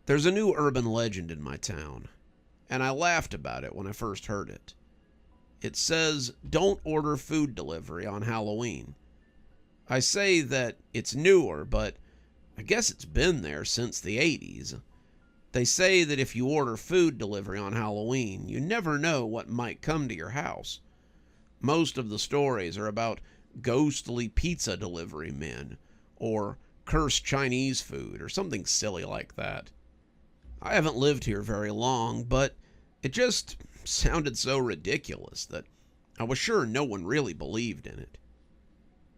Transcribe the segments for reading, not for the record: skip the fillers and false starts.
There's a new urban legend in my town, and I laughed about it when I first heard it. It says, don't order food delivery on Halloween. I say that it's newer, but I guess it's been there since the 80s. They say that if you order food delivery on Halloween, you never know what might come to your house. Most of the stories are about ghostly pizza delivery men, or cursed Chinese food, or something silly like that. I haven't lived here very long, but it just sounded so ridiculous that I was sure no one really believed in it.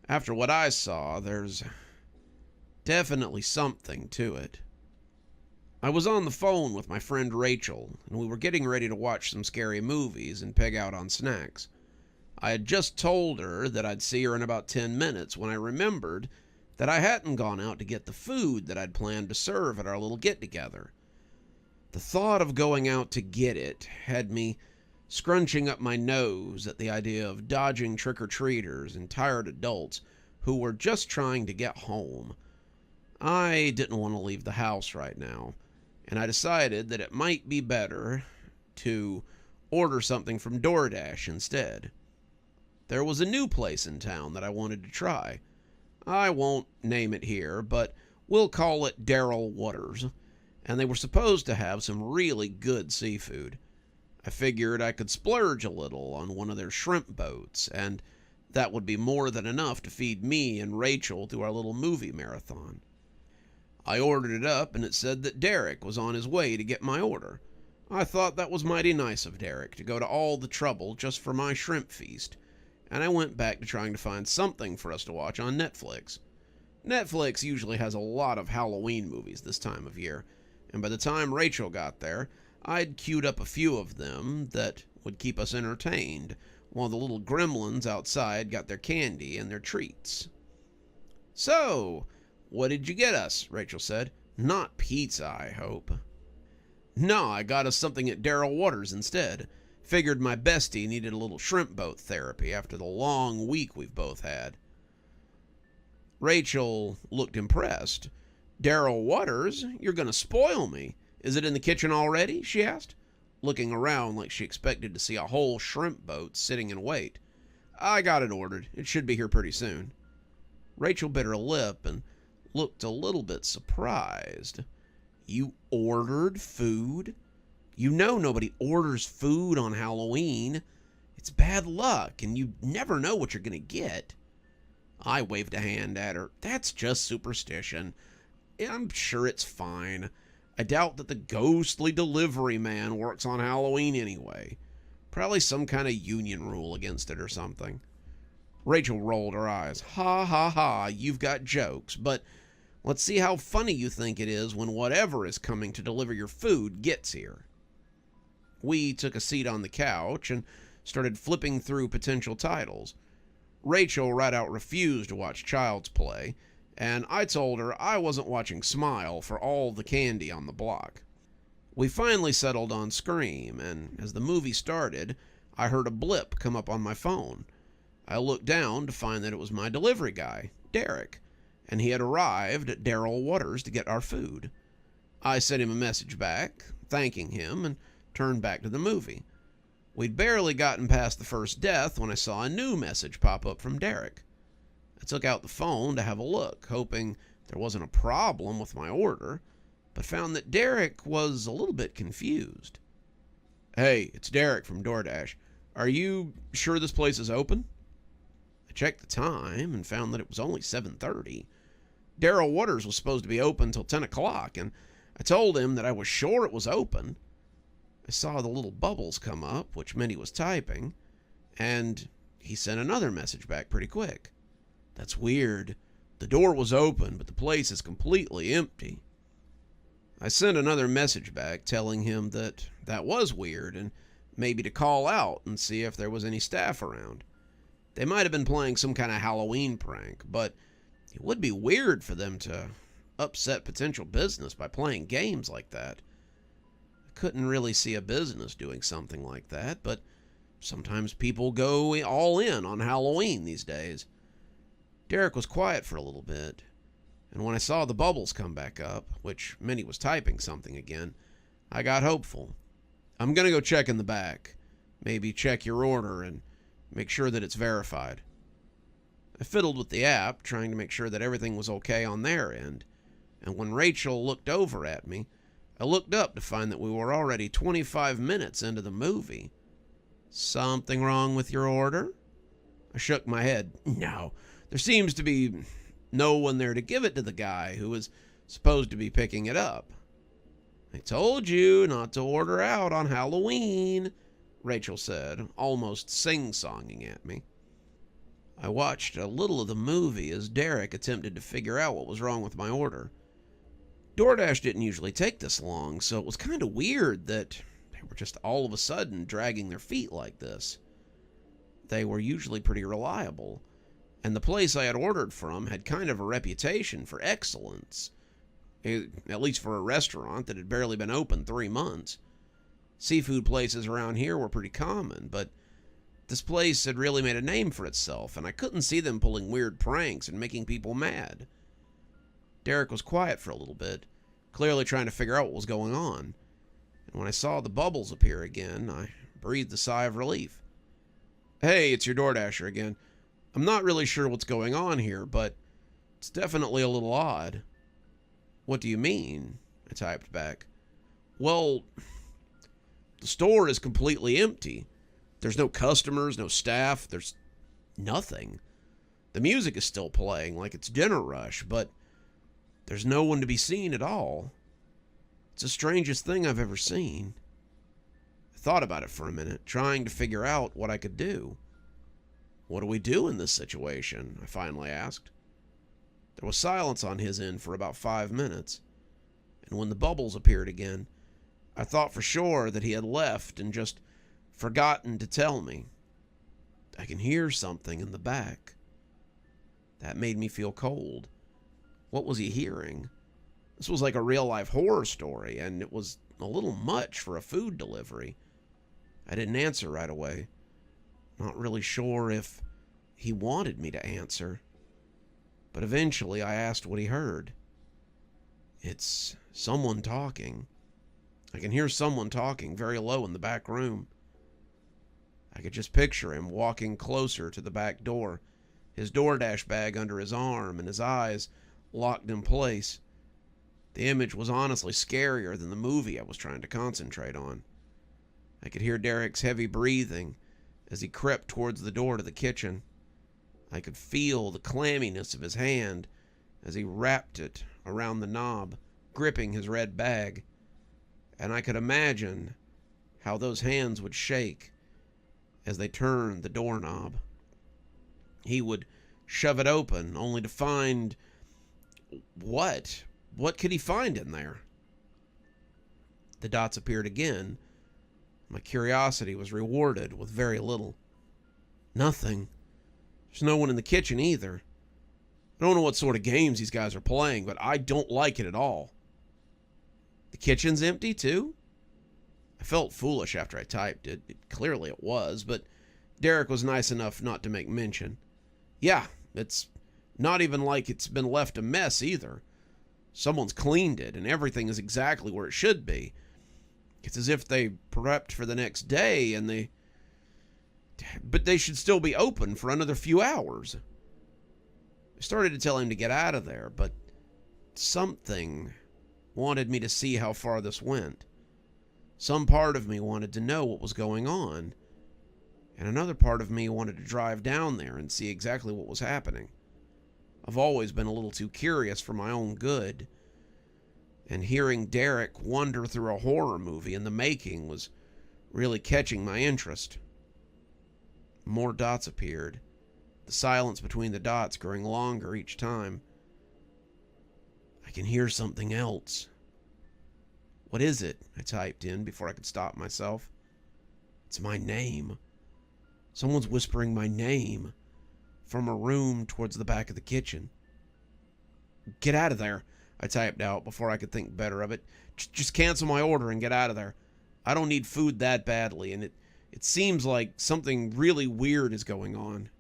After what I saw, there's definitely something to it. I was on the phone with my friend Rachel, and we were getting ready to watch some scary movies and peg out on snacks. I had just told her that I'd see her in about 10 minutes when I remembered that I hadn't gone out to get the food that I'd planned to serve at our little get-together. The thought of going out to get it had me scrunching up my nose at the idea of dodging trick-or-treaters and tired adults who were just trying to get home. I didn't want to leave the house right now, and I decided that it might be better to order something from DoorDash instead. There was a new place in town that I wanted to try. I won't name it here, but we'll call it Daryl Waters, and they were supposed to have some really good seafood. I figured I could splurge a little on one of their shrimp boats, and that would be more than enough to feed me and Rachel through our little movie marathon. I ordered it up, and it said that Derek was on his way to get my order. I thought that was mighty nice of Derek to go to all the trouble just for my shrimp feast, and I went back to trying to find something for us to watch on Netflix. Netflix usually has a lot of Halloween movies this time of year, and by the time Rachel got there, I'd queued up a few of them that would keep us entertained, while the little gremlins outside got their candy and their treats. "So, what did you get us?" Rachel said. "Not pizza, I hope." "No, I got us something at Daryl Waters instead. Figured my bestie needed a little shrimp boat therapy after the long week we've both had." Rachel looked impressed. "Daryl Waters? You're going to spoil me. Is it in the kitchen already?" she asked, looking around like she expected to see a whole shrimp boat sitting in wait. "I got it ordered. It should be here pretty soon." Rachel bit her lip and looked a little bit surprised. "You ordered food? You know nobody orders food on Halloween. It's bad luck, and you never know what you're going to get." I waved a hand at her. "That's just superstition. I'm sure it's fine. I doubt that the ghostly delivery man works on Halloween anyway. Probably some kind of union rule against it or something." Rachel rolled her eyes. "Ha ha ha, you've got jokes, but let's see how funny you think it is when whatever is coming to deliver your food gets here." We took a seat on the couch and started flipping through potential titles. Rachel right out refused to watch Child's Play, and I told her I wasn't watching Smile for all the candy on the block. We finally settled on Scream, and as the movie started, I heard a blip come up on my phone. I looked down to find that it was my delivery guy, Derek, and he had arrived at Daryl Waters to get our food. I sent him a message back, thanking him, and turned back to the movie. We'd barely gotten past the first death when I saw a new message pop up from Derek. I took out the phone to have a look, hoping there wasn't a problem with my order, but found that Derek was a little bit confused. "Hey, it's Derek from DoorDash. Are you sure this place is open?" I checked the time and found that it was only 7:30. Daryl Waters was supposed to be open till 10 o'clock, and I told him that I was sure it was open. I saw the little bubbles come up, which meant he was typing, and he sent another message back pretty quick. "That's weird. The door was open, but the place is completely empty." I sent another message back telling him that that was weird and maybe to call out and see if there was any staff around. They might have been playing some kind of Halloween prank, but it would be weird for them to upset potential business by playing games like that. I couldn't really see a business doing something like that, but sometimes people go all in on Halloween these days. Derek was quiet for a little bit, And when I saw the bubbles come back up, which Minnie was typing something again, I got hopeful. I'm going to go check in the back. Maybe check your order and make sure that it's verified. I fiddled with the app, trying to make sure that everything was okay on their end. And when Rachel looked over at me, I looked up to find that we were already 25 minutes into the movie. Something wrong with your order? I shook my head. No, there seems to be no one there to give it to the guy who was supposed to be picking it up. I told you not to order out on Halloween, Rachel said, almost sing-songing at me. I watched a little of the movie as Derek attempted to figure out what was wrong with my order. DoorDash didn't usually take this long, so it was kind of weird that they were just all of a sudden dragging their feet like this. They were usually pretty reliable, and the place I had ordered from had kind of a reputation for excellence, at least for a restaurant that had barely been open 3 months. Seafood places around here were pretty common, but this place had really made a name for itself, and I couldn't see them pulling weird pranks and making people mad. Derek was quiet for a little bit, clearly trying to figure out what was going on. And when I saw the bubbles appear again, I breathed a sigh of relief. Hey, it's your DoorDasher again. I'm not really sure what's going on here, but it's definitely a little odd. What do you mean? I typed back. Well, the store is completely empty. There's no customers, no staff, there's nothing. The music is still playing like it's dinner rush, but there's no one to be seen at all. It's the strangest thing I've ever seen. I thought about it for a minute, trying to figure out what I could do. What do we do in this situation? I finally asked. There was silence on his end for about 5 minutes, and when the bubbles appeared again, I thought for sure that he had left and just forgotten to tell me. I can hear something in the back. That made me feel cold. What was he hearing? This was like a real-life horror story, and it was a little much for a food delivery. I didn't answer right away. Not really sure if he wanted me to answer. But eventually I asked what he heard. It's someone talking. I can hear someone talking very low in the back room. I could just picture him walking closer to the back door, his DoorDash bag under his arm and his eyes locked in place. The image was honestly scarier than the movie I was trying to concentrate on. I could hear Derek's heavy breathing as he crept towards the door to the kitchen. I could feel the clamminess of his hand as he wrapped it around the knob, gripping his red bag. And I could imagine how those hands would shake as they turned the doorknob. He would shove it open, only to find... What? What could he find in there? The dots appeared again. My curiosity was rewarded with very little. Nothing. There's no one in the kitchen either. I don't know what sort of games these guys are playing, but I don't like it at all. The kitchen's empty too? I felt foolish after I typed it. Clearly it was, but Derek was nice enough not to make mention. Yeah, it's not even like it's been left a mess either. Someone's cleaned it, and everything is exactly where it should be. It's as if they prepped for the next day, and but they should still be open for another few hours. I started to tell him to get out of there, but something wanted me to see how far this went. Some part of me wanted to know what was going on, and another part of me wanted to drive down there and see exactly what was happening. I've always been a little too curious for my own good, and hearing Derek wander through a horror movie in the making was really catching my interest. More dots appeared, the silence between the dots growing longer each time. I can hear something else. What is it? I typed in before I could stop myself. It's my name. Someone's whispering my name from a room towards the back of the kitchen. Get out of there, I typed out before I could think better of it. Just cancel my order and get out of there. I don't need food that badly, and it seems like something really weird is going on.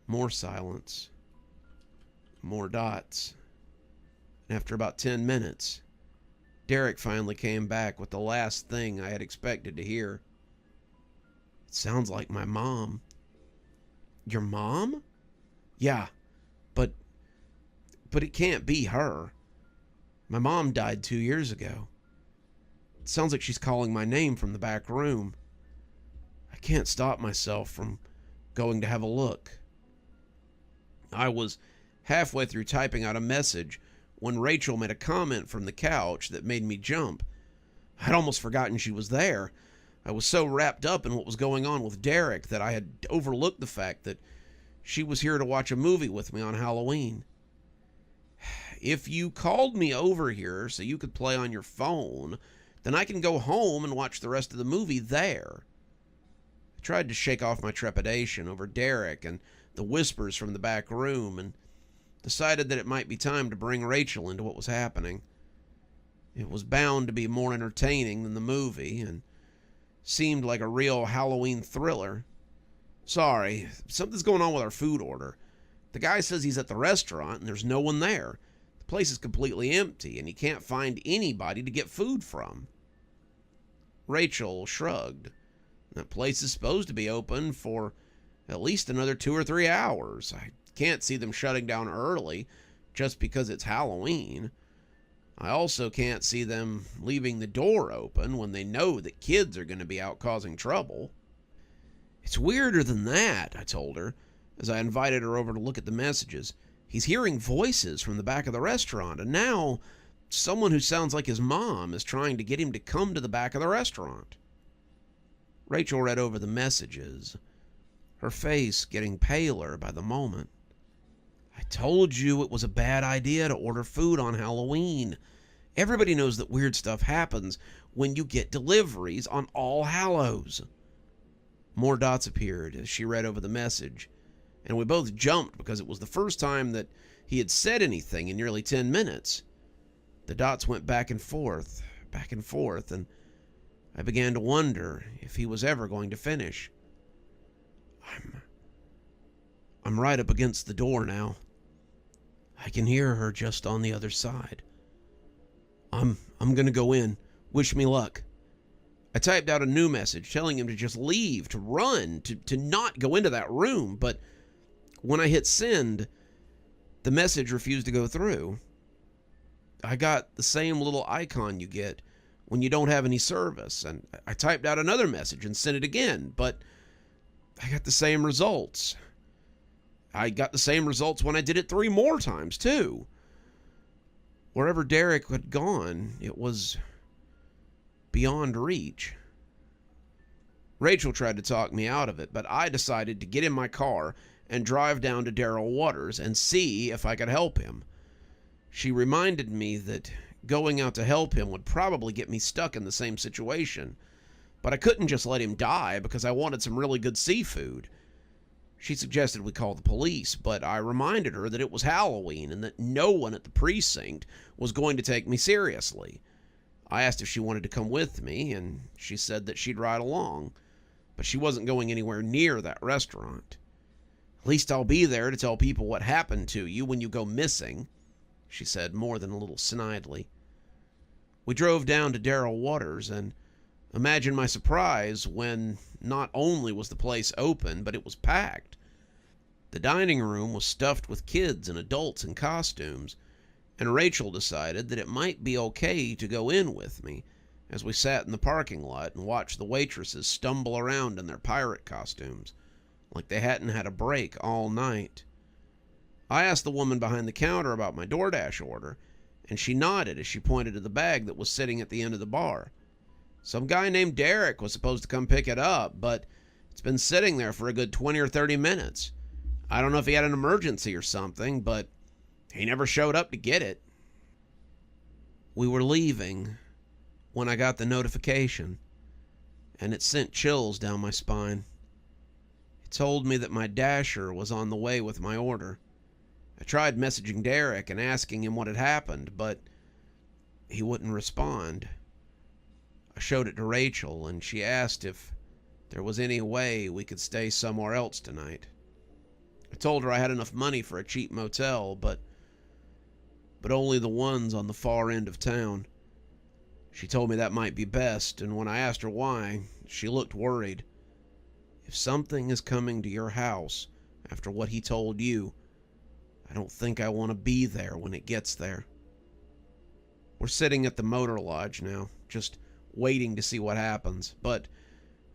More silence. More dots. And after about 10 minutes, Derek finally came back with the last thing I had expected to hear. It sounds like my mom. Your mom? Yeah, but it can't be her. My mom died 2 years ago. It sounds like she's calling my name from the back room. I can't stop myself from going to have a look. I was halfway through typing out a message when Rachel made a comment from the couch that made me jump. I'd almost forgotten she was there. I was so wrapped up in what was going on with Derek that I had overlooked the fact that she was here to watch a movie with me on Halloween. If you called me over here so you could play on your phone, then I can go home and watch the rest of the movie there. I tried to shake off my trepidation over Derek and the whispers from the back room and decided that it might be time to bring Rachel into what was happening. It was bound to be more entertaining than the movie and seemed like a real Halloween thriller. Sorry, something's going on with our food order. The guy says he's at the restaurant and there's no one there. The place is completely empty and he can't find anybody to get food from. Rachel shrugged. That place is supposed to be open for at least another 2 or 3 hours. I can't see them shutting down early just because it's Halloween. I also can't see them leaving the door open when they know that kids are going to be out causing trouble. It's weirder than that, I told her, as I invited her over to look at the messages. He's hearing voices from the back of the restaurant, and now someone who sounds like his mom is trying to get him to come to the back of the restaurant. Rachel read over the messages, her face getting paler by the moment. I told you it was a bad idea to order food on Halloween. Everybody knows that weird stuff happens when you get deliveries on All Hallows. More dots appeared as she read over the message, and we both jumped because it was the first time that he had said anything in nearly 10 minutes. The dots went back and forth, and I began to wonder if he was ever going to finish. I'm right up against the door now. I can hear her just on the other side. I'm gonna go in. Wish me luck. I typed out a new message telling him to just leave, to run, to not go into that room, but when I hit send, the message refused to go through. I got the same little icon you get when you don't have any service, and I typed out another message and sent it again, but I got the same results. I got the same results when I did it 3 more times, too. Wherever Derek had gone, it was beyond reach. Rachel tried to talk me out of it, but I decided to get in my car and drive down to Daryl Waters and see if I could help him. She reminded me that going out to help him would probably get me stuck in the same situation, but I couldn't just let him die because I wanted some really good seafood. She suggested we call the police, but I reminded her that it was Halloween and that no one at the precinct was going to take me seriously. I asked if she wanted to come with me, and she said that she'd ride along, but she wasn't going anywhere near that restaurant. At least I'll be there to tell people what happened to you when you go missing, she said more than a little snidely. We drove down to Daryl Waters, and imagine my surprise when not only was the place open, but it was packed. The dining room was stuffed with kids and adults in costumes, and Rachel decided that it might be okay to go in with me as we sat in the parking lot and watched the waitresses stumble around in their pirate costumes, like they hadn't had a break all night. I asked the woman behind the counter about my DoorDash order, and she nodded as she pointed to the bag that was sitting at the end of the bar. Some guy named Derek was supposed to come pick it up, but it's been sitting there for a good 20 or 30 minutes. I don't know if he had an emergency or something, but he never showed up to get it. We were leaving when I got the notification, and it sent chills down my spine. It told me that my Dasher was on the way with my order. I tried messaging Derek and asking him what had happened, but he wouldn't respond. I showed it to Rachel, and she asked if there was any way we could stay somewhere else tonight. I told her I had enough money for a cheap motel, but but only the ones on the far end of town. She told me that might be best, and when I asked her why, she looked worried. If something is coming to your house after what he told you, I don't think I want to be there when it gets there. We're sitting at the motor lodge now, just waiting to see what happens, but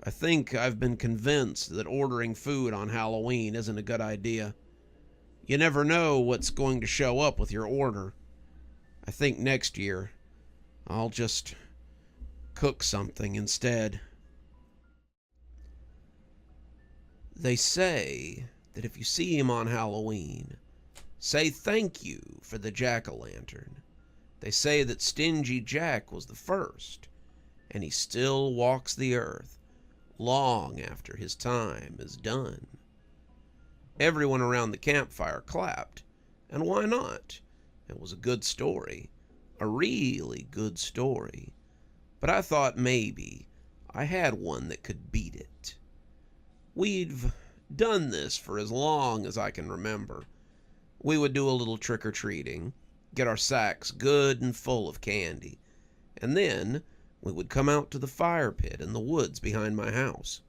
I think I've been convinced that ordering food on Halloween isn't a good idea. You never know what's going to show up with your order. I think next year I'll just cook something instead. They say that if you see him on Halloween, say thank you for the jack-o'-lantern. They say that Stingy Jack was the first, and he still walks the earth long after his time is done. Everyone around the campfire clapped, and why not? It was a good story, a really good story, but I thought maybe I had one that could beat it. We've done this for as long as I can remember. We would do a little trick-or-treating, get our sacks good and full of candy, and then we would come out to the fire pit in the woods behind my house.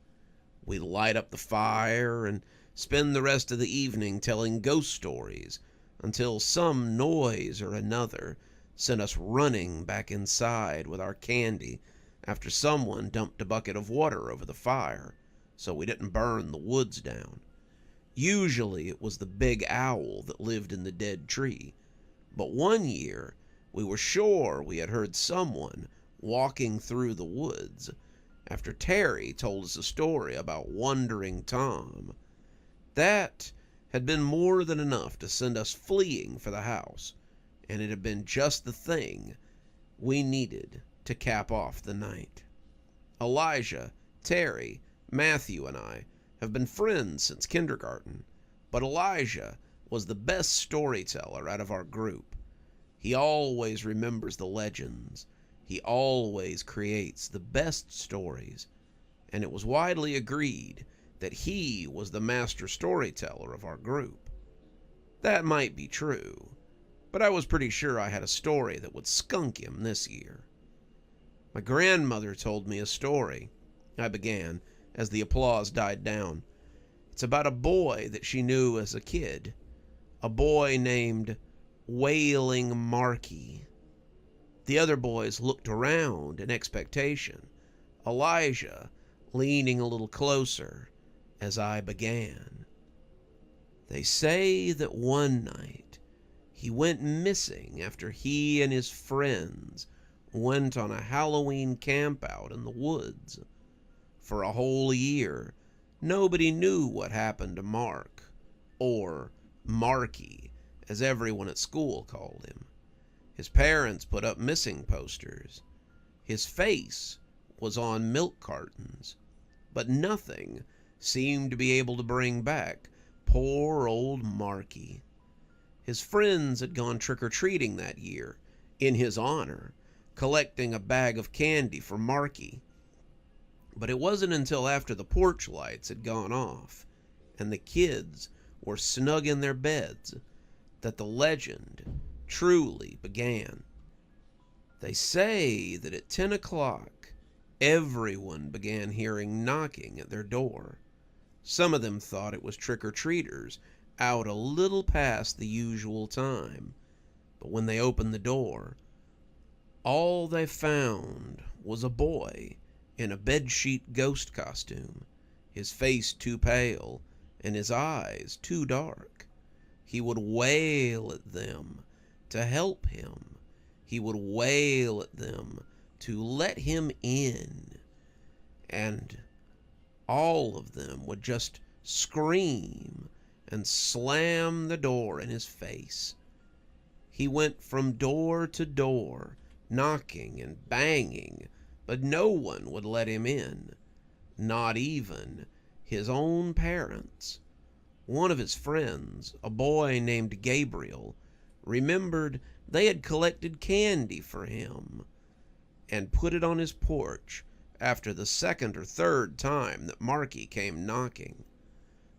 We'd light up the fire and spend the rest of the evening telling ghost stories until some noise or another sent us running back inside with our candy after someone dumped a bucket of water over the fire so we didn't burn the woods down. Usually it was the big owl that lived in the dead tree, but one year we were sure we had heard someone walking through the woods after Terry told us a story about Wandering Tom. That had been more than enough to send us fleeing for the house, and it had been just the thing we needed to cap off the night. Elijah, Terry, Matthew, and I have been friends since kindergarten, but Elijah was the best storyteller out of our group. He always remembers the legends. He always creates the best stories, and it was widely agreed that he was the master storyteller of our group. That might be true, but I was pretty sure I had a story that would skunk him this year. My grandmother told me a story, I began, as the applause died down. It's about a boy that she knew as a kid, a boy named Wailing Marky. The other boys looked around in expectation, Elijah leaning a little closer as I began. They say that one night he went missing after he and his friends went on a Halloween campout in the woods. For a whole year, nobody knew what happened to Mark, or Marky, as everyone at school called him. His parents put up missing posters. His face was on milk cartons, but nothing seemed to be able to bring back poor old Marky. His friends had gone trick-or-treating that year, in his honor, collecting a bag of candy for Marky. But it wasn't until after the porch lights had gone off and the kids were snug in their beds that the legend truly began. They say that at 10 o'clock, everyone began hearing knocking at their door. Some of them thought it was trick-or-treaters out a little past the usual time, but when they opened the door, all they found was a boy in a bedsheet ghost costume, his face too pale and his eyes too dark. He would wail at them to help him. He would wail at them to let him in. And all of them would just scream and slam the door in his face. He went from door to door, knocking and banging, but no one would let him in, not even his own parents. One of his friends, a boy named Gabriel, remembered they had collected candy for him and put it on his porch after the second or third time that Marky came knocking.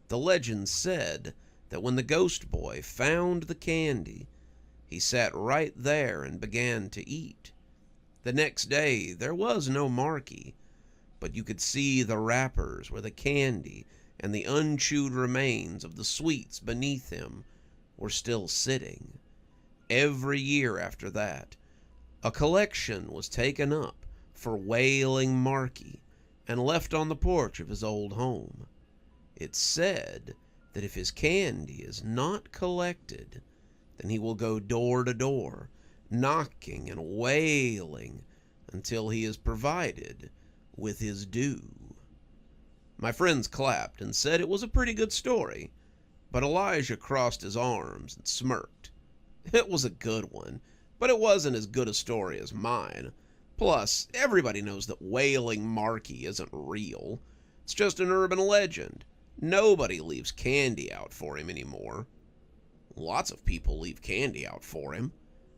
The legend said that when the ghost boy found the candy, He sat right there and began to eat. The next day, there was no Marky, but you could see the wrappers where the candy and the unchewed remains of the sweets beneath him were still sitting. Every year after that, a collection was taken up for Wailing Marky and left on the porch of his old home. It's said that if his candy is not collected, then he will go door to door, knocking and wailing until he is provided with his due. My friends clapped and said it was a pretty good story, but Elijah crossed his arms and smirked. It was a good one, but it wasn't as good a story as mine. Plus, everybody knows that Wailing Marky isn't real. It's just an urban legend. Nobody leaves candy out for him anymore. Lots of people leave candy out for him,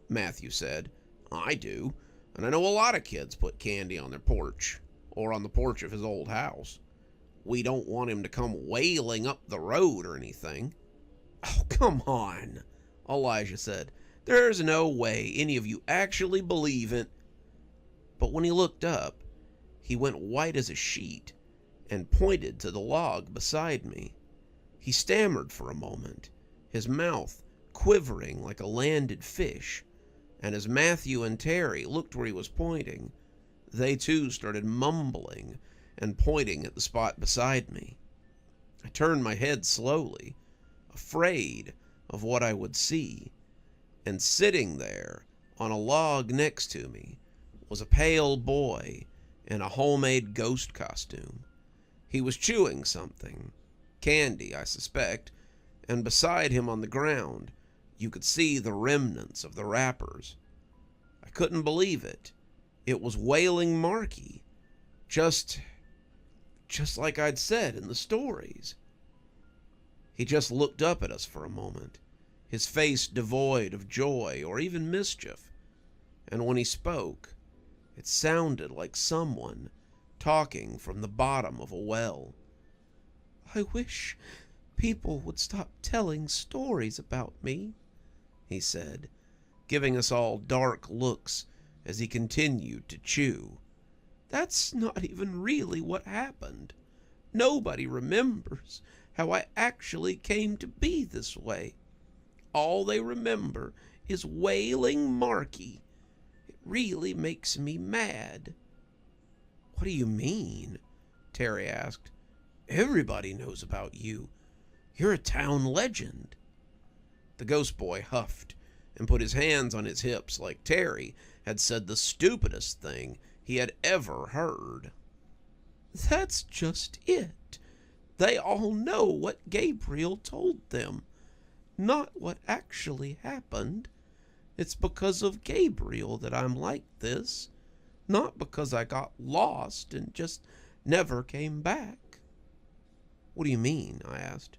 Matthew said. I do, and I know a lot of kids put candy on their porch, or on the porch of his old house. We don't want him to come wailing up the road or anything. Oh, come on, Elijah said. There's no way any of you actually believe it. But when he looked up, he went white as a sheet and pointed to the log beside me. He stammered for a moment, his mouth quivering like a landed fish, and as Matthew and Terry looked where he was pointing, they too started mumbling and pointing at the spot beside me. I turned my head slowly, afraid of what I would see, and sitting there on a log next to me was a pale boy in a homemade ghost costume. He was chewing something, candy, I suspect, and beside him on the ground you could see the remnants of the wrappers. I couldn't believe it. It was Wailing Marky, just like I'd said in the stories. He just looked up at us for a moment, his face devoid of joy or even mischief, and when he spoke, it sounded like someone talking from the bottom of a well. I wish people would stop telling stories about me, he said, giving us all dark looks as he continued to chew. That's not even really what happened. Nobody remembers how I actually came to be this way. All they remember is Wailing Marky. It really makes me mad. What do you mean? Terry asked. Everybody knows about you. You're a town legend. The ghost boy huffed and put his hands on his hips like Terry had said the stupidest thing he had ever heard. That's just it. They all know what Gabriel told them, not what actually happened. It's because of Gabriel that I'm like this, not because I got lost and just never came back. What do you mean? I asked,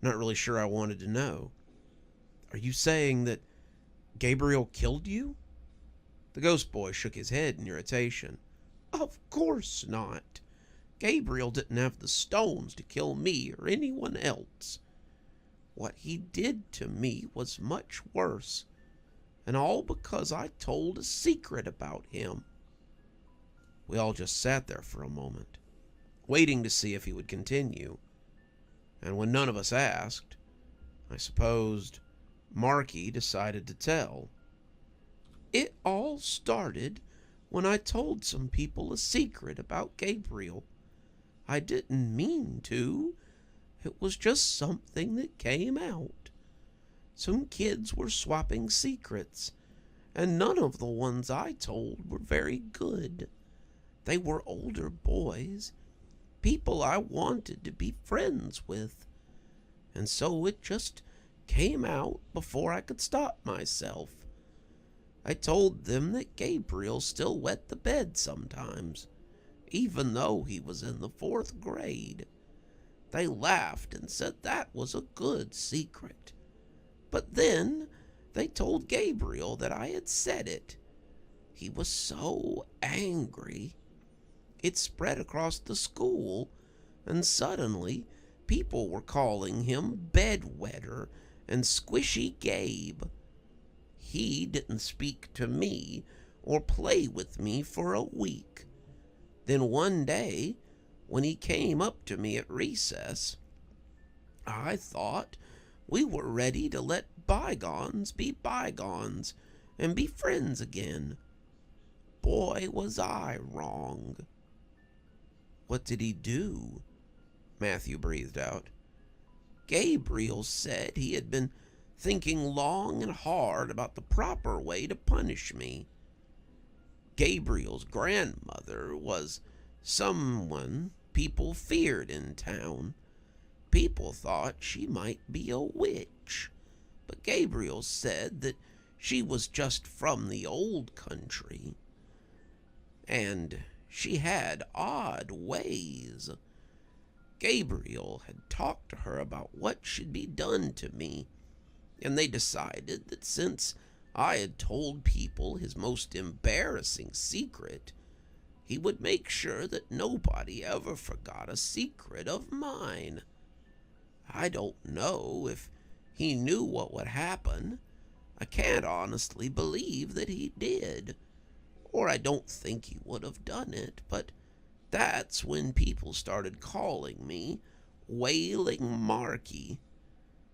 not really sure I wanted to know. Are you saying that Gabriel killed you? The ghost boy shook his head in irritation. Of course not. Gabriel didn't have the stones to kill me or anyone else. What he did to me was much worse, and all because I told a secret about him. We all just sat there for a moment, waiting to see if he would continue, and when none of us asked, I supposed Marky decided to tell. It all started when I told some people a secret about Gabriel. I didn't mean to. It was just something that came out. Some kids were swapping secrets, and none of the ones I told were very good. They were older boys, people I wanted to be friends with, and so it just came out before I could stop myself. I told them that Gabriel still wet the bed sometimes, even though he was in the 4th grade. They laughed and said that was a good secret. But then they told Gabriel that I had said it. He was so angry. It spread across the school, and suddenly people were calling him Bedwetter and Squishy Gabe. he didn't speak to me or play with me for a week. Then one day, when he came up to me at recess, I thought we were ready to let bygones be bygones and be friends again. Boy, was I wrong. What did he do? Matthew breathed out. Gabriel said he had been thinking long and hard about the proper way to punish me. Gabriel's grandmother was someone people feared in town. People thought she might be a witch, but Gabriel said that she was just from the old country, and she had odd ways. Gabriel had talked to her about what should be done to me, and they decided that since I had told people his most embarrassing secret, he would make sure that nobody ever forgot a secret of mine. I don't know if he knew what would happen. I can't honestly believe that he did, or I don't think he would have done it, but that's when people started calling me Wailing Marky.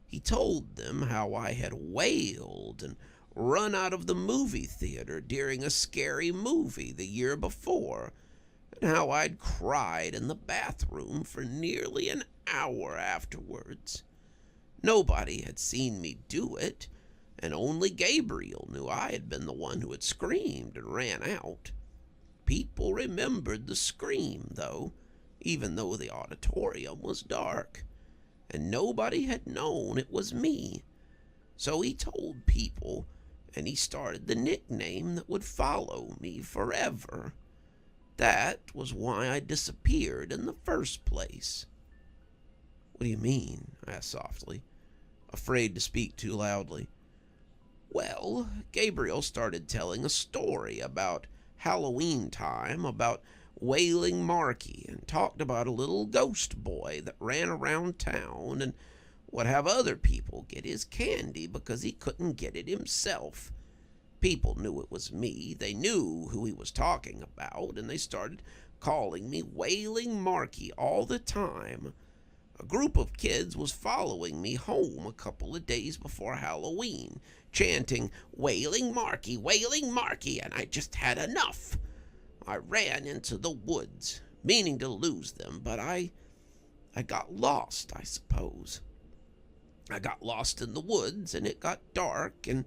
He told them how I had wailed and run out of the movie theater during a scary movie the year before, and how I'd cried in the bathroom for nearly an hour afterwards. Nobody had seen me do it, and only Gabriel knew I had been the one who had screamed and ran out. People remembered the scream, though, even though the auditorium was dark, and nobody had known it was me. So he told people, and he started the nickname that would follow me forever. That was why I disappeared in the first place. What do you mean? I asked softly, afraid to speak too loudly. Well, Gabriel started telling a story about Halloween time, about Wailing Marky, and talked about a little ghost boy that ran around town and would have other people get his candy because he couldn't get it himself. People knew it was me. They knew who he was talking about, and they started calling me Wailing Marky all the time. A group of kids was following me home a couple of days before Halloween, chanting, Wailing Marky, Wailing Marky, and I just had enough. I ran into the woods, meaning to lose them, but I got lost, I suppose. I got lost in the woods, and it got dark, and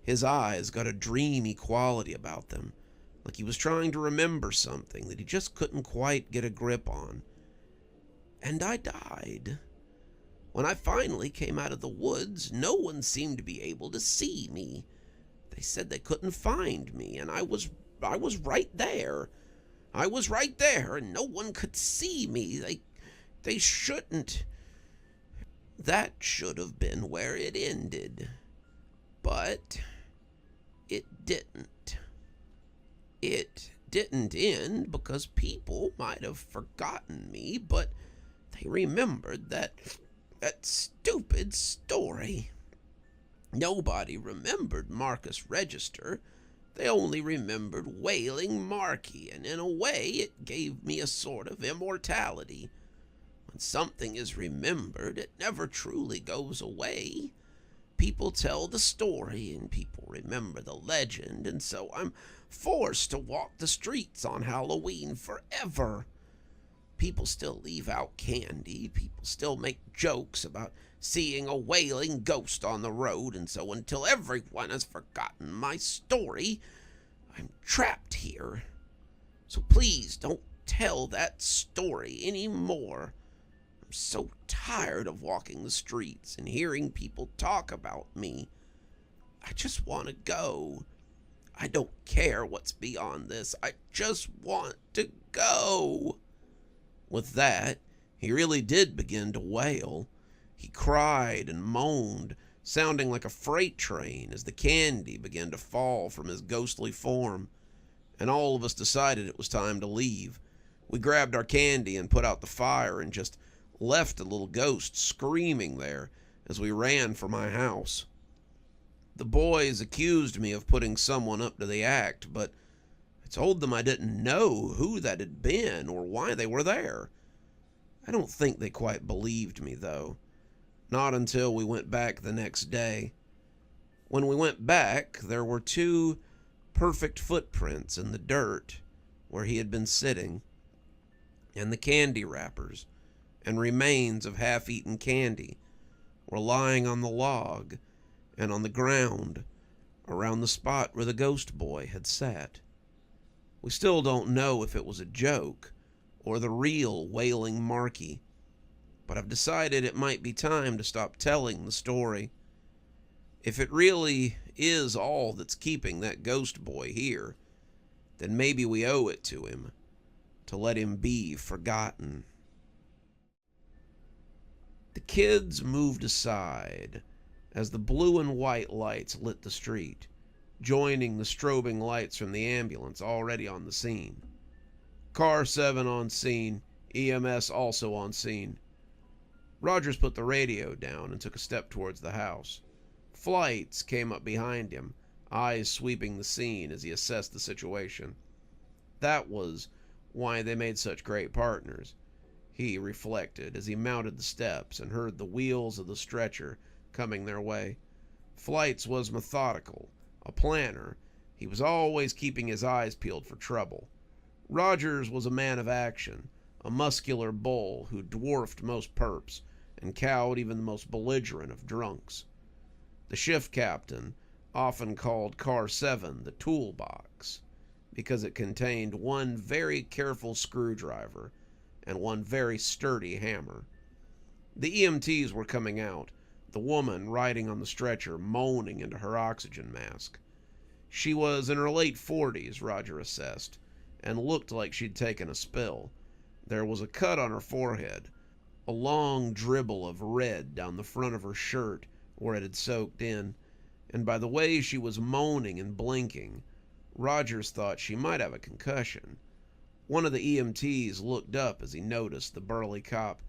his eyes got a dreamy quality about them, like he was trying to remember something that he just couldn't quite get a grip on. And I died. When I finally came out of the woods, no one seemed to be able to see me. They said they couldn't find me, and I was right there. I was right there, and no one could see me. They shouldn't. That should have been where it ended. But it didn't. It didn't end because people might have forgotten me, but they remembered that stupid story. Nobody remembered Marcus Register. They only remembered Wailing Marky, and in a way it gave me a sort of immortality. When something is remembered, it never truly goes away. People tell the story, and people remember the legend, and so I'm forced to walk the streets on Halloween forever. People still leave out candy. People still make jokes about seeing a wailing ghost on the road, and so until everyone has forgotten my story, I'm trapped here. So please don't tell that story anymore. I'm so tired of walking the streets and hearing people talk about me. I just want to go. I don't care what's beyond this. I just want to go. With that, he really did begin to wail. He cried and moaned, sounding like a freight train as the candy began to fall from his ghostly form. And all of us decided it was time to leave. We grabbed our candy and put out the fire and just left the little ghost screaming there as we ran for my house. The boys accused me of putting someone up to the act, but I told them I didn't know who that had been or why they were there. I don't think they quite believed me, though. Not until we went back the next day. When we went back, there were 2 perfect footprints in the dirt where he had been sitting, and the candy wrappers and remains of half-eaten candy were lying on the log and on the ground around the spot where the ghost boy had sat. We still don't know if it was a joke or the real wailing Marky, but I've decided it might be time to stop telling the story. If it really is all that's keeping that ghost boy here, then maybe we owe it to him to let him be forgotten. The kids moved aside as the blue and white lights lit the street, joining the strobing lights from the ambulance already on the scene. Car 7 on scene, EMS also on scene. Rogers put the radio down and took a step towards the house. Flights came up behind him, eyes sweeping the scene as he assessed the situation. That was why they made such great partners, he reflected as he mounted the steps and heard the wheels of the stretcher coming their way. Flights was methodical, a planner. He was always keeping his eyes peeled for trouble. Rogers was a man of action, a muscular bull who dwarfed most perps and cowed even the most belligerent of drunks. The shift captain often called Car 7 the toolbox because it contained one very careful screwdriver and one very sturdy hammer. The EMTs were coming out, the woman riding on the stretcher moaning into her oxygen mask. She was in her late 40s, Roger assessed, and looked like she'd taken a spill. There was a cut on her forehead, a long dribble of red down the front of her shirt where it had soaked in, and by the way she was moaning and blinking, Rogers thought she might have a concussion. One of the EMTs looked up as he noticed the burly cop,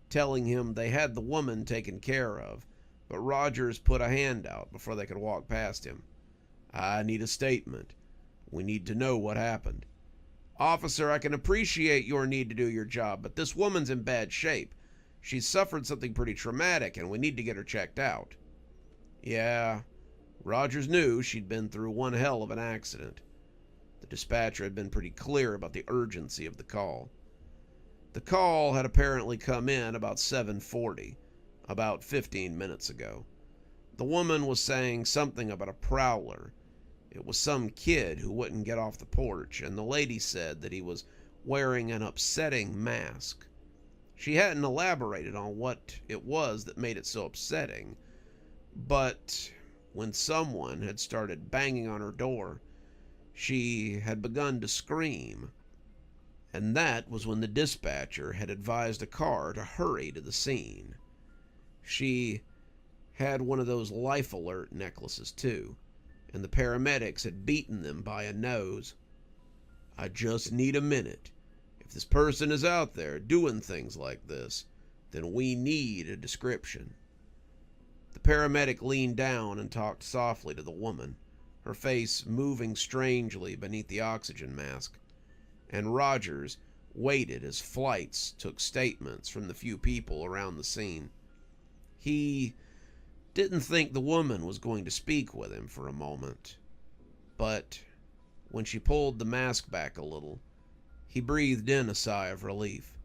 telling him they had the woman taken care of, but Rogers put a hand out before they could walk past him. "I need a statement. We need to know what happened." "Officer, I can appreciate your need to do your job, but this woman's in bad shape. She's suffered something pretty traumatic, and we need to get her checked out." Yeah, Rogers knew she'd been through one hell of an accident. The dispatcher had been pretty clear about the urgency of the call. The call had apparently come in about 7:40, about 15 minutes ago. The woman was saying something about a prowler. It was some kid who wouldn't get off the porch, and the lady said that he was wearing an upsetting mask. She hadn't elaborated on what it was that made it so upsetting, but when someone had started banging on her door, she had begun to scream, and that was when the dispatcher had advised a car to hurry to the scene. She had one of those life alert necklaces too, and the paramedics had beaten them by a nose. "I just need a minute. If this person is out there doing things like this, then we need a description." The paramedic leaned down and talked softly to the woman, her face moving strangely beneath the oxygen mask, and Rogers waited as Flights took statements from the few people around the scene. He didn't think the woman was going to speak with him for a moment, but when she pulled the mask back a little, he breathed in a sigh of relief.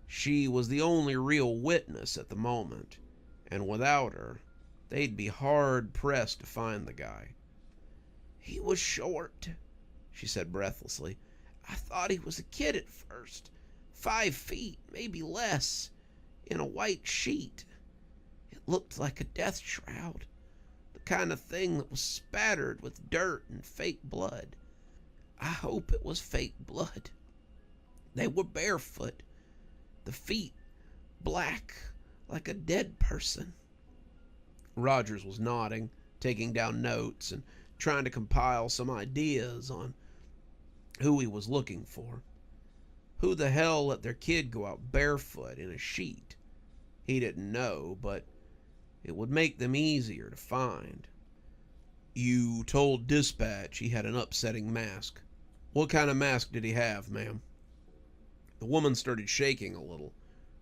She was the only real witness at the moment, and without her, they'd be hard-pressed to find the guy. "He was short," she said breathlessly. "I thought he was a kid at first. 5 feet, maybe less, in a white sheet. It looked like a death shroud, the kind of thing that was spattered with dirt and fake blood. I hope it was fake blood. They were barefoot, the feet black like a dead person." Rogers was nodding, taking down notes, and trying to compile some ideas on who he was looking for. Who the hell let their kid go out barefoot in a sheet? He didn't know, but it would make them easier to find. You told dispatch he had an upsetting mask. What kind of mask did he have, ma'am? The woman started shaking a little,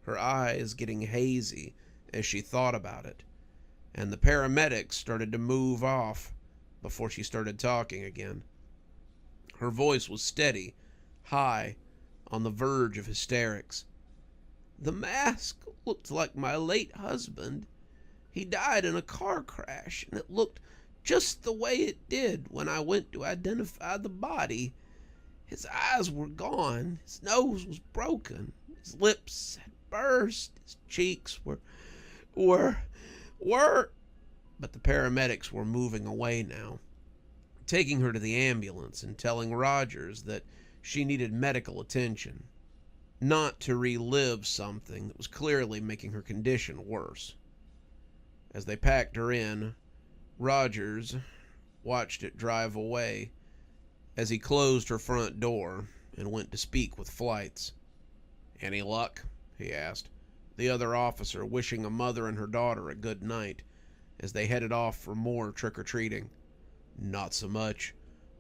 her eyes getting hazy as she thought about it, and the paramedics started to move off before she started talking again. Her voice was steady, high, on the verge of hysterics. The mask looked like my late husband. He died in a car crash, and it looked just the way it did when I went to identify the body. His eyes were gone, his nose was broken, his lips had burst, his cheeks were... But the paramedics were moving away now, taking her to the ambulance and telling Rogers that she needed medical attention, not to relive something that was clearly making her condition worse. As they packed her in, Rogers watched it drive away as he closed her front door and went to speak with flights. Any luck? He asked, the other officer wishing a mother and her daughter a good night as they headed off for more trick-or-treating. Not so much.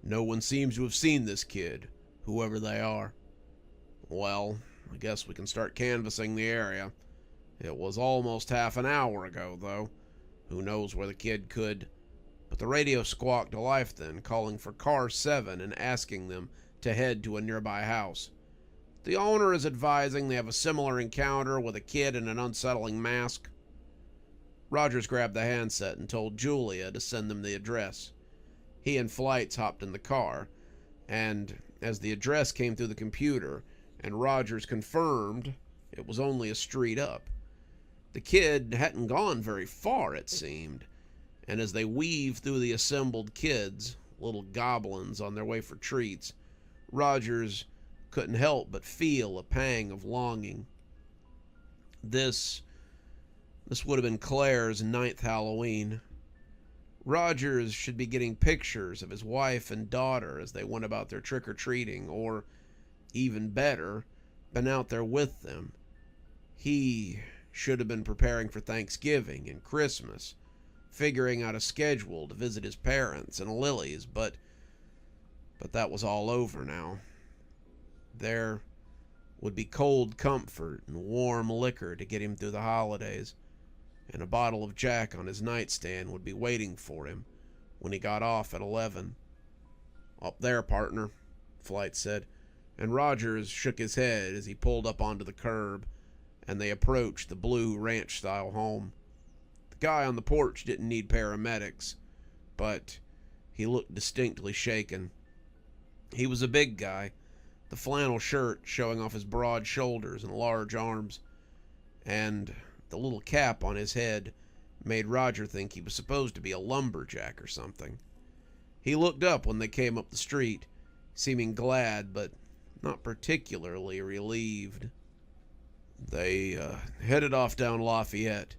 No one seems to have seen this kid, whoever they are. Well, I guess we can start canvassing the area. It was almost half an hour ago, though. Who knows where the kid could... But the radio squawked to life then, calling for Car 7 and asking them to head to a nearby house. The owner is advising they have a similar encounter with a kid in an unsettling mask. Rogers grabbed the handset and told Julia to send them the address. He and Flights hopped in the car, and as the address came through the computer and Rogers confirmed it was only a street up, the kid hadn't gone very far, it seemed, and as they weaved through the assembled kids, little goblins on their way for treats, Rogers couldn't help but feel a pang of longing. This would have been Claire's 9th Halloween. Rogers should be getting pictures of his wife and daughter as they went about their trick-or-treating, or, even better, been out there with them. He should have been preparing for Thanksgiving and Christmas, figuring out a schedule to visit his parents and Lily's, but that was all over now. There would be cold comfort and warm liquor to get him through the holidays, and a bottle of Jack on his nightstand would be waiting for him when he got off at 11. Up there, partner, Flight said, and Rogers shook his head as he pulled up onto the curb, and they approached the blue ranch-style home. The guy on the porch didn't need paramedics, but he looked distinctly shaken. He was a big guy, the flannel shirt showing off his broad shoulders and large arms, and the little cap on his head made Roger think he was supposed to be a lumberjack or something. He looked up when they came up the street, seeming glad but not particularly relieved. They headed off down Lafayette,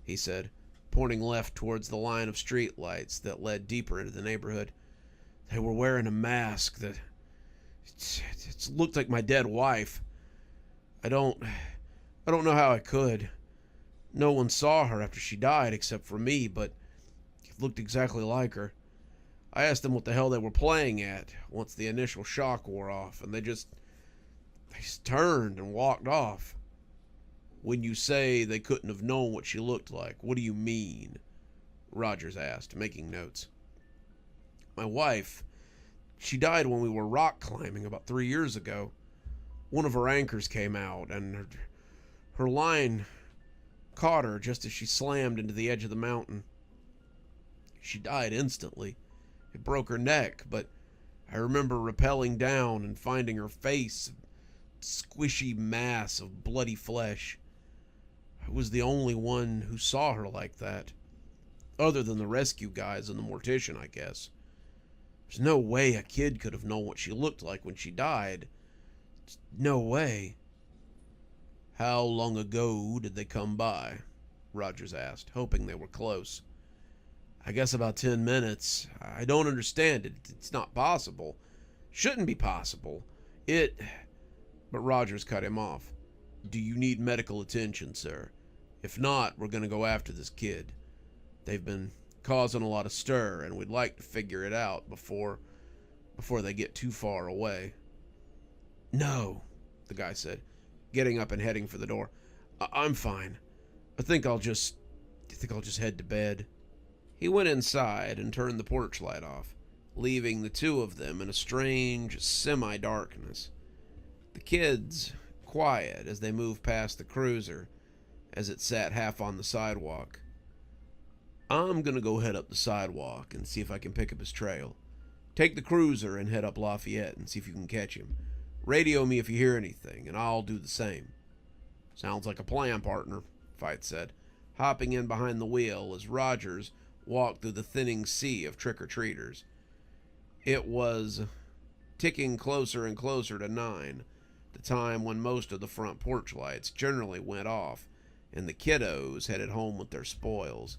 he said, pointing left towards the line of streetlights that led deeper into the neighborhood. They were wearing a mask that... It looked like my dead wife. I don't know how I could. No one saw her after she died except for me, but it looked exactly like her. I asked them what the hell they were playing at once the initial shock wore off, and they just turned and walked off. When you say they couldn't have known what she looked like, what do you mean? Rogers asked, making notes. My wife, she died when we were rock climbing about 3 years ago. One of her anchors came out, and her line caught her just as she slammed into the edge of the mountain. She died instantly. It broke her neck, but I remember rappelling down and finding her face, a squishy mass of bloody flesh. I was the only one who saw her like that, other than the rescue guys and the mortician, I guess. There's no way a kid could have known what she looked like when she died. No way. How long ago did they come by? Rogers asked, hoping they were close. I guess about 10 minutes. I don't understand it. It's not possible. Shouldn't be possible. But Rogers cut him off. Do you need medical attention, sir? If not, we're going to go after this kid. They've been causing a lot of stir, and we'd like to figure it out before they get too far away." "No," the guy said, getting up and heading for the door. I'm fine. I think I'll just head to bed." He went inside and turned the porch light off, leaving the two of them in a strange semi-darkness. The kids quiet as they moved past the cruiser as it sat half on the sidewalk. "I'm gonna go head up the sidewalk and see if I can pick up his trail. Take the cruiser and head up Lafayette and see if you can catch him. Radio me if you hear anything, and I'll do the same." "Sounds like a plan, partner," Fight said, hopping in behind the wheel as Rogers walked through the thinning sea of trick-or-treaters. It was ticking closer and closer to 9, the time when most of the front porch lights generally went off and the kiddos headed home with their spoils.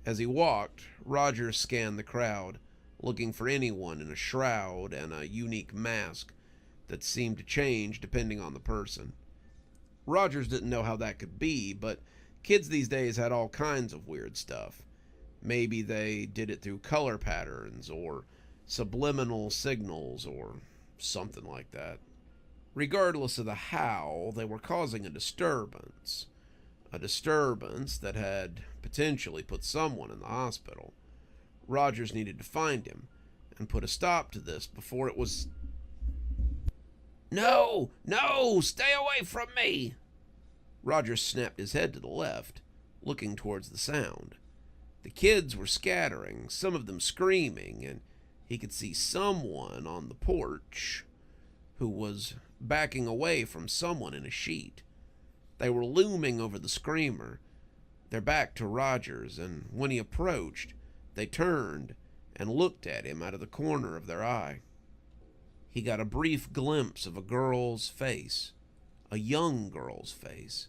As he walked, Rogers scanned the crowd, looking for anyone in a shroud and a unique mask that seemed to change depending on the person. Rogers didn't know how that could be, but kids these days had all kinds of weird stuff. Maybe they did it through color patterns or subliminal signals or something like that. Regardless of the how, they were causing a disturbance that had potentially put someone in the hospital. Rogers needed to find him and put a stop to this before it was... No! Stay away from me!" Rogers snapped his head to the left, looking towards the sound. The kids were scattering, some of them screaming, and he could see someone on the porch who was backing away from someone in a sheet. They were looming over the screamer, their back to Rogers, and when he approached, they turned and looked at him out of the corner of their eye. He got a brief glimpse of a girl's face, a young girl's face,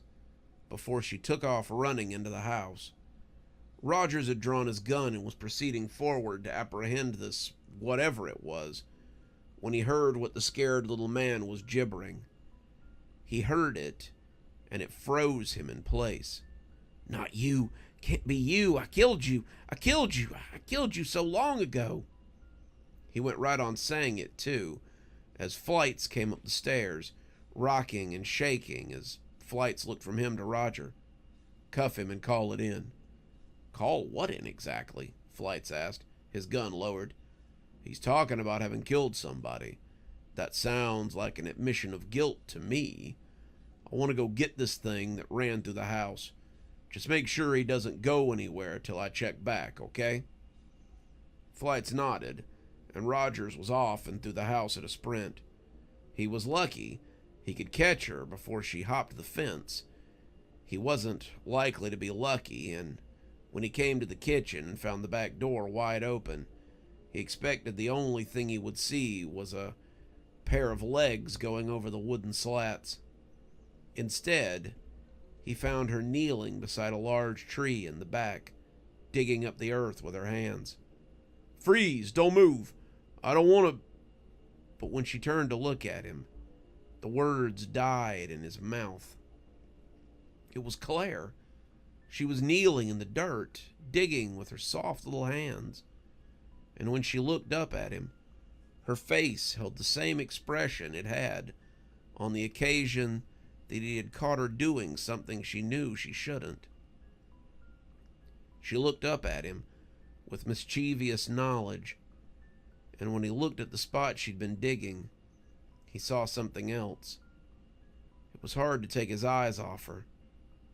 before she took off running into the house. Rogers had drawn his gun and was proceeding forward to apprehend this whatever it was when he heard what the scared little man was gibbering. He heard it, and it froze him in place. "Not you. Can't be you. I killed you. I killed you so long ago." He went right on saying it, too, as Flights came up the stairs, rocking and shaking as Flights looked from him to Roger. "Cuff him and call it in." "Call what in exactly?" Flights asked, his gun lowered. "He's talking about having killed somebody. That sounds like an admission of guilt to me. I want to go get this thing that ran through the house. Just make sure he doesn't go anywhere till I check back, okay?" Flights nodded, and Rogers was off and through the house at a sprint. He was lucky he could catch her before she hopped the fence. He wasn't likely to be lucky, and when he came to the kitchen and found the back door wide open, he expected the only thing he would see was a pair of legs going over the wooden slats. Instead, he found her kneeling beside a large tree in the back, digging up the earth with her hands. "Freeze! Don't move! I don't want to..." But when she turned to look at him, the words died in his mouth. It was Claire. She was kneeling in the dirt, digging with her soft little hands. And when she looked up at him, her face held the same expression it had on the occasion that he had caught her doing something she knew she shouldn't. She looked up at him with mischievous knowledge, and when he looked at the spot she'd been digging, he saw something else. It was hard to take his eyes off her.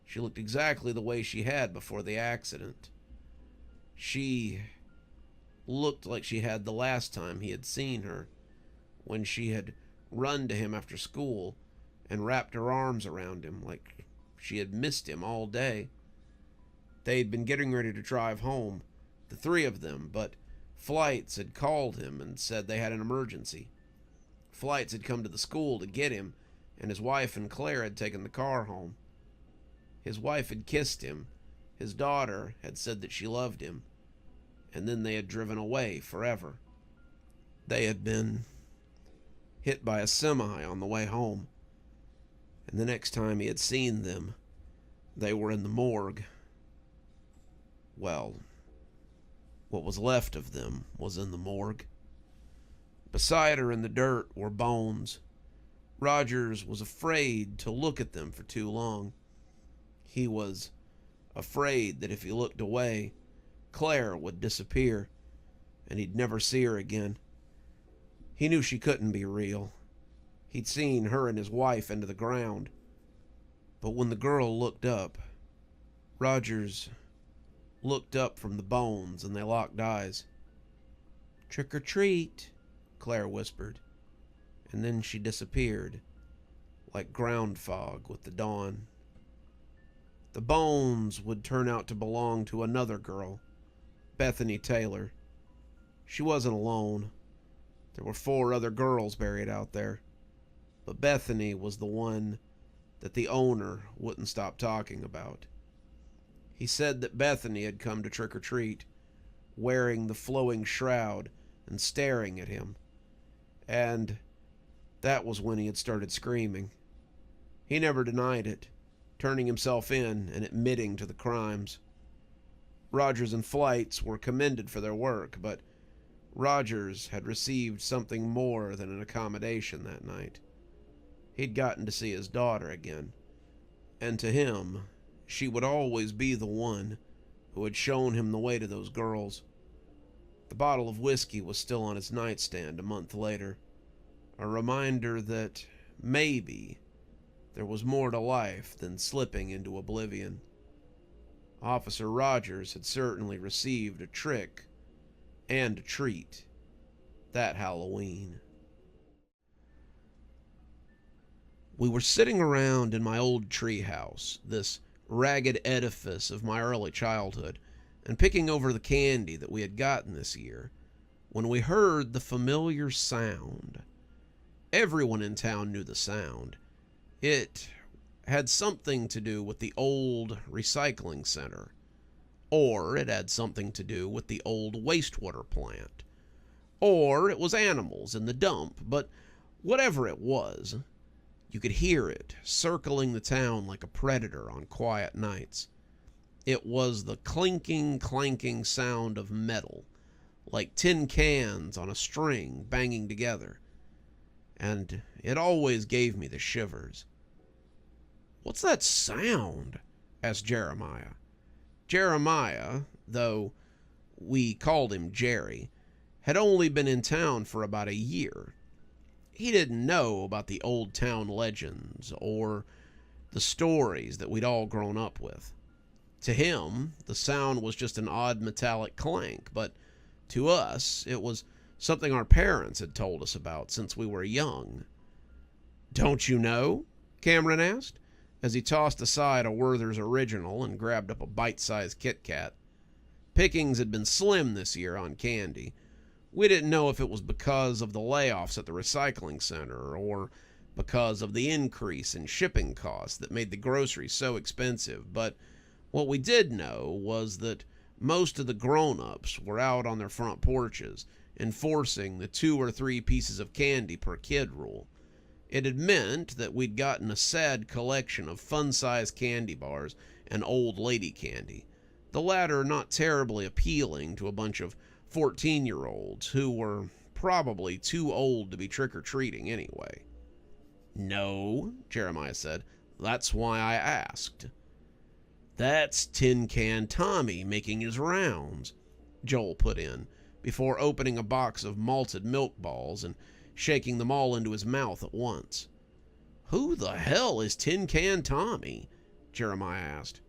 She looked exactly the way she had before the accident. She looked like she had the last time he had seen her, when she had run to him after school and wrapped her arms around him like she had missed him all day. They'd been getting ready to drive home, the three of them, but Flights had called him and said they had an emergency. Flights had come to the school to get him, and his wife and Claire had taken the car home. His wife had kissed him, his daughter had said that she loved him, and then they had driven away forever. They had been hit by a semi on the way home, and the next time he had seen them, they were in the morgue. Well, What was left of them was in the morgue. Beside her in the dirt were bones. Rogers was afraid to look at them for too long. He was afraid that if he looked away, Claire would disappear, and he'd never see her again. He knew she couldn't be real. He'd seen her and his wife into the ground. But when the girl looked up, Rogers looked up from the bones, and they locked eyes. "Trick or treat," Claire whispered, and then she disappeared, like ground fog with the dawn. The bones would turn out to belong to another girl, Bethany Taylor. She wasn't alone. There were 4 other girls buried out there, but Bethany was the one that the owner wouldn't stop talking about. He said that Bethany had come to trick or treat, wearing the flowing shroud and staring at him, and that was when he had started screaming. He never denied it, turning himself in and admitting to the crimes. Rogers and Flights were commended for their work, but Rogers had received something more than an accommodation that night. He'd gotten to see his daughter again, and to him, she would always be the one who had shown him the way to those girls. The bottle of whiskey was still on his nightstand a month later, a reminder that maybe there was more to life than slipping into oblivion. Officer Rogers had certainly received a trick and a treat that Halloween. We were sitting around in my old treehouse, this ragged edifice of my early childhood, and picking over the candy that we had gotten this year, when we heard the familiar sound. Everyone in town knew the sound. It had something to do with the old recycling center, or it had something to do with the old wastewater plant, or it was animals in the dump, but whatever it was, you could hear it circling the town like a predator on quiet nights. It was the clinking, clanking sound of metal, like tin cans on a string banging together, and it always gave me the shivers. "What's that sound?" asked Jeremiah. Jeremiah, though we called him Jerry, had only been in town for about a year. He didn't know about the old town legends or the stories that we'd all grown up with. To him, the sound was just an odd metallic clank, but to us, it was something our parents had told us about since we were young. "Don't you know?" Cameron asked, as he tossed aside a Werther's Original and grabbed up a bite-sized Kit Kat. Pickings had been slim this year on candy. We didn't know if it was because of the layoffs at the recycling center or because of the increase in shipping costs that made the groceries so expensive, but what we did know was that most of the grown-ups were out on their front porches enforcing the 2 or 3 pieces of candy per kid rule. It had meant that we'd gotten a sad collection of fun-sized candy bars and old lady candy, the latter not terribly appealing to a bunch of 14-year-olds who were probably too old to be trick-or-treating anyway. "No," Jeremiah said. "That's why I asked." "That's Tin Can Tommy making his rounds," Joel put in, before opening a box of malted milk balls and shaking them all into his mouth at once. "Who the hell is Tin Can Tommy?" Jeremiah asked.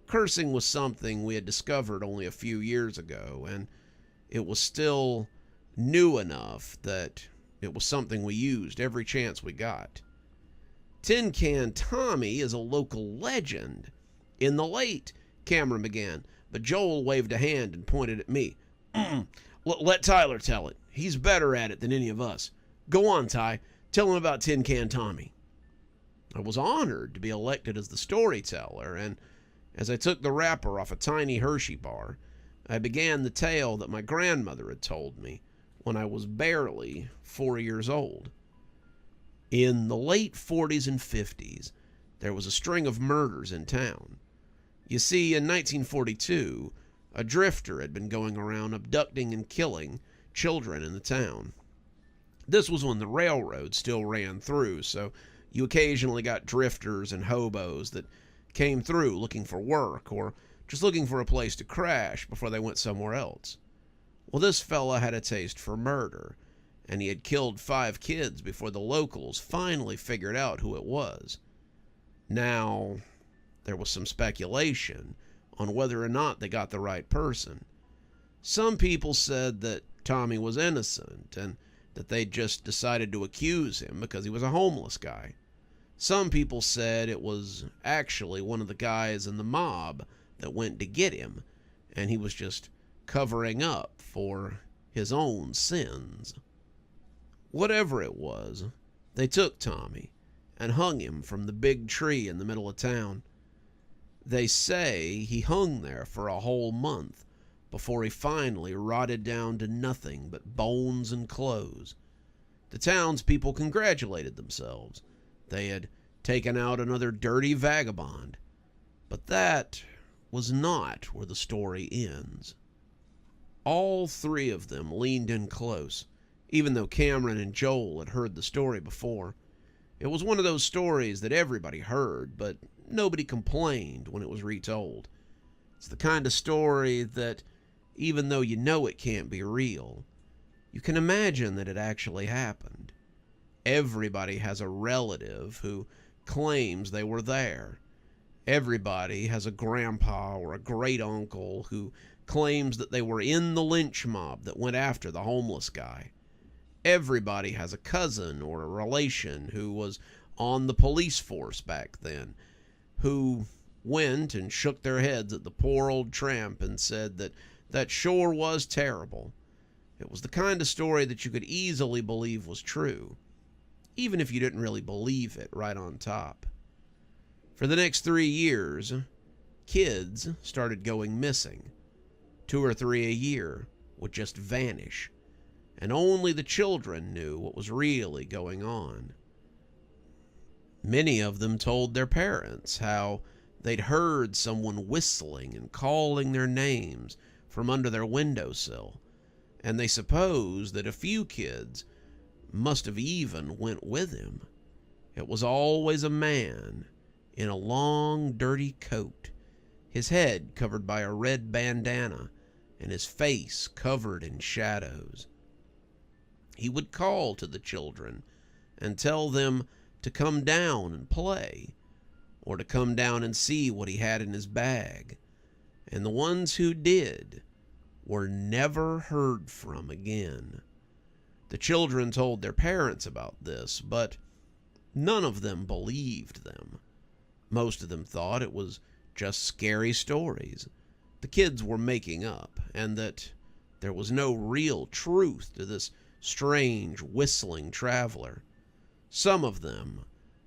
Cursing was something we had discovered only a few years ago, and it was still new enough that it was something we used every chance we got. "Tin Can Tommy is a local legend." "In the late," Cameron began, but Joel waved a hand and pointed at me. Let Tyler tell it. He's better at it than any of us. Go on, Ty. Tell him about Tin Can Tommy." I was honored to be elected as the storyteller, and as I took the wrapper off a tiny Hershey bar, I began the tale that my grandmother had told me when I was barely 4 years old. In the late 40s and 50s, there was a string of murders in town. You see, in 1942, A drifter had been going around abducting and killing children in the town. This was when the railroad still ran through, so you occasionally got drifters and hobos that came through looking for work or just looking for a place to crash before they went somewhere else. Well, this fella had a taste for murder, and he had killed 5 kids before the locals finally figured out who it was. Now, there was some speculation on whether or not they got the right person. Some people said that Tommy was innocent and that they just decided to accuse him because he was a homeless guy. Some people said it was actually one of the guys in the mob that went to get him, and he was just covering up for his own sins. Whatever it was, they took Tommy and hung him from the big tree in the middle of town. They say he hung there for a whole month before he finally rotted down to nothing but bones and clothes. The townspeople congratulated themselves. They had taken out another dirty vagabond. But that was not where the story ends. All 3 of them leaned in close, even though Cameron and Joel had heard the story before. It was one of those stories that everybody heard, but nobody complained when it was retold. It's the kind of story that, even though you know it can't be real, you can imagine that it actually happened. Everybody has a relative who claims they were there. Everybody has a grandpa or a great uncle who claims that they were in the lynch mob that went after the homeless guy. Everybody has a cousin or a relation who was on the police force back then, who went and shook their heads at the poor old tramp and said that that sure was terrible. It was the kind of story that you could easily believe was true, even if you didn't really believe it right on top. For the next 3 years, kids started going missing. 2 or 3 a year would just vanish, and only the children knew what was really going on. Many of them told their parents how they'd heard someone whistling and calling their names from under their windowsill, and they supposed that a few kids must have even went with him. It was always a man in a long, dirty coat, his head covered by a red bandana, and his face covered in shadows. He would call to the children and tell them to come down and play, or to come down and see what he had in his bag. And the ones who did were never heard from again. The children told their parents about this, but none of them believed them. Most of them thought it was just scary stories the kids were making up, and that there was no real truth to this strange whistling traveler. Some of them,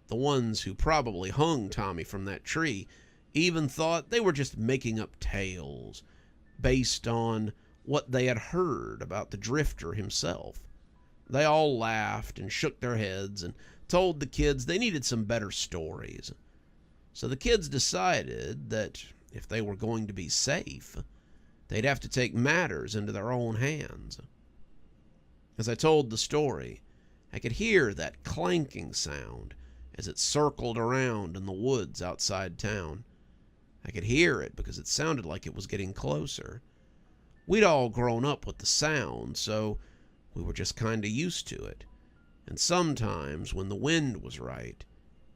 the ones who probably hung Tommy from that tree, even thought they were just making up tales based on what they had heard about the drifter himself. They all laughed and shook their heads and told the kids they needed some better stories. So the kids decided that if they were going to be safe, they'd have to take matters into their own hands. As I told the story, I could hear that clanking sound as it circled around in the woods outside town. I could hear it because it sounded like it was getting closer. We'd all grown up with the sound, so we were just kind of used to it. And sometimes, when the wind was right,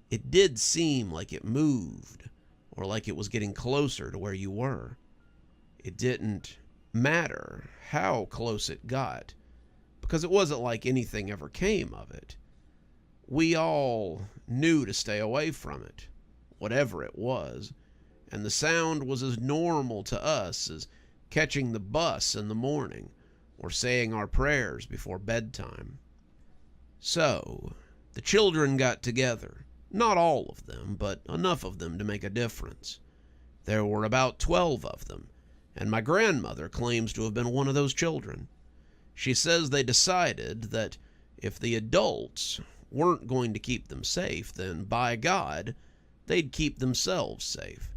it did seem like it moved, or like it was getting closer to where you were. It didn't matter how close it got, because it wasn't like anything ever came of it. We all knew to stay away from it, whatever it was, and the sound was as normal to us as catching the bus in the morning or saying our prayers before bedtime. So, the children got together, not all of them, but enough of them to make a difference. There were about 12 of them, and my grandmother claims to have been one of those children. She says they decided that if the adults weren't going to keep them safe, then by God, they'd keep themselves safe.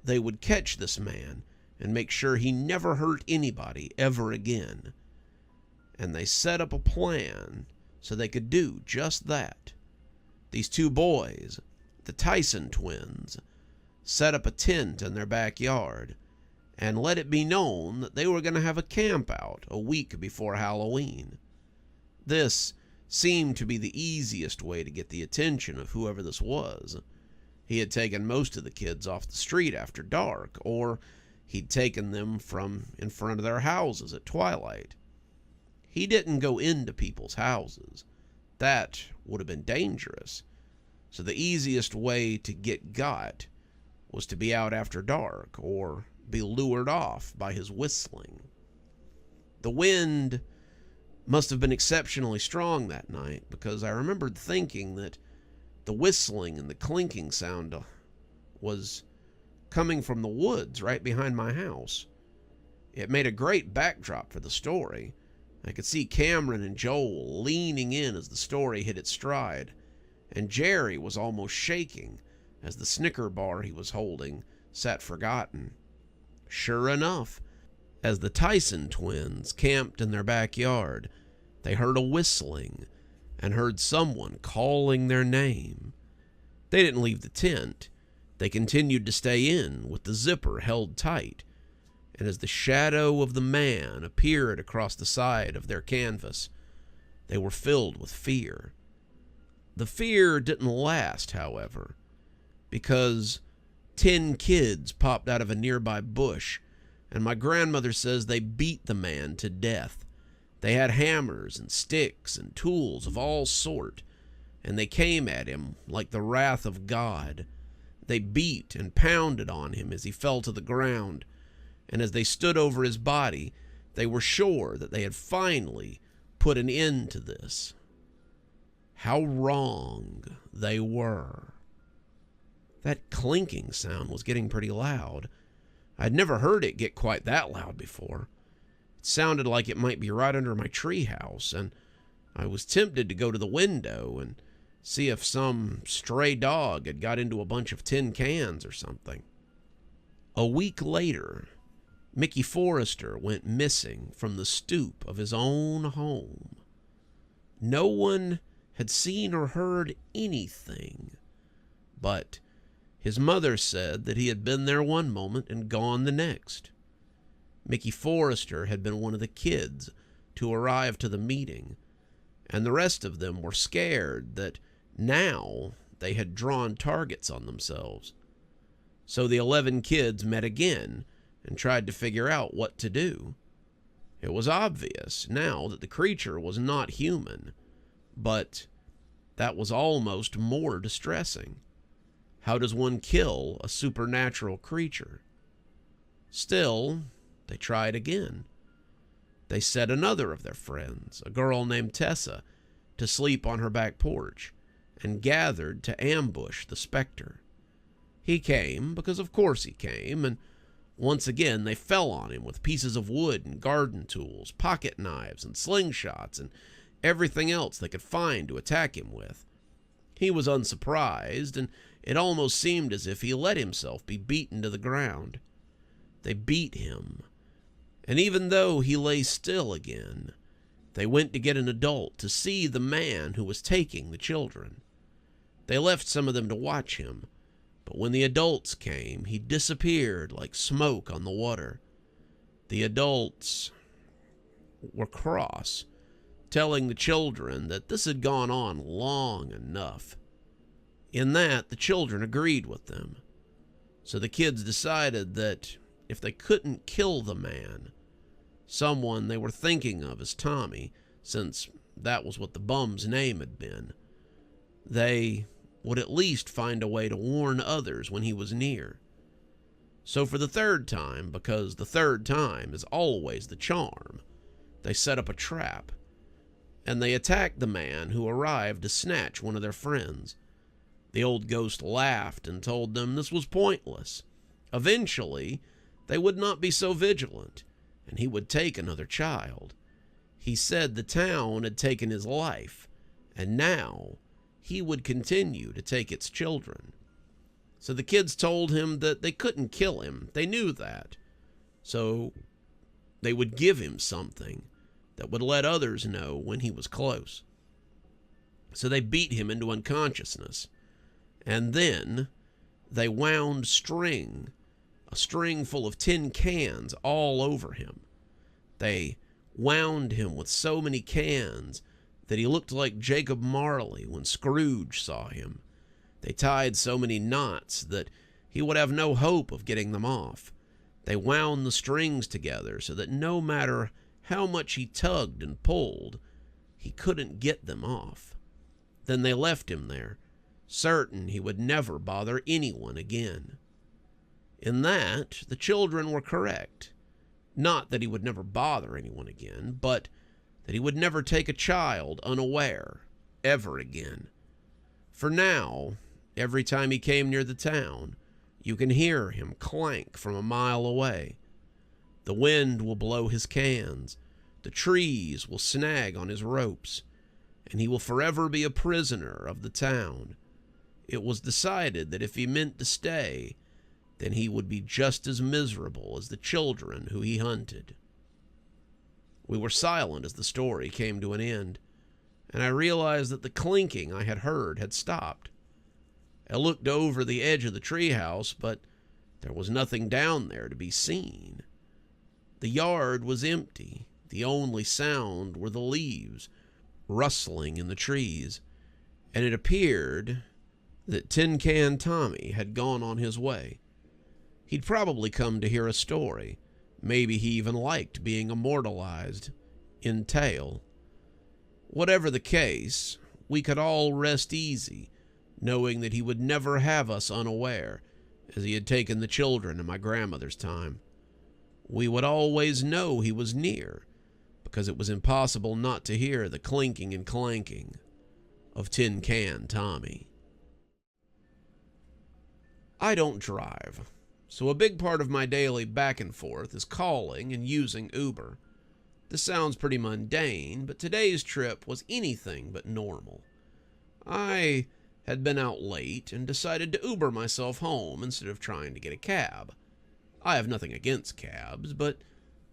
They would catch this man and make sure he never hurt anybody ever again. And they set up a plan so they could do just that. These two boys, the Tyson twins, set up a tent in their backyard and let it be known that they were going to have a camp out a week before Halloween. This seemed to be the easiest way to get the attention of whoever this was. He had taken most of the kids off the street after dark, or he'd taken them from in front of their houses at twilight. He didn't go into people's houses. That would have been dangerous. So the easiest way to get got was to be out after dark or be lured off by his whistling. The wind must have been exceptionally strong that night, because I remembered thinking that the whistling and the clinking sound was coming from the woods right behind my house. It made a great backdrop for the story. I could see Cameron and Joel leaning in as the story hit its stride, and Jerry was almost shaking as the Snicker bar he was holding sat forgotten. Sure enough, as the Tyson twins camped in their backyard, they heard a whistling and heard someone calling their name. They didn't leave the tent. They continued to stay in with the zipper held tight, and as the shadow of the man appeared across the side of their canvas, they were filled with fear. The fear didn't last, however, because 10 kids popped out of a nearby bush, and my grandmother says they beat the man to death. They had hammers and sticks and tools of all sort, and they came at him like the wrath of God. They beat and pounded on him as he fell to the ground, and as they stood over his body, they were sure that they had finally put an end to this. How wrong they were. That clinking sound was getting pretty loud. I'd never heard it get quite that loud before. It sounded like it might be right under my treehouse, and I was tempted to go to the window and see if some stray dog had got into a bunch of tin cans or something. A week later, Mickey Forrester went missing from the stoop of his own home. No one had seen or heard anything, but his mother said that he had been there one moment and gone the next. Mickey Forrester had been one of the kids to arrive to the meeting, and the rest of them were scared that now they had drawn targets on themselves. So the 11 kids met again and tried to figure out what to do. It was obvious now that the creature was not human, but that was almost more distressing. How does one kill a supernatural creature? Still, they tried again. They set another of their friends, a girl named Tessa, to sleep on her back porch and gathered to ambush the specter. He came, because of course he came, and once again they fell on him with pieces of wood and garden tools, pocket knives and slingshots, and everything else they could find to attack him with. He was unsurprised, and it almost seemed as if he let himself be beaten to the ground. They beat him, and even though he lay still again, they went to get an adult to see the man who was taking the children. They left some of them to watch him, but when the adults came, he disappeared like smoke on the water. The adults were cross, telling the children that this had gone on long enough. In that, the children agreed with them. So the kids decided that if they couldn't kill the man, someone they were thinking of as Tommy, since that was what the bum's name had been, they would at least find a way to warn others when he was near. So for the third time, because the third time is always the charm, they set up a trap, and they attacked the man who arrived to snatch one of their friends. The old ghost laughed and told them this was pointless. Eventually, they would not be so vigilant, and he would take another child. He said the town had taken his life, and now he would continue to take its children. So the kids told him that they couldn't kill him. They knew that. so they would give him something that would let others know when he was close. So they beat him into unconsciousness, and then they wound a string full of tin cans all over him. They wound him with so many cans that he looked like Jacob Marley when Scrooge saw him. They tied so many knots that he would have no hope of getting them off. They wound the strings together so that no matter how much he tugged and pulled, he couldn't get them off. Then they left him there, certain he would never bother anyone again. In that, the children were correct. Not that he would never bother anyone again, but that he would never take a child unaware, ever again. For now, every time he came near the town, you can hear him clank from a mile away. The wind will blow his cans, the trees will snag on his ropes, and he will forever be a prisoner of the town. It was decided that if he meant to stay, then he would be just as miserable as the children who he hunted. We were silent as the story came to an end, and I realized that the clinking I had heard had stopped. I looked over the edge of the treehouse, but there was nothing down there to be seen. The yard was empty. The only sound were the leaves rustling in the trees, and it appeared that Tin Can Tommy had gone on his way. He'd probably come to hear a story. Maybe he even liked being immortalized in tale. Whatever the case, we could all rest easy, knowing that he would never have us unaware, as he had taken the children in my grandmother's time. We would always know he was near, because it was impossible not to hear the clinking and clanking of Tin Can Tommy. I don't drive, so a big part of my daily back and forth is calling and using Uber. This sounds pretty mundane, but today's trip was anything but normal. I had been out late and decided to Uber myself home instead of trying to get a cab. I have nothing against cabs, but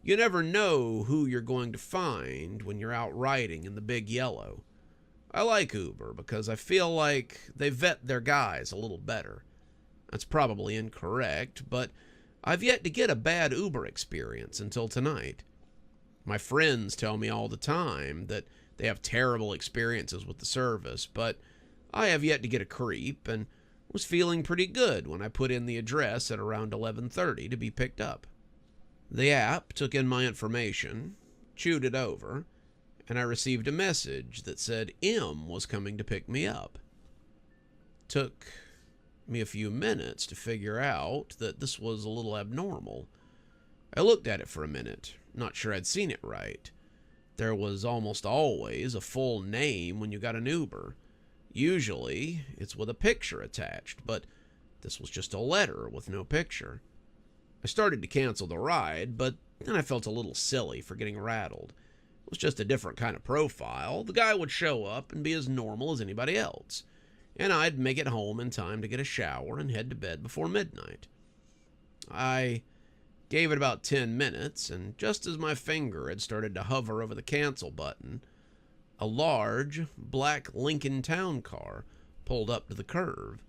you never know who you're going to find when you're out riding in the big yellow. I like Uber because I feel like they vet their guys a little better. That's probably incorrect, but I've yet to get a bad Uber experience until tonight. My friends tell me all the time that they have terrible experiences with the service, but I have yet to get a creep and was feeling pretty good when I put in the address at around 11:30 to be picked up. The app took in my information, chewed it over, and I received a message that said M was coming to pick me up. Took me a few minutes to figure out that this was a little abnormal. I looked at it for a minute, not sure I'd seen it right. There was almost always a full name when you got an Uber. Usually, it's with a picture attached, but this was just a letter with no picture. I started to cancel the ride, but then I felt a little silly for getting rattled. It was just a different kind of profile. The guy would show up and be as normal as anybody else, and I'd make it home in time to get a shower and head to bed before midnight. I gave it about 10 minutes, and just as my finger had started to hover over the cancel button, a large, black Lincoln Town car pulled up to the curve.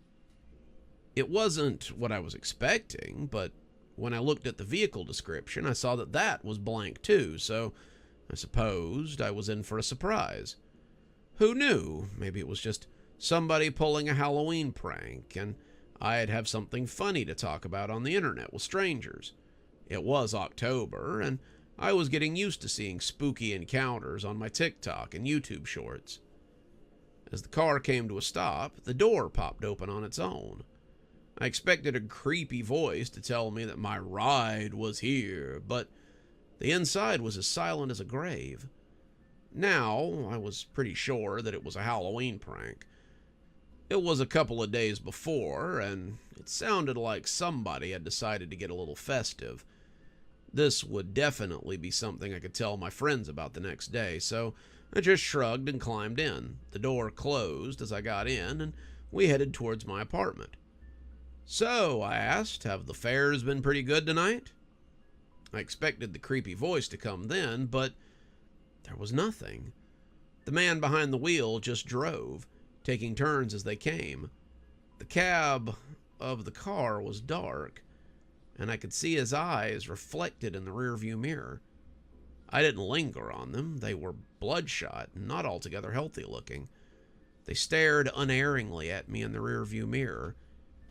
It wasn't what I was expecting, but when I looked at the vehicle description, I saw that that was blank too, so I supposed I was in for a surprise. Who knew? Maybe it was just somebody pulling a Halloween prank, and I'd have something funny to talk about on the internet with strangers. It was October, and I was getting used to seeing spooky encounters on my TikTok and YouTube shorts. As the car came to a stop, the door popped open on its own. I expected a creepy voice to tell me that my ride was here, but the inside was as silent as a grave. Now, I was pretty sure that it was a Halloween prank. It was a couple of days before, and it sounded like somebody had decided to get a little festive. This would definitely be something I could tell my friends about the next day, so I just shrugged and climbed in. The door closed as I got in, and we headed towards my apartment. "So," I asked, "have the fares been pretty good tonight?" I expected the creepy voice to come then, but there was nothing. The man behind the wheel just drove, taking turns as they came. The cab of the car was dark, and I could see his eyes reflected in the rearview mirror. I didn't linger on them. They were bloodshot and not altogether healthy looking. They stared unerringly at me in the rearview mirror,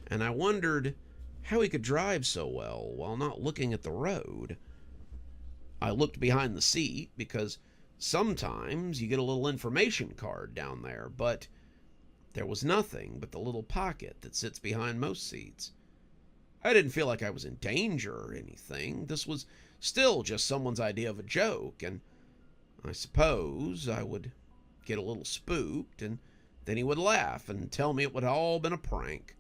and I wondered how he could drive so well while not looking at the road. I looked behind the seat because sometimes you get a little information card down there, but there was nothing but the little pocket that sits behind most seats. I didn't feel like I was in danger or anything. This was still just someone's idea of a joke, and I suppose I would get a little spooked, and then he would laugh and tell me it would all been a prank.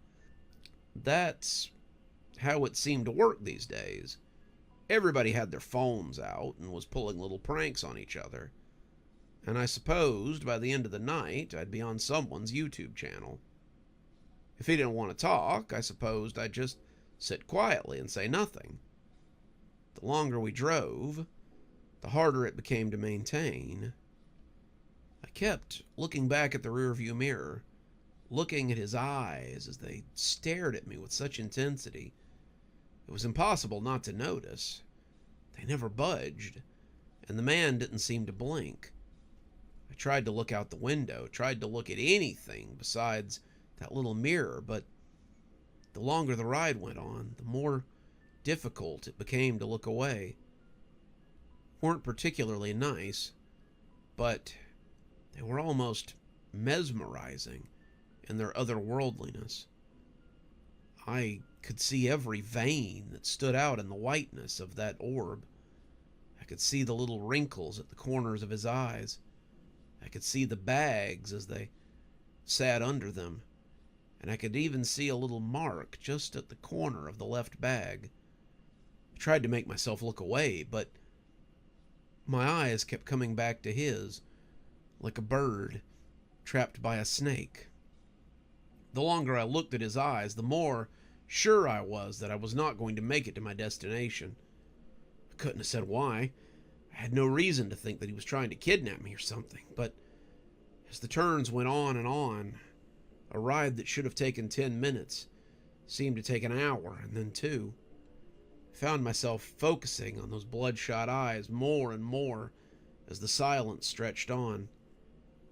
That's how it seemed to work these days. Everybody had their phones out and was pulling little pranks on each other. And I supposed by the end of the night I'd be on someone's YouTube channel. If he didn't want to talk, I supposed I'd just sit quietly and say nothing. The longer we drove, the harder it became to maintain. I kept looking back at the rearview mirror, looking at his eyes as they stared at me with such intensity. It was impossible not to notice. They never budged, and the man didn't seem to blink. I tried to look out the window, tried to look at anything besides that little mirror, but the longer the ride went on, the more difficult it became to look away. Weren't particularly nice, but they were almost mesmerizing in their otherworldliness. I could see every vein that stood out in the whiteness of that orb. I could see the little wrinkles at the corners of his eyes. I could see the bags as they sat under them, and I could even see a little mark just at the corner of the left bag. I tried to make myself look away, but my eyes kept coming back to his, like a bird trapped by a snake. The longer I looked at his eyes, the more sure I was that I was not going to make it to my destination. I couldn't have said why. I had no reason to think that he was trying to kidnap me or something, but as the turns went on, a ride that should have taken 10 minutes seemed to take an hour and then 2. I found myself focusing on those bloodshot eyes more and more as the silence stretched on,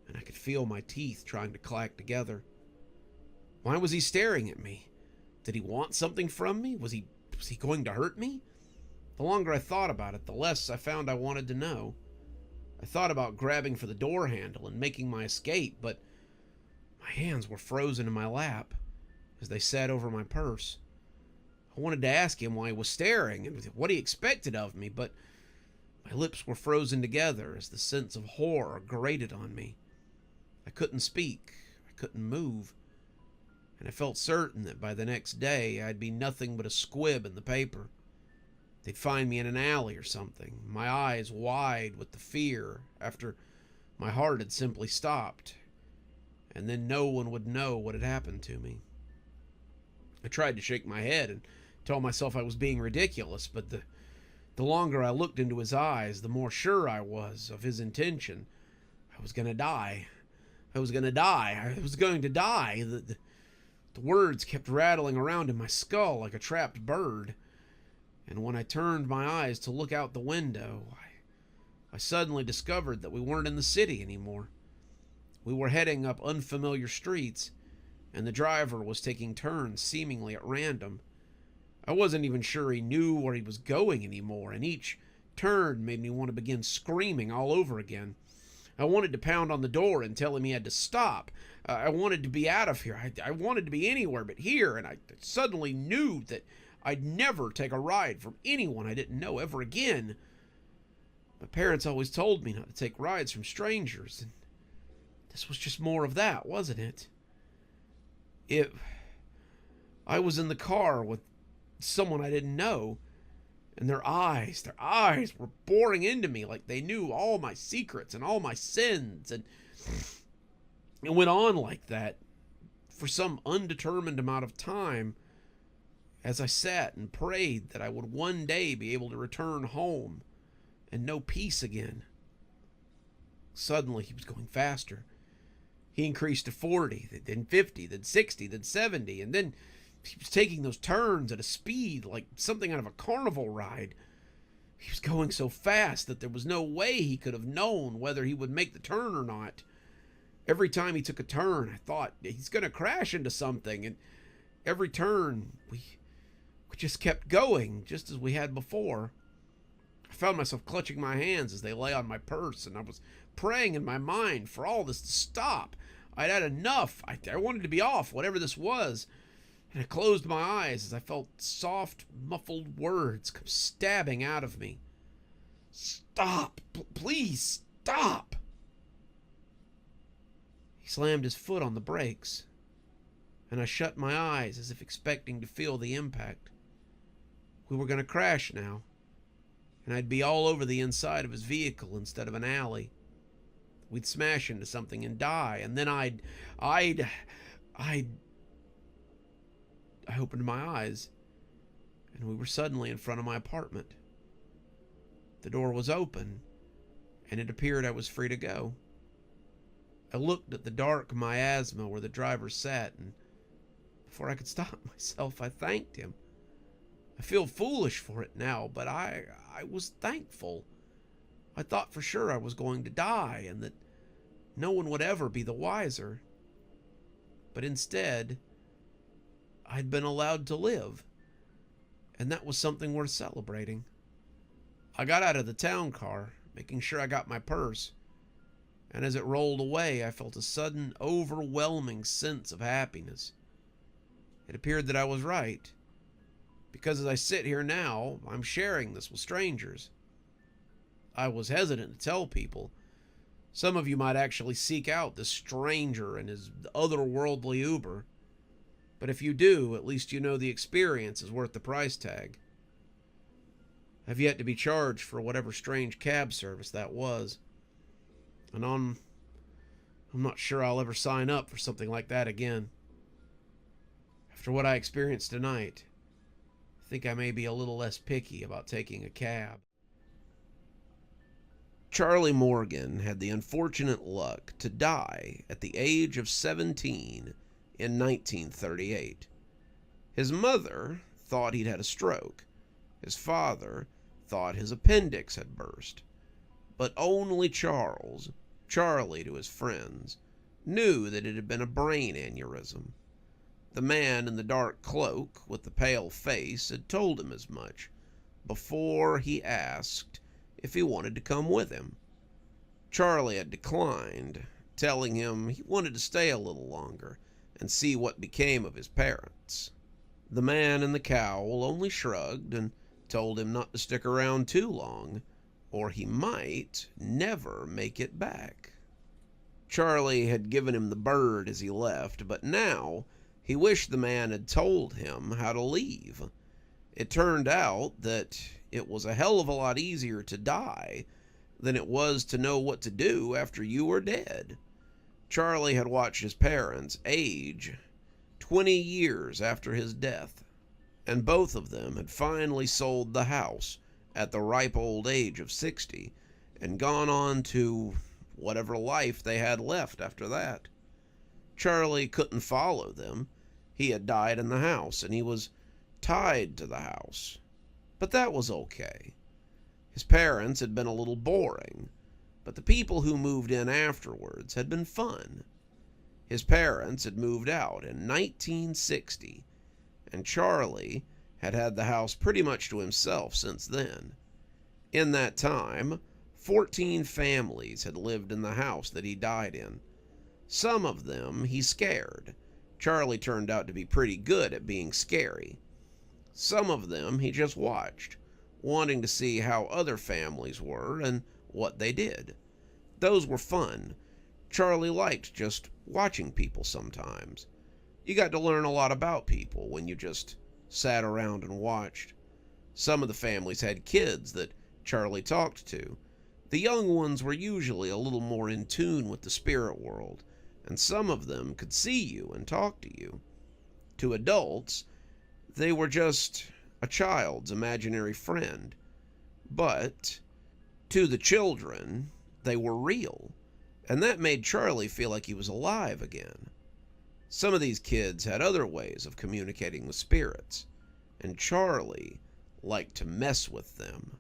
and I could feel my teeth trying to clack together. Why was he staring at me? Did he want something from me? Was he going to hurt me? The longer I thought about it, the less I found I wanted to know. I thought about grabbing for the door handle and making my escape, but my hands were frozen in my lap as they sat over my purse. I wanted to ask him why he was staring and what he expected of me, but my lips were frozen together as the sense of horror grated on me. I couldn't speak. I couldn't move. And I felt certain that by the next day I'd be nothing but a squib in the paper. They'd find me in an alley or something, my eyes wide with the fear after my heart had simply stopped, and then no one would know what had happened to me. I tried to shake my head and tell myself I was being ridiculous, but the longer I looked into his eyes, the more sure I was of his intention. I was going to die. I was going to die. I was going to die. The words kept rattling around in my skull like a trapped bird. And when I turned my eyes to look out the window, I suddenly discovered that we weren't in the city anymore. We were heading up unfamiliar streets, and the driver was taking turns seemingly at random. I wasn't even sure he knew where he was going anymore, and each turn made me want to begin screaming all over again. I wanted to pound on the door and tell him he had to stop. I wanted to be out of here. I wanted to be anywhere but here, and I suddenly knew that I'd never take a ride from anyone I didn't know ever again. My parents always told me not to take rides from strangers, and this was just more of that, wasn't it? I was in the car with someone I didn't know, and their eyes were boring into me like they knew all my secrets and all my sins, and it went on like that for some undetermined amount of time. as I sat and prayed that I would one day be able to return home and know peace again. Suddenly, he was going faster. He increased to 40, then 50, then 60, then 70, and then he was taking those turns at a speed like something out of a carnival ride. He was going so fast that there was no way he could have known whether he would make the turn or not. Every time he took a turn, I thought, he's going to crash into something. And every turn, we just kept going, just as we had before. I found myself clutching my hands as they lay on my purse, and I was praying in my mind for all this to stop. I'd had enough. I wanted to be off, whatever this was. And I closed my eyes as I felt soft, muffled words come stabbing out of me. Stop! Please, stop! He slammed his foot on the brakes, and I shut my eyes as if expecting to feel the impact. We were going to crash now, and I'd be all over the inside of his vehicle instead of an alley. We'd smash into something and die, and then I opened my eyes, and we were suddenly in front of my apartment. The door was open, and it appeared I was free to go. I looked at the dark miasma where the driver sat, and before I could stop myself, I thanked him. I feel foolish for it now, but I was thankful. I thought for sure I was going to die, and that no one would ever be the wiser. But instead, I'd been allowed to live, and that was something worth celebrating. I got out of the town car, making sure I got my purse, and as it rolled away, I felt a sudden, overwhelming sense of happiness. It appeared that I was right, because as I sit here now, I'm sharing this with strangers. I was hesitant to tell people. Some of you might actually seek out this stranger and his otherworldly Uber. But if you do, at least you know the experience is worth the price tag. I've yet to be charged for whatever strange cab service that was. And I'm not sure I'll ever sign up for something like that again. After what I experienced tonight, I think I may be a little less picky about taking a cab. Charlie Morgan had the unfortunate luck to die at the age of 17 in 1938. His mother thought he'd had a stroke. His father thought his appendix had burst. But only Charlie to his friends, knew that it had been a brain aneurysm. The man in the dark cloak with the pale face had told him as much before he asked if he wanted to come with him. Charlie had declined, telling him he wanted to stay a little longer and see what became of his parents. The man in the cowl only shrugged and told him not to stick around too long, or he might never make it back. Charlie had given him the bird as he left, but now he wished the man had told him how to leave. It turned out that it was a hell of a lot easier to die than it was to know what to do after you were dead. Charlie had watched his parents age 20 years after his death, and both of them had finally sold the house at the ripe old age of 60 and gone on to whatever life they had left after that. Charlie couldn't follow them. He had died in the house, and he was tied to the house. But that was okay. His parents had been a little boring, but the people who moved in afterwards had been fun. His parents had moved out in 1960, and Charlie had had the house pretty much to himself since then. In that time, 14 families had lived in the house that he died in. Some of them he scared. Charlie turned out to be pretty good at being scary. Some of them he just watched, wanting to see how other families were and what they did. Those were fun. Charlie liked just watching people sometimes. You got to learn a lot about people when you just sat around and watched. Some of the families had kids that Charlie talked to. The young ones were usually a little more in tune with the spirit world, and some of them could see you and talk to you. To adults, They were just a child's imaginary friend. But to the children, they were real, and that made Charlie feel like he was alive again. Some of these kids had other ways of communicating with spirits, and Charlie liked to mess with them.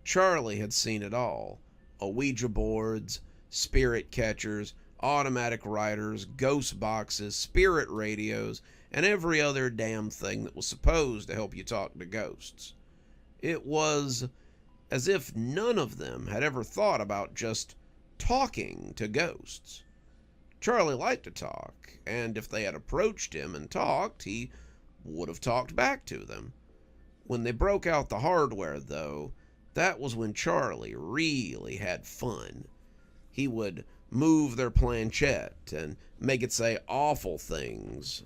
Charlie had seen it all: Ouija boards, spirit catchers, automatic writers, ghost boxes, spirit radios, and every other damn thing that was supposed to help you talk to ghosts. It was as if none of them had ever thought about just talking to ghosts. Charlie liked to talk, and if they had approached him and talked, he would have talked back to them. When they broke out the hardware, though, that was when Charlie really had fun. He would move their planchette and make it say awful things,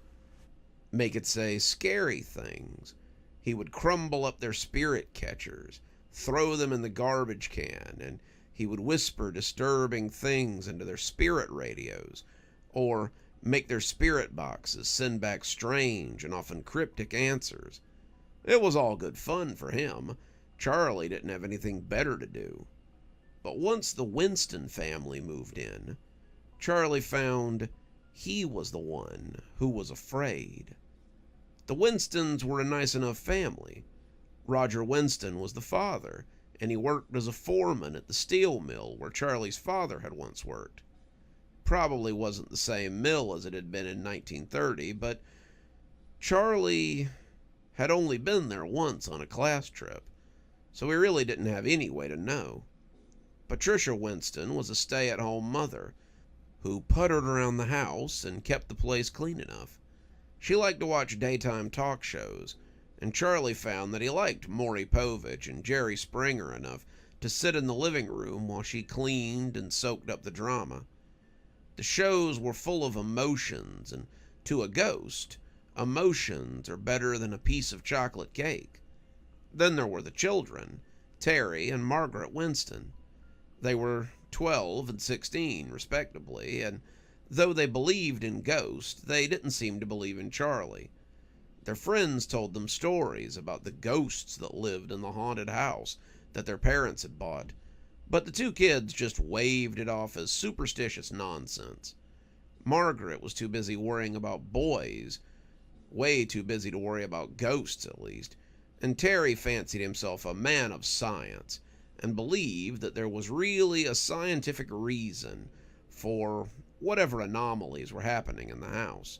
make it say scary things. He would crumble up their spirit catchers, throw them in the garbage can, and he would whisper disturbing things into their spirit radios, or make their spirit boxes send back strange and often cryptic answers. It was all good fun for him. Charlie didn't have anything better to do. But once the Winston family moved in, Charlie found he was the one who was afraid. The Winstons were a nice enough family. Roger Winston was the father, and he worked as a foreman at the steel mill where Charlie's father had once worked. Probably wasn't the same mill as it had been in 1930, but Charlie had only been there once on a class trip, so he really didn't have any way to know. Patricia Winston was a stay-at-home mother who puttered around the house and kept the place clean enough. She liked to watch daytime talk shows, and Charlie found that he liked Maury Povich and Jerry Springer enough to sit in the living room while she cleaned and soaked up the drama. The shows were full of emotions, and to a ghost, emotions are better than a piece of chocolate cake. Then there were the children, Terry and Margaret Winston. They were 12 and 16, respectively, and though they believed in ghosts, they didn't seem to believe in Charlie. Their friends told them stories about the ghosts that lived in the haunted house that their parents had bought, but the two kids just waved it off as superstitious nonsense. Margaret was too busy worrying about boys, way too busy to worry about ghosts at least, and Terry fancied himself a man of science and believed that there was really a scientific reason for whatever anomalies were happening in the house.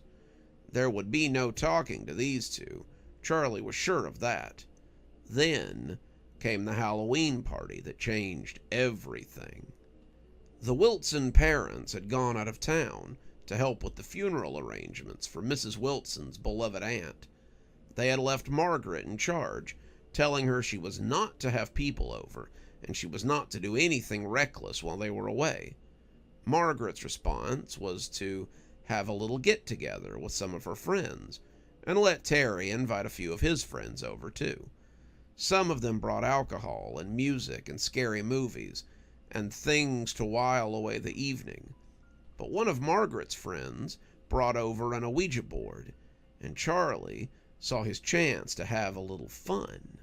There would be no talking to these two. Charlie was sure of that. Then came the Halloween party that changed everything. The Wilson parents had gone out of town to help with the funeral arrangements for Mrs. Wilson's beloved aunt. They had left Margaret in charge, telling her she was not to have people over, and she was not to do anything reckless while they were away. Margaret's response was to have a little get-together with some of her friends, and let Terry invite a few of his friends over too. Some of them brought alcohol and music and scary movies, and things to while away the evening. But one of Margaret's friends brought over an Ouija board, and Charlie saw his chance to have a little fun.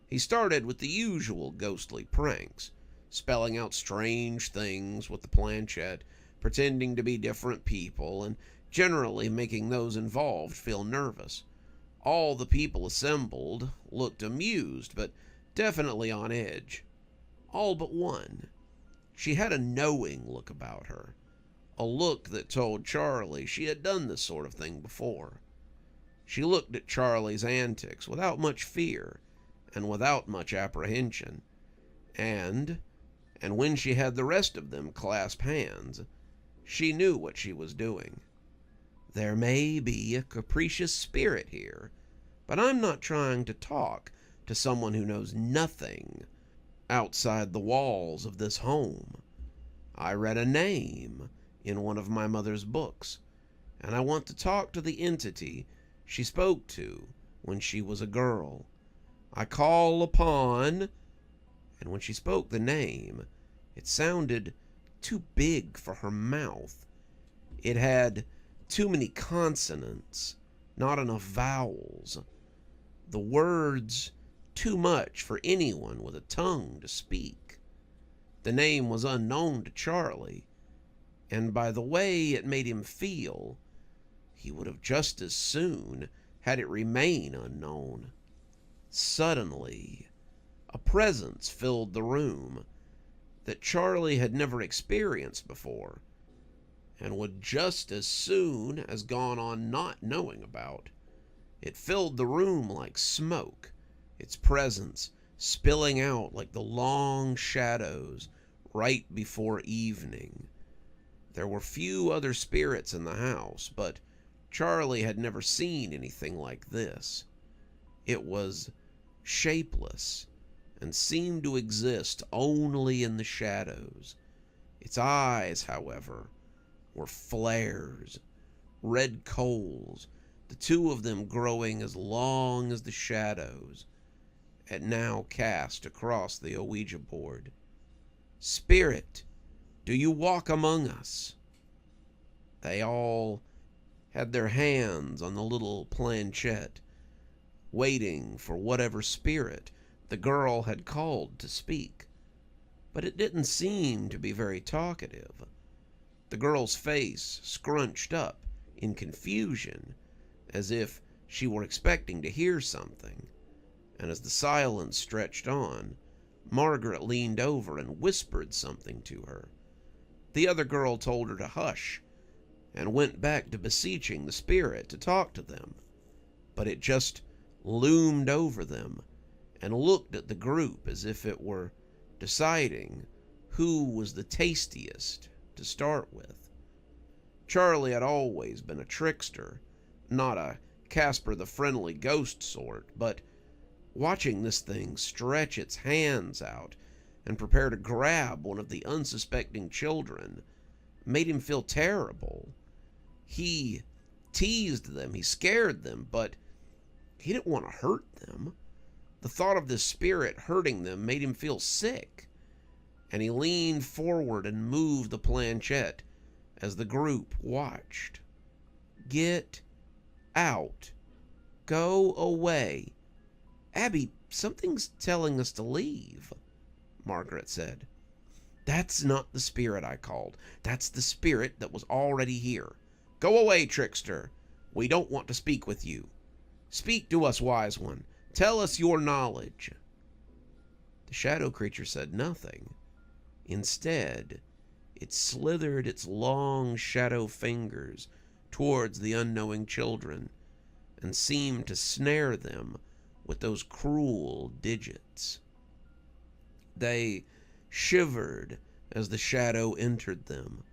He started with the usual ghostly pranks, spelling out strange things with the planchette, pretending to be different people, and generally making those involved feel nervous. All the people assembled looked amused, but definitely on edge. All but one. She had a knowing look about her, a look that told Charlie she had done this sort of thing before. She looked at Charlie's antics without much fear and without much apprehension, and when she had the rest of them clasp hands, she knew what she was doing. There may be a capricious spirit here, but I'm not trying to talk to someone who knows nothing outside the walls of this home. I read a name in one of my mother's books, and I want to talk to the entity she spoke to when she was a girl. I call upon, and when she spoke the name, it sounded too big for her mouth. It had too many consonants Not enough vowels. The words too much for anyone with a tongue to speak. The name was unknown to Charlie, and by the way it made him feel, he would have just as soon had it remain unknown. Suddenly, a presence filled the room that Charlie had never experienced before, and would just as soon has gone on not knowing about. It filled the room like smoke, its presence spilling out like the long shadows right before evening. There were few other spirits in the house, but Charlie had never seen anything like this. It was shapeless and seemed to exist only in the shadows. Its eyes, however, were flares, red coals, the two of them growing as long as the shadows, it now cast across the Ouija board. "Spirit, do you walk among us?" They all had their hands on the little planchette, waiting for whatever spirit the girl had called to speak. But it didn't seem to be very talkative. The girl's face scrunched up in confusion, as if she were expecting to hear something, and as the silence stretched on, Margaret leaned over and whispered something to her. The other girl told her to hush, and went back to beseeching the spirit to talk to them, but it just loomed over them and looked at the group as if it were deciding who was the tastiest to start with. Charlie had always been a trickster, not a Casper the Friendly Ghost sort, but watching this thing stretch its hands out and prepare to grab one of the unsuspecting children made him feel terrible. He teased them, he scared them, but he didn't want to hurt them. The thought of this spirit hurting them made him feel sick, and he leaned forward and moved the planchette as the group watched. "Get out. Go away. Abby, something's telling us to leave," Margaret said. "That's not the spirit I called. That's the spirit that was already here. Go away, trickster. We don't want to speak with you. Speak to us, wise one. Tell us your knowledge." The shadow creature said nothing. Instead, it slithered its long shadow fingers towards the unknowing children and seemed to snare them with those cruel digits. They shivered as the shadow entered them,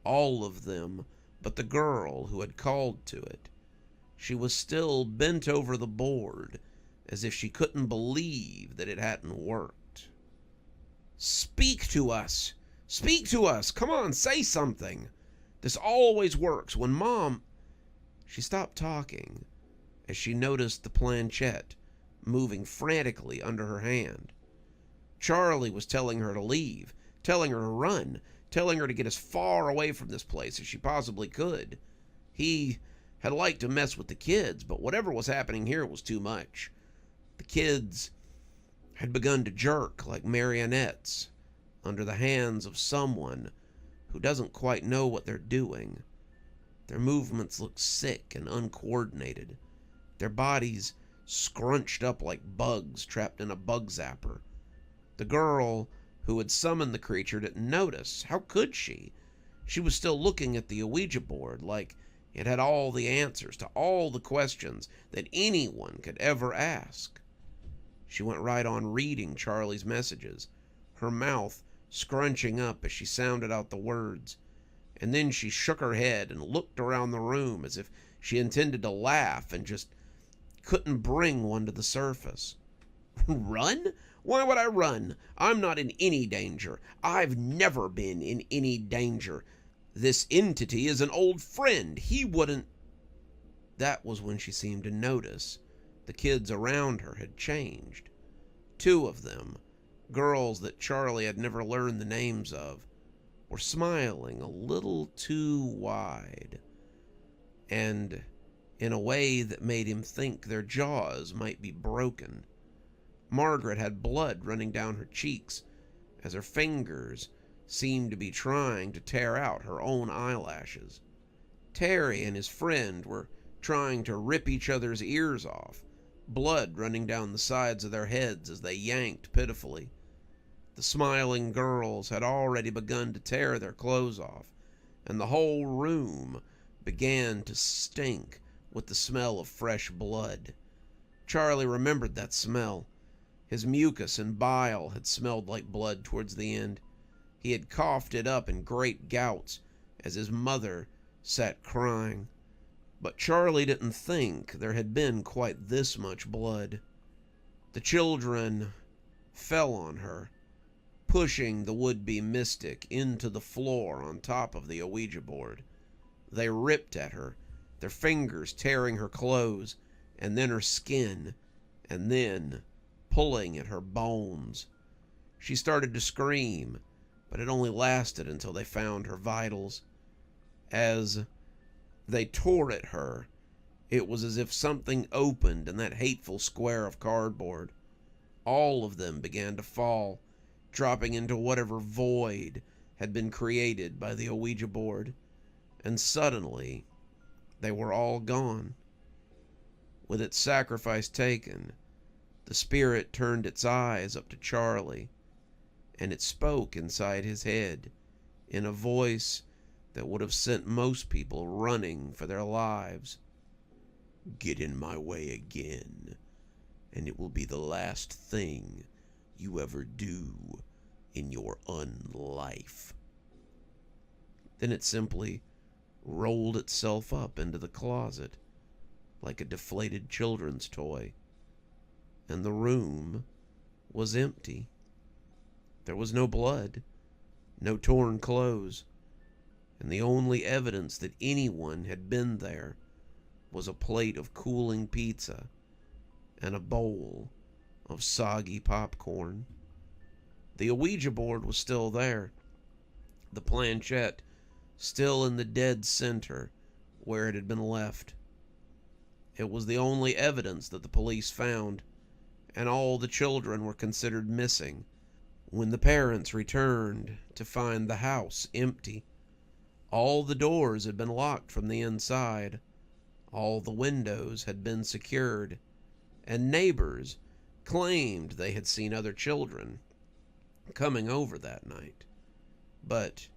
all of them but the girl who had called to it. She was still bent over the board, as if she couldn't believe that it hadn't worked. "Speak to us! Speak to us! Come on, say something! This always works when Mom—" She stopped talking as she noticed the planchette moving frantically under her hand. Charlie was telling her to leave, telling her to run, telling her to get as far away from this place as she possibly could. He had liked to mess with the kids, but whatever was happening here was too much. The kids had begun to jerk like marionettes under the hands of someone who doesn't quite know what they're doing. Their movements looked sick and uncoordinated, their bodies scrunched up like bugs trapped in a bug zapper. The girl who had summoned the creature didn't notice. How could she? She was still looking at the Ouija board like it had all the answers to all the questions that anyone could ever ask. She went right on reading Charlie's messages, her mouth scrunching up as she sounded out the words, and then she shook her head and looked around the room as if she intended to laugh and just couldn't bring one to the surface. "Run? Why would I run? I'm not in any danger. I've never been in any danger. This entity is an old friend. He wouldn't—" That was when she seemed to notice the kids around her had changed. Two of them, girls that Charlie had never learned the names of, were smiling a little too wide. And in a way that made him think their jaws might be broken. Margaret had blood running down her cheeks as her fingers seemed to be trying to tear out her own eyelashes. Terry and his friend were trying to rip each other's ears off, blood running down the sides of their heads as they yanked pitifully. The smiling girls had already begun to tear their clothes off, and the whole room began to stink with the smell of fresh blood. Charlie remembered that smell. His mucus and bile had smelled like blood towards the end. He had coughed it up in great gouts as his mother sat crying. But Charlie didn't think there had been quite this much blood. The children fell on her, pushing the would-be mystic into the floor on top of the Ouija board. They ripped at her, their fingers tearing her clothes, and then her skin, and then pulling at her bones. She started to scream, but it only lasted until they found her vitals. As they tore at her, it was as if something opened in that hateful square of cardboard. All of them began to fall, dropping into whatever void had been created by the Ouija board, and suddenly they were all gone. With its sacrifice taken, the spirit turned its eyes up to Charlie, and it spoke inside his head in a voice that would have sent most people running for their lives. "Get in my way again, and it will be the last thing you ever do in your unlife." Then it simply rolled itself up into the closet like a deflated children's toy, and the room was empty. There was no blood, no torn clothes, and the only evidence that anyone had been there was a plate of cooling pizza and a bowl of soggy popcorn. The Ouija board was still there, the planchette still in the dead center where it had been left. It was the only evidence that the police found, and all the children were considered missing when the parents returned to find the house empty. All the doors had been locked from the inside, all the windows had been secured, and neighbors claimed they had seen other children coming over that night, but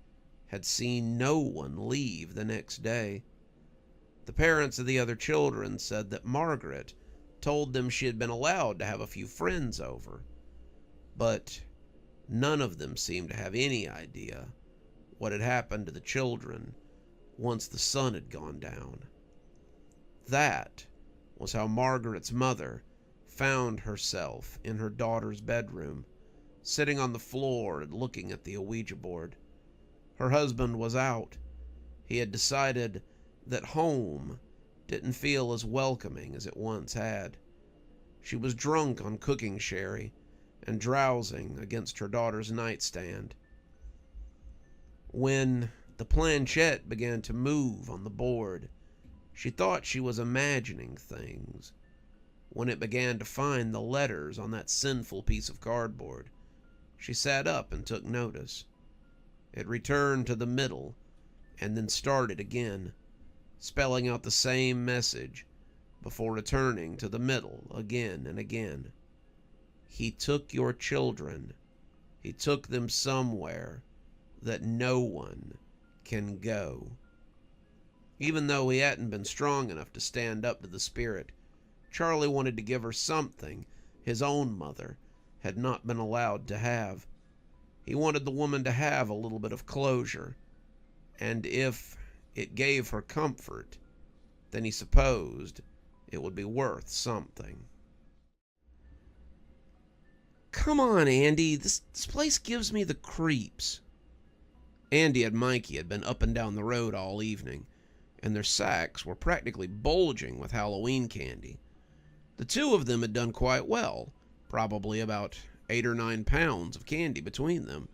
had seen no one leave the next day. The parents of the other children said that Margaret told them she had been allowed to have a few friends over, but none of them seemed to have any idea what had happened to the children once the sun had gone down. That was how Margaret's mother found herself in her daughter's bedroom, sitting on the floor and looking at the Ouija board. Her husband was out. He had decided that home didn't feel as welcoming as it once had. She was drunk on cooking sherry and drowsing against her daughter's nightstand. When the planchette began to move on the board, she thought she was imagining things. When it began to find the letters on that sinful piece of cardboard, she sat up and took notice. It returned to the middle and then started again, spelling out the same message before returning to the middle again and again. He took your children. He took them somewhere that no one can go. Even though he hadn't been strong enough to stand up to the spirit, Charlie wanted to give her something his own mother had not been allowed to have. He wanted the woman to have a little bit of closure, and if it gave her comfort, then he supposed it would be worth something. "Come on, Andy, this place gives me the creeps." Andy and Mikey had been up and down the road all evening, and their sacks were practically bulging with Halloween candy. The two of them had done quite well, probably about 8 or 9 pounds of candy between them.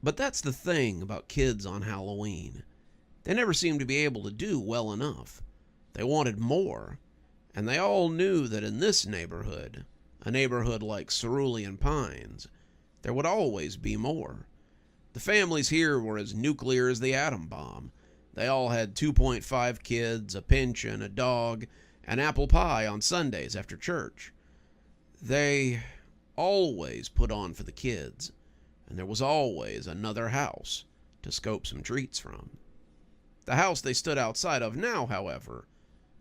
But that's the thing about kids on Halloween. They never seem to be able to do well enough. They wanted more, and they all knew that in this neighborhood, a neighborhood like Cerulean Pines, there would always be more. The families here were as nuclear as the atom bomb. They all had 2.5 kids, a pension, a dog, and apple pie on Sundays after church. They always put on for the kids, and there was always another house to scope some treats from. The house they stood outside of now, however,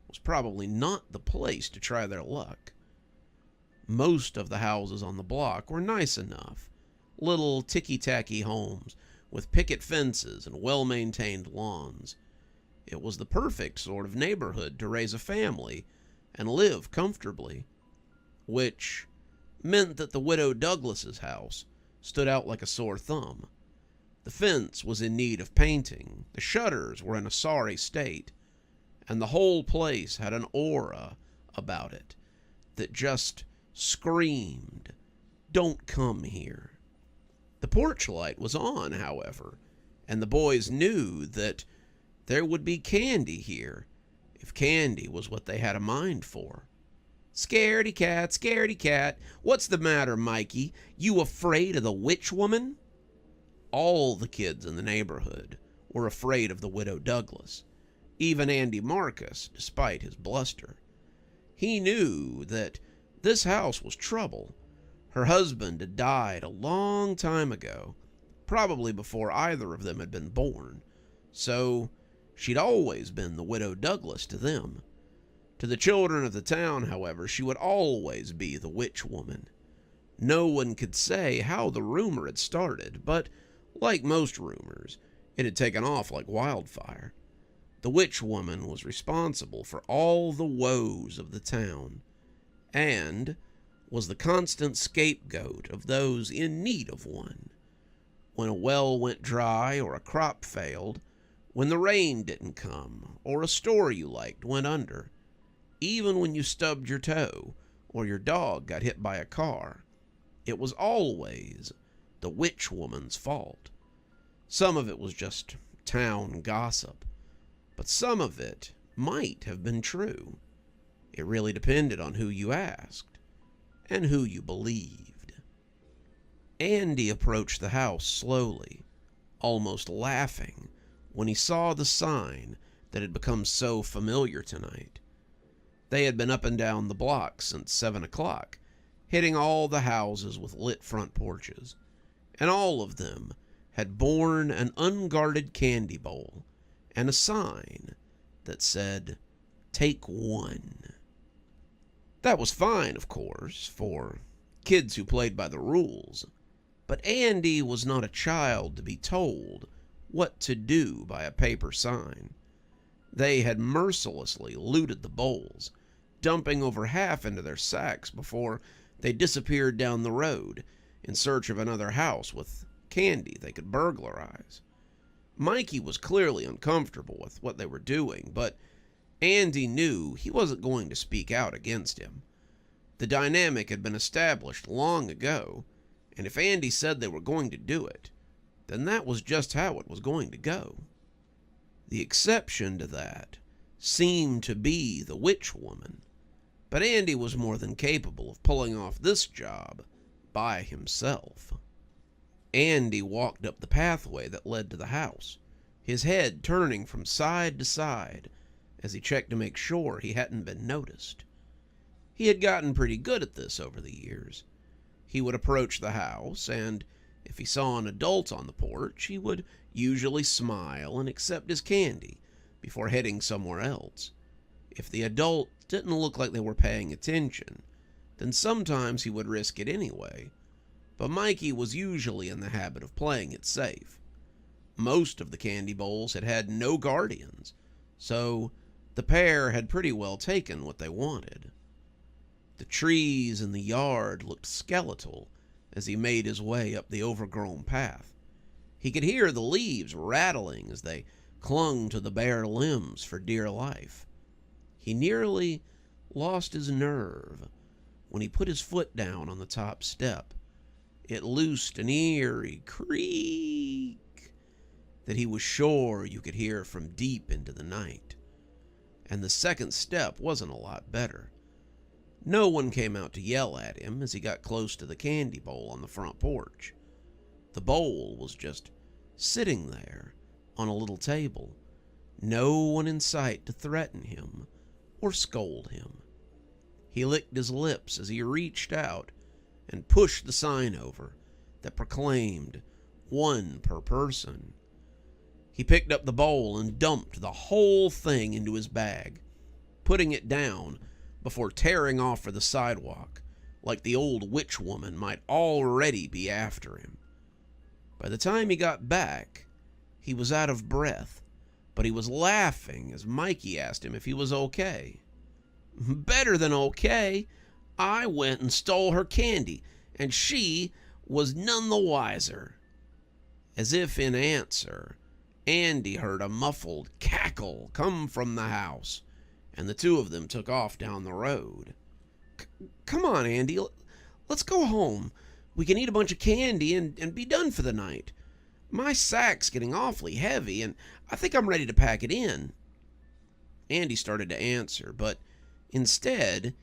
was probably not the place to try their luck. Most of the houses on the block were nice enough, little ticky-tacky homes with picket fences and well-maintained lawns. It was the perfect sort of neighborhood to raise a family and live comfortably, which meant that the widow Douglas's house stood out like a sore thumb. The fence was in need of painting, the shutters were in a sorry state, and the whole place had an aura about it that just screamed, "Don't come here." The porch light was on, however, and the boys knew that there would be candy here, if candy was what they had a mind for. "Scaredy cat, scaredy cat, what's the matter, Mikey? You afraid of the witch woman?" All the kids in the neighborhood were afraid of the widow Douglas, even Andy Marcus, despite his bluster. He knew that this house was trouble. Her husband had died a long time ago, probably before either of them had been born, so she'd always been the widow Douglas to them. To the children of the town, however, she would always be the witch woman. No one could say how the rumor had started, but like most rumors, it had taken off like wildfire. The witch woman was responsible for all the woes of the town, and was the constant scapegoat of those in need of one. When a well went dry or a crop failed, when the rain didn't come, or a store you liked went under, even when you stubbed your toe or your dog got hit by a car, it was always the witch woman's fault. Some of it was just town gossip, but some of it might have been true. It really depended on who you asked and who you believed. Andy approached the house slowly, almost laughing, when he saw the sign that had become so familiar tonight. They had been up and down the block since 7 o'clock, hitting all the houses with lit front porches, and all of them had borne an unguarded candy bowl and a sign that said, "Take one." That was fine, of course, for kids who played by the rules, but Andy was not a child to be told what to do by a paper sign. They had mercilessly looted the bowls, dumping over half into their sacks before they disappeared down the road in search of another house with candy they could burglarize. Mikey was clearly uncomfortable with what they were doing, but Andy knew he wasn't going to speak out against him. The dynamic had been established long ago, and if Andy said they were going to do it, then that was just how it was going to go. The exception to that seemed to be the witch woman, but Andy was more than capable of pulling off this job by himself. Andy walked up the pathway that led to the house, his head turning from side to side as he checked to make sure he hadn't been noticed. He had gotten pretty good at this over the years. He would approach the house, and if he saw an adult on the porch, he would usually smile and accept his candy before heading somewhere else. If the adult didn't look like they were paying attention, then sometimes he would risk it anyway, but Mikey was usually in the habit of playing it safe. Most of the candy bowls had had no guardians, so the pair had pretty well taken what they wanted. The trees in the yard looked skeletal as he made his way up the overgrown path. He could hear the leaves rattling as they clung to the bare limbs for dear life. He nearly lost his nerve when he put his foot down on the top step. It loosed an eerie creak that he was sure you could hear from deep into the night. and the second step wasn't a lot better. No one came out to yell at him as he got close to the candy bowl on the front porch. The bowl was just sitting there on a little table. No one in sight to threaten him or scold him. He licked his lips as he reached out and pushed the sign over that proclaimed 1 per person. He picked up the bowl and dumped the whole thing into his bag, putting it down before tearing off for the sidewalk, like the old witch woman might already be after him. By the time he got back, he was out of breath, but he was laughing as Mikey asked him if he was okay. Better than okay. I went and stole her candy, and she was none the wiser. As if in answer, Andy heard a muffled cackle come from the house, and the two of them took off down the road. Come on, Andy, let's go home. We can eat a bunch of candy and be done for the night. My sack's getting awfully heavy, and I think I'm ready to pack it in. Andy started to answer, but instead,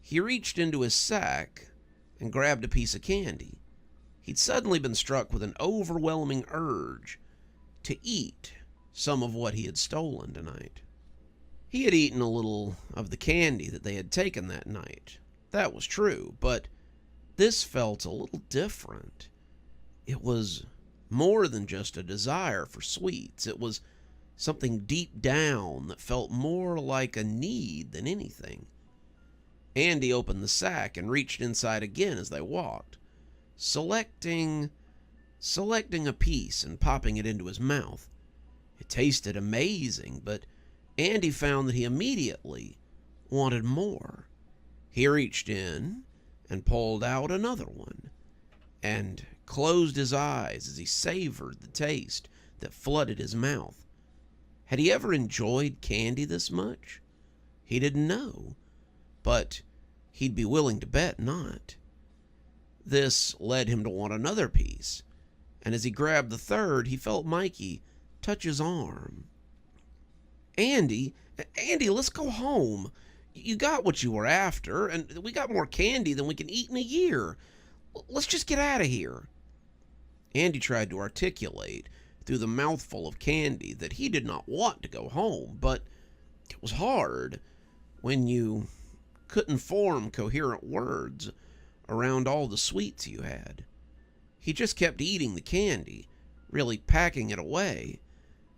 he reached into his sack and grabbed a piece of candy. He'd suddenly been struck with an overwhelming urge to eat some of what he had stolen tonight. He had eaten a little of the candy that they had taken that night. That was true, but this felt a little different. It was more than just a desire for sweets. It was something deep down that felt more like a need than anything. Andy opened the sack and reached inside again as they walked, selecting a piece and popping it into his mouth. It tasted amazing, but Andy found that he immediately wanted more. He reached in and pulled out another one and closed his eyes as he savored the taste that flooded his mouth. Had he ever enjoyed candy this much? He didn't know, but he'd be willing to bet not. This led him to want another piece, and as he grabbed the third, he felt Mikey touch his arm. Andy, let's go home. You got what you were after, and we got more candy than we can eat in a year. Let's just get out of here. Andy tried to articulate through the mouthful of candy that he did not want to go home, but it was hard when you couldn't form coherent words around all the sweets you had. He just kept eating the candy, really packing it away,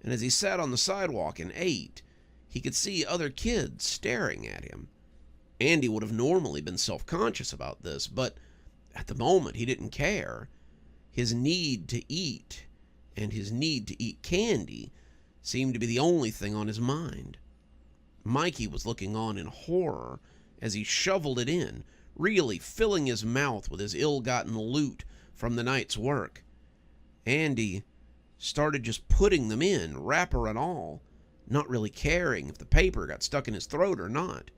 and as he sat on the sidewalk and ate, he could see other kids staring at him. Andy would have normally been self-conscious about this, but at the moment he didn't care. His need to eat and his need to eat candy seemed to be the only thing on his mind. Mikey was looking on in horror as he shoveled it in, really filling his mouth with his ill-gotten loot from the night's work. Andy started just putting them in, wrapper and all, not really caring if the paper got stuck in his throat or not.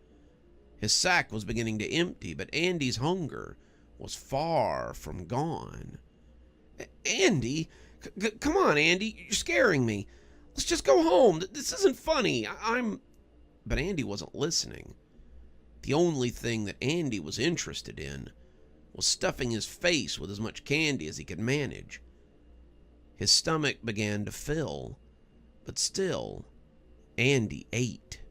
His sack was beginning to empty, but Andy's hunger was far from gone. Andy, come on, Andy, you're scaring me. Let's just go home. This isn't funny. But Andy wasn't listening. The only thing that Andy was interested in was stuffing his face with as much candy as he could manage. His stomach began to fill, but still, Andy ate.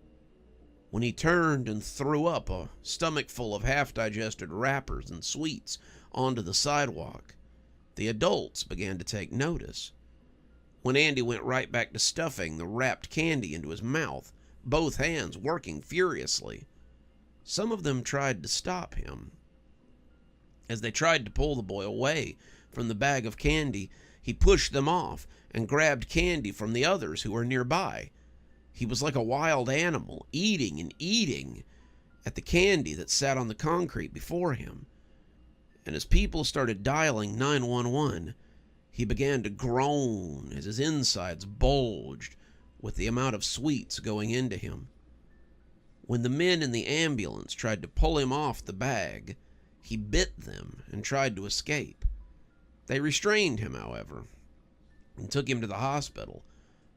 When he turned and threw up a stomach full of half-digested wrappers and sweets onto the sidewalk, the adults began to take notice. When Andy went right back to stuffing the wrapped candy into his mouth, both hands working furiously, some of them tried to stop him. As they tried to pull the boy away from the bag of candy, he pushed them off and grabbed candy from the others who were nearby. He was like a wild animal, eating and eating at the candy that sat on the concrete before him. And as people started dialing 911, he began to groan as his insides bulged with the amount of sweets going into him. When the men in the ambulance tried to pull him off the bag, he bit them and tried to escape. They restrained him, however, and took him to the hospital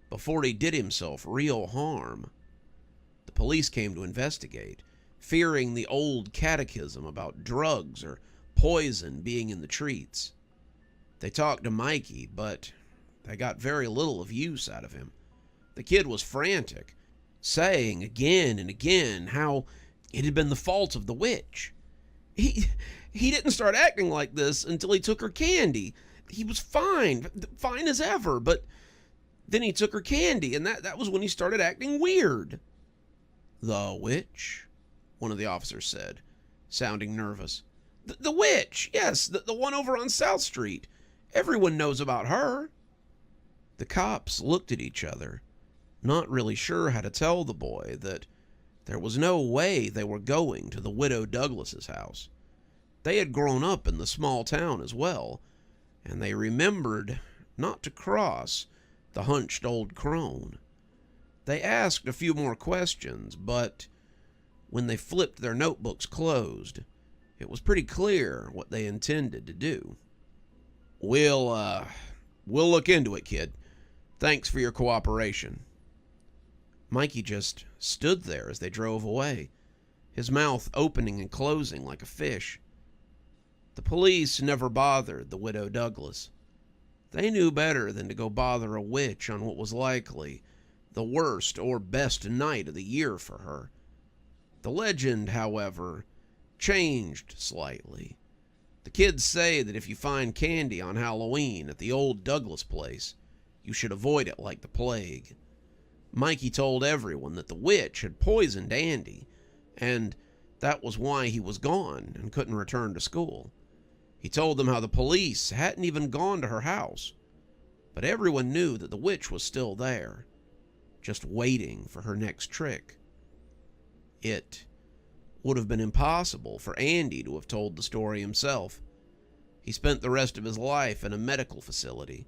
before he did himself real harm. The police came to investigate, fearing the old catechism about drugs or poison being in the treats. They talked to Mikey, but they got very little of use out of him. The kid was frantic, saying again and again how it had been the fault of the witch. He didn't start acting like this until he took her candy. He was fine as ever, but then he took her candy, and that was when he started acting weird. The witch? One of the officers said, sounding nervous. The witch, yes, the one over on South Street. Everyone knows about her. The cops looked at each other, not really sure how to tell the boy that there was no way they were going to the widow Douglas's house. They had grown up in the small town as well, and they remembered not to cross the hunched old crone. They asked a few more questions, but when they flipped their notebooks closed, it was pretty clear what they intended to do. We'll look into it, kid. Thanks for your cooperation. Mikey just stood there as they drove away, his mouth opening and closing like a fish. The police never bothered the widow Douglas. They knew better than to go bother a witch on what was likely the worst or best night of the year for her. The legend, however, changed slightly. The kids say that if you find candy on Halloween at the old Douglas place, you should avoid it like the plague. Mikey told everyone that the witch had poisoned Andy, and that was why he was gone and couldn't return to school. He told them how the police hadn't even gone to her house, but everyone knew that the witch was still there, just waiting for her next trick. It would have been impossible for Andy to have told the story himself. He spent the rest of his life in a medical facility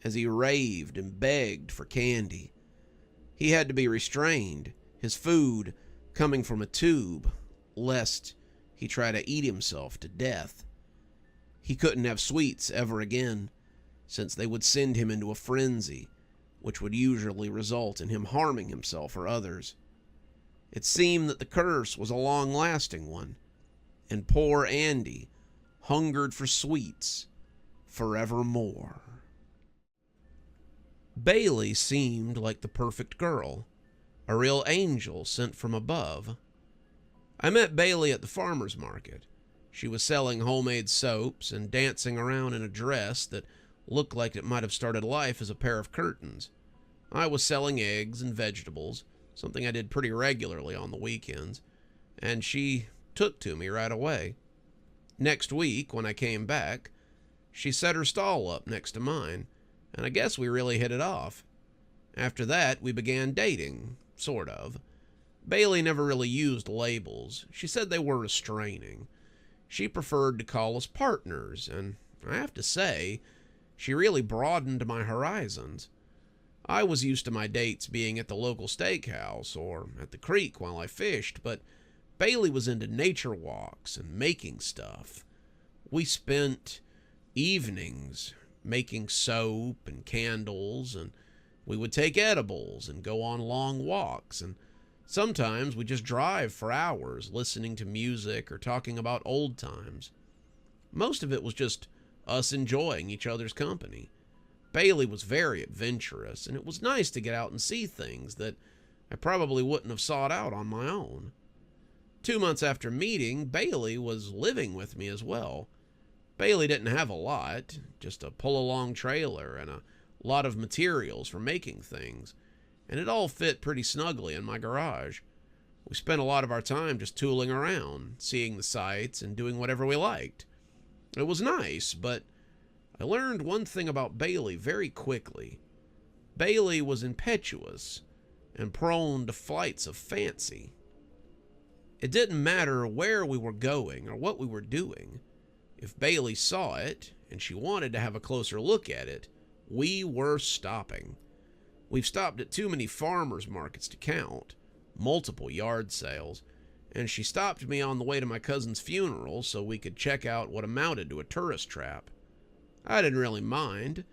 as he raved and begged for candy. He had to be restrained, his food coming from a tube, lest he try to eat himself to death. He couldn't have sweets ever again, since they would send him into a frenzy, which would usually result in him harming himself or others. It seemed that the curse was a long-lasting one, and poor Andy hungered for sweets forevermore. Bailey seemed like the perfect girl, a real angel sent from above. I met Bailey at the farmer's market. She was selling homemade soaps and dancing around in a dress that looked like it might have started life as a pair of curtains. I was selling eggs and vegetables, something I did pretty regularly on the weekends, and she took to me right away. Next week, when I came back, she set her stall up next to mine, and I guess we really hit it off. After that, we began dating, sort of. Bailey never really used labels. She said they were restraining. She preferred to call us partners, and I have to say, she really broadened my horizons. I was used to my dates being at the local steakhouse or at the creek while I fished, but Bailey was into nature walks and making stuff. We spent evenings making soap and candles, and we would take edibles and go on long walks, and sometimes we'd just drive for hours listening to music or talking about old times. Most of it was just us enjoying each other's company. Bailey was very adventurous, and it was nice to get out and see things that I probably wouldn't have sought out on my own. 2 months after meeting, Bailey was living with me as well. Bailey didn't have a lot, just a pull-along trailer and a lot of materials for making things, and it all fit pretty snugly in my garage. We spent a lot of our time just tooling around, seeing the sights and doing whatever we liked. It was nice, but I learned one thing about Bailey very quickly. Bailey was impetuous and prone to flights of fancy. It didn't matter where we were going or what we were doing. If Bailey saw it and she wanted to have a closer look at it, we were stopping. We've stopped at too many farmers markets to count, multiple yard sales, and she stopped me on the way to my cousin's funeral so we could check out what amounted to a tourist trap. I didn't really mind.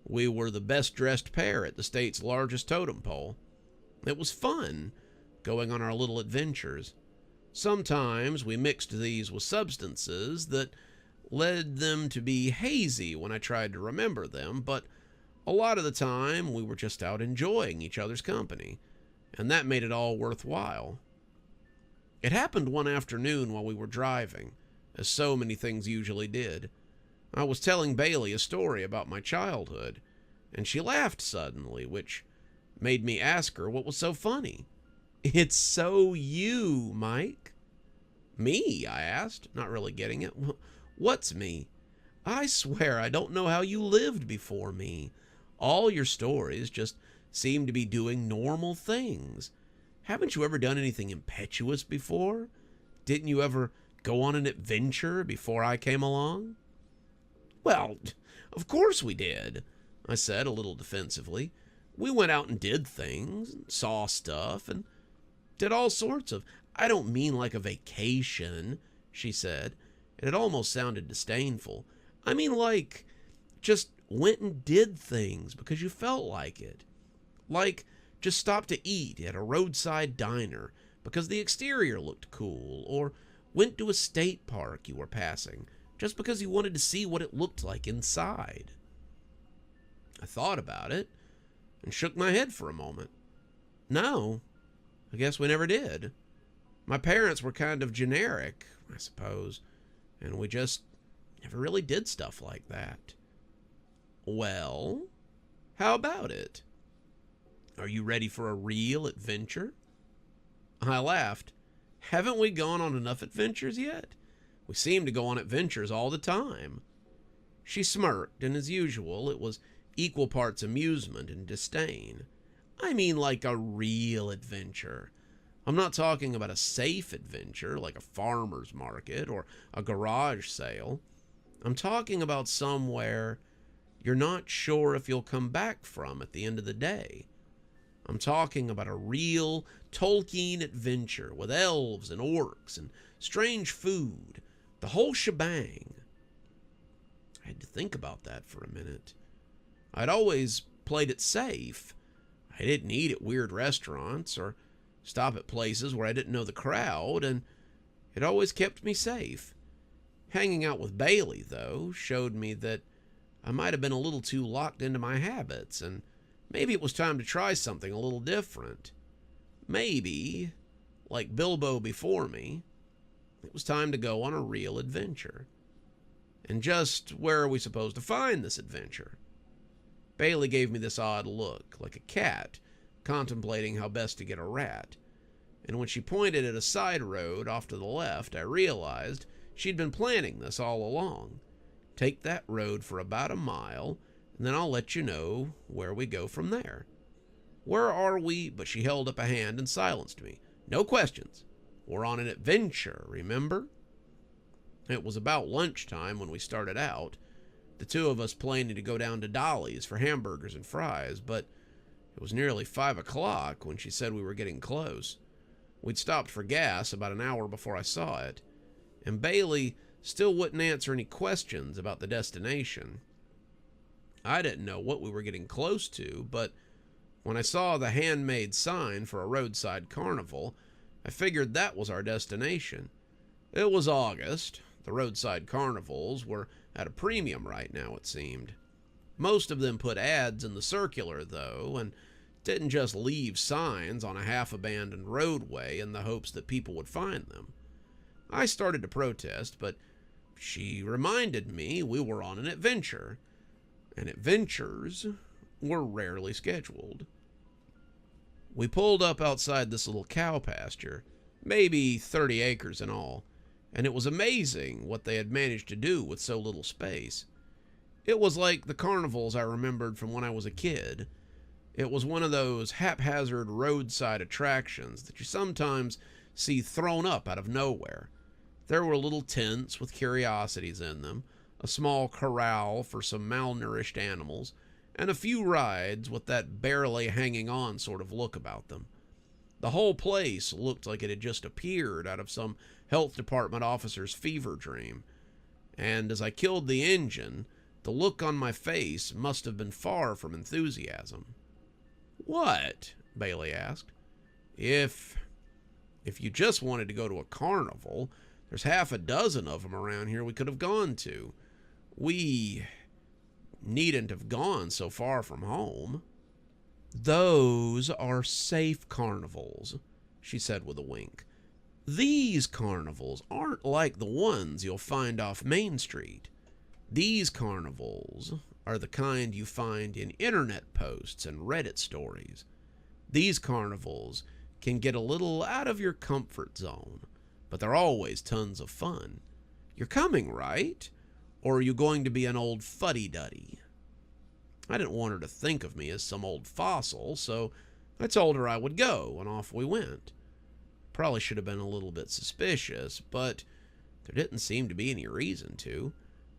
We were the best-dressed pair at the state's largest totem pole. It was fun, going on our little adventures. Sometimes we mixed these with substances that led them to be hazy when I tried to remember them, but a lot of the time we were just out enjoying each other's company, and that made it all worthwhile. It happened one afternoon while we were driving, as so many things usually did. I was telling Bailey a story about my childhood, and she laughed suddenly, which made me ask her what was so funny. "It's so you, Mike." "Me?" I asked, not really getting it. "What's me?" "I swear I don't know how you lived before me. All your stories just seem to be doing normal things. Haven't you ever done anything impetuous before? Didn't you ever go on an adventure before I came along?" "Well, of course we did," I said a little defensively. "We went out and did things, and saw stuff, and did all sorts of—" "I don't mean like a vacation," she said, and it almost sounded disdainful. "I mean like just went and did things because you felt like it. Like just stopped to eat at a roadside diner because the exterior looked cool, or went to a state park you were passing just because you wanted to see what it looked like inside." I thought about it and shook my head for a moment. No, I guess we never did. My parents were kind of generic, I suppose, and we just never really did stuff like that. "Well, how about it? Are you ready for a real adventure?" I laughed. "Haven't we gone on enough adventures yet? We seem to go on adventures all the time." She smirked, and as usual, it was equal parts amusement and disdain. "I mean like a real adventure. I'm not talking about a safe adventure like a farmer's market or a garage sale. I'm talking about somewhere you're not sure if you'll come back from at the end of the day. I'm talking about a real Tolkien adventure with elves and orcs and strange food, the whole shebang." I had to think about that for a minute. I'd always played it safe. I didn't eat at weird restaurants or stop at places where I didn't know the crowd, and it always kept me safe. Hanging out with Bailey, though, showed me that I might have been a little too locked into my habits, and maybe it was time to try something a little different. Maybe, like Bilbo before me, it was time to go on a real adventure. And just where are we supposed to find this adventure? Bailey gave me this odd look, like a cat contemplating how best to get a rat. And when she pointed at a side road off to the left, I realized she'd been planning this all along. Take that road for about a mile, and then I'll let you know where we go from there. "Where are we?" But she held up a hand and silenced me. "No questions. We're on an adventure, remember?" It was about lunchtime when we started out, the two of us planning to go down to Dolly's for hamburgers and fries, but it was nearly 5 o'clock when she said we were getting close. We'd stopped for gas about an hour before I saw it, and Bailey still wouldn't answer any questions about the destination. I didn't know what we were getting close to, but when I saw the handmade sign for a roadside carnival, I figured that was our destination. It was August. The roadside carnivals were at a premium right now, it seemed. Most of them put ads in the circular, though, and didn't just leave signs on a half-abandoned roadway in the hopes that people would find them. I started to protest, but she reminded me we were on an adventure, and adventures were rarely scheduled. We pulled up outside this little cow pasture, maybe 30 acres in all, and it was amazing what they had managed to do with so little space. It was like the carnivals I remembered from when I was a kid. It was one of those haphazard roadside attractions that you sometimes see thrown up out of nowhere. There were little tents with curiosities in them, a small corral for some malnourished animals, and a few rides with that barely hanging on sort of look about them. The whole place looked like it had just appeared out of some health department officer's fever dream. And as I killed the engine, the look on my face must have been far from enthusiasm. "What?" Bailey asked. If If you just wanted to go to a carnival, there's half a dozen of them around here we could have gone to. We needn't have gone so far from home." "Those are safe carnivals," she said with a wink. "These carnivals aren't like the ones you'll find off Main Street. These carnivals are the kind you find in internet posts and Reddit stories. These carnivals can get a little out of your comfort zone, but they're always tons of fun. You're coming, right? Or are you going to be an old fuddy-duddy?" I didn't want her to think of me as some old fossil, so I told her I would go, and off we went. Probably should have been a little bit suspicious, but there didn't seem to be any reason to.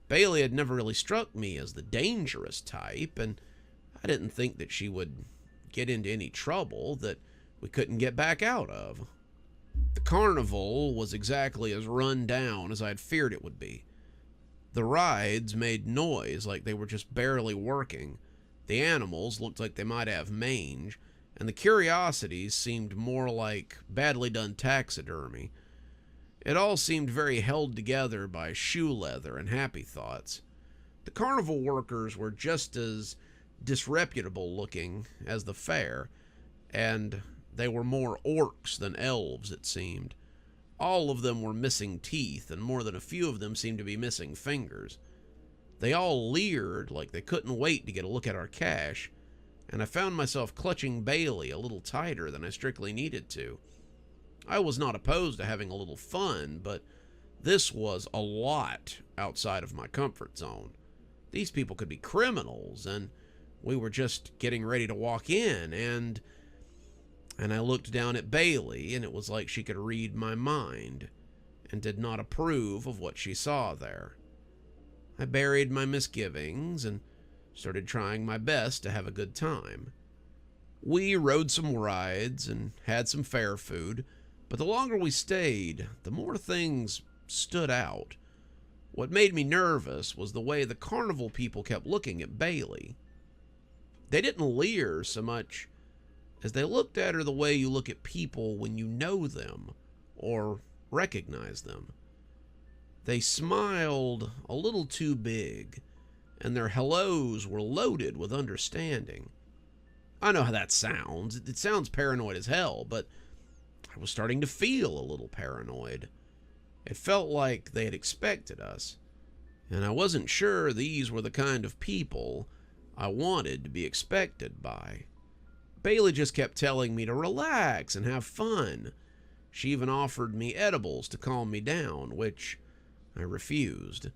Bailey had never really struck me as the dangerous type, and I didn't think that she would get into any trouble that we couldn't get back out of. The carnival was exactly as run down as I had feared it would be. The rides made noise like they were just barely working. The animals looked like they might have mange, and the curiosities seemed more like badly done taxidermy. It all seemed very held together by shoe leather and happy thoughts. The carnival workers were just as disreputable looking as the fair, and they were more orcs than elves, it seemed. All of them were missing teeth, and more than a few of them seemed to be missing fingers. They all leered like they couldn't wait to get a look at our cash, and I found myself clutching Bailey a little tighter than I strictly needed to. I was not opposed to having a little fun, but this was a lot outside of my comfort zone. These people could be criminals, and we were just getting ready to walk in, and I looked down at Bailey, and it was like she could read my mind and did not approve of what she saw there. I buried my misgivings and started trying my best to have a good time. We rode some rides and had some fair food, but the longer we stayed, the more things stood out. What made me nervous was the way the carnival people kept looking at Bailey. They didn't leer so much as they looked at her the way you look at people when you know them or recognize them. They smiled a little too big, and their hellos were loaded with understanding. I know how that sounds. It sounds paranoid as hell, but I was starting to feel a little paranoid. It felt like they had expected us, and I wasn't sure these were the kind of people I wanted to be expected by. Bailey just kept telling me to relax and have fun. She even offered me edibles to calm me down, which I refused.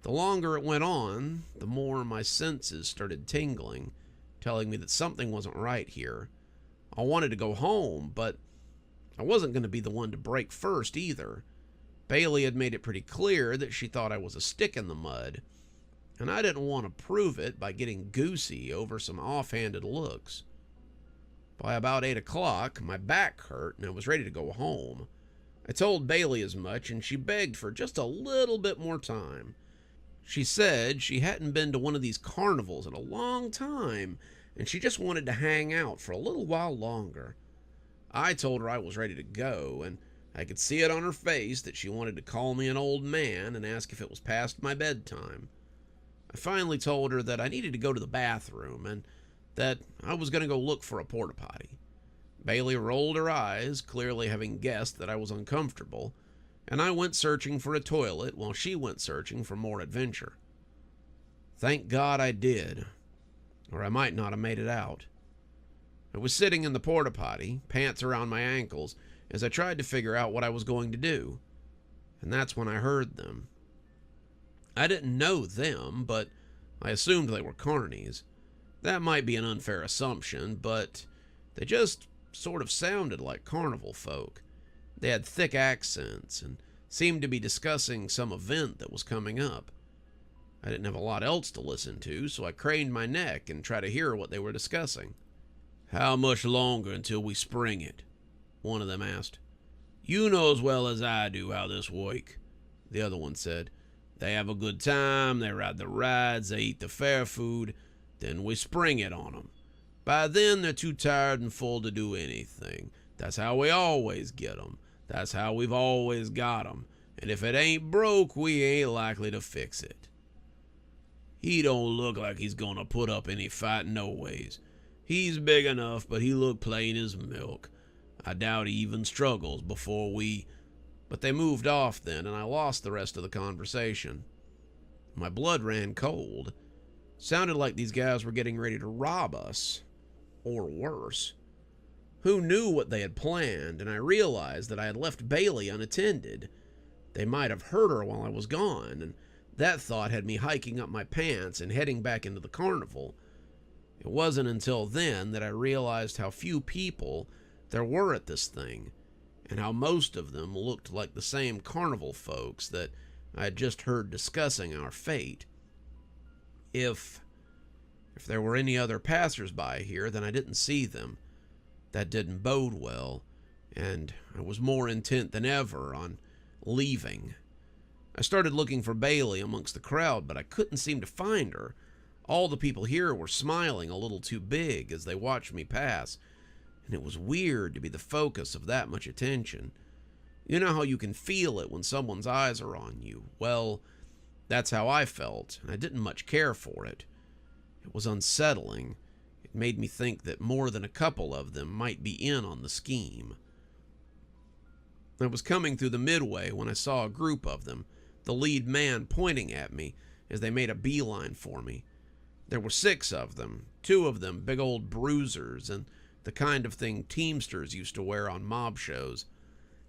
The longer it went on, the more my senses started tingling, telling me that something wasn't right here. I wanted to go home, but I wasn't going to be the one to break first either. Bailey had made it pretty clear that she thought I was a stick in the mud, and I didn't want to prove it by getting goosey over some offhanded looks. By about 8 o'clock, my back hurt and I was ready to go home. I told Bailey as much, and she begged for just a little bit more time. She said she hadn't been to one of these carnivals in a long time, and she just wanted to hang out for a little while longer. I told her I was ready to go, and I could see it on her face that she wanted to call me an old man and ask if it was past my bedtime. I finally told her that I needed to go to the bathroom, and that I was going to go look for a porta potty. Bailey rolled her eyes, clearly having guessed that I was uncomfortable, and I went searching for a toilet while she went searching for more adventure. Thank God I did, or I might not have made it out. I was sitting in the porta potty, pants around my ankles, as I tried to figure out what I was going to do, and that's when I heard them. I didn't know them, but I assumed they were carnies. That might be an unfair assumption, but they just sort of sounded like carnival folk. They had thick accents and seemed to be discussing some event that was coming up. I didn't have a lot else to listen to, so I craned my neck and tried to hear what they were discussing. "How much longer until we spring it?" one of them asked. "You know as well as I do how this works," the other one said. "They have a good time, they ride the rides, they eat the fair food, then we spring it on them. By then, they're too tired and full to do anything. That's how we always get them. That's how we've always got 'em, and if it ain't broke, we ain't likely to fix it. He don't look like he's gonna put up any fight no ways. He's big enough, but he look plain as milk. I doubt he even struggles before we... But they moved off then, and I lost the rest of the conversation. My blood ran cold. Sounded like these guys were getting ready to rob us. Or worse. Who knew what they had planned, and I realized that I had left Bailey unattended. They might have hurt her while I was gone, and that thought had me hiking up my pants and heading back into the carnival. It wasn't until then that I realized how few people there were at this thing, and how most of them looked like the same carnival folks that I had just heard discussing our fate. If there were any other passers-by here, then I didn't see them. That didn't bode well, and I was more intent than ever on leaving. I started looking for Bailey amongst the crowd, but I couldn't seem to find her. All the people here were smiling a little too big as they watched me pass, and it was weird to be the focus of that much attention. You know how you can feel it when someone's eyes are on you? Well, that's how I felt, and I didn't much care for it. It was unsettling. It made me think that more than a couple of them might be in on the scheme. I was coming through the midway when I saw a group of them, the lead man pointing at me as they made a beeline for me. There were 6 of them, 2 of them big old bruisers and the kind of thing Teamsters used to wear on mob shows.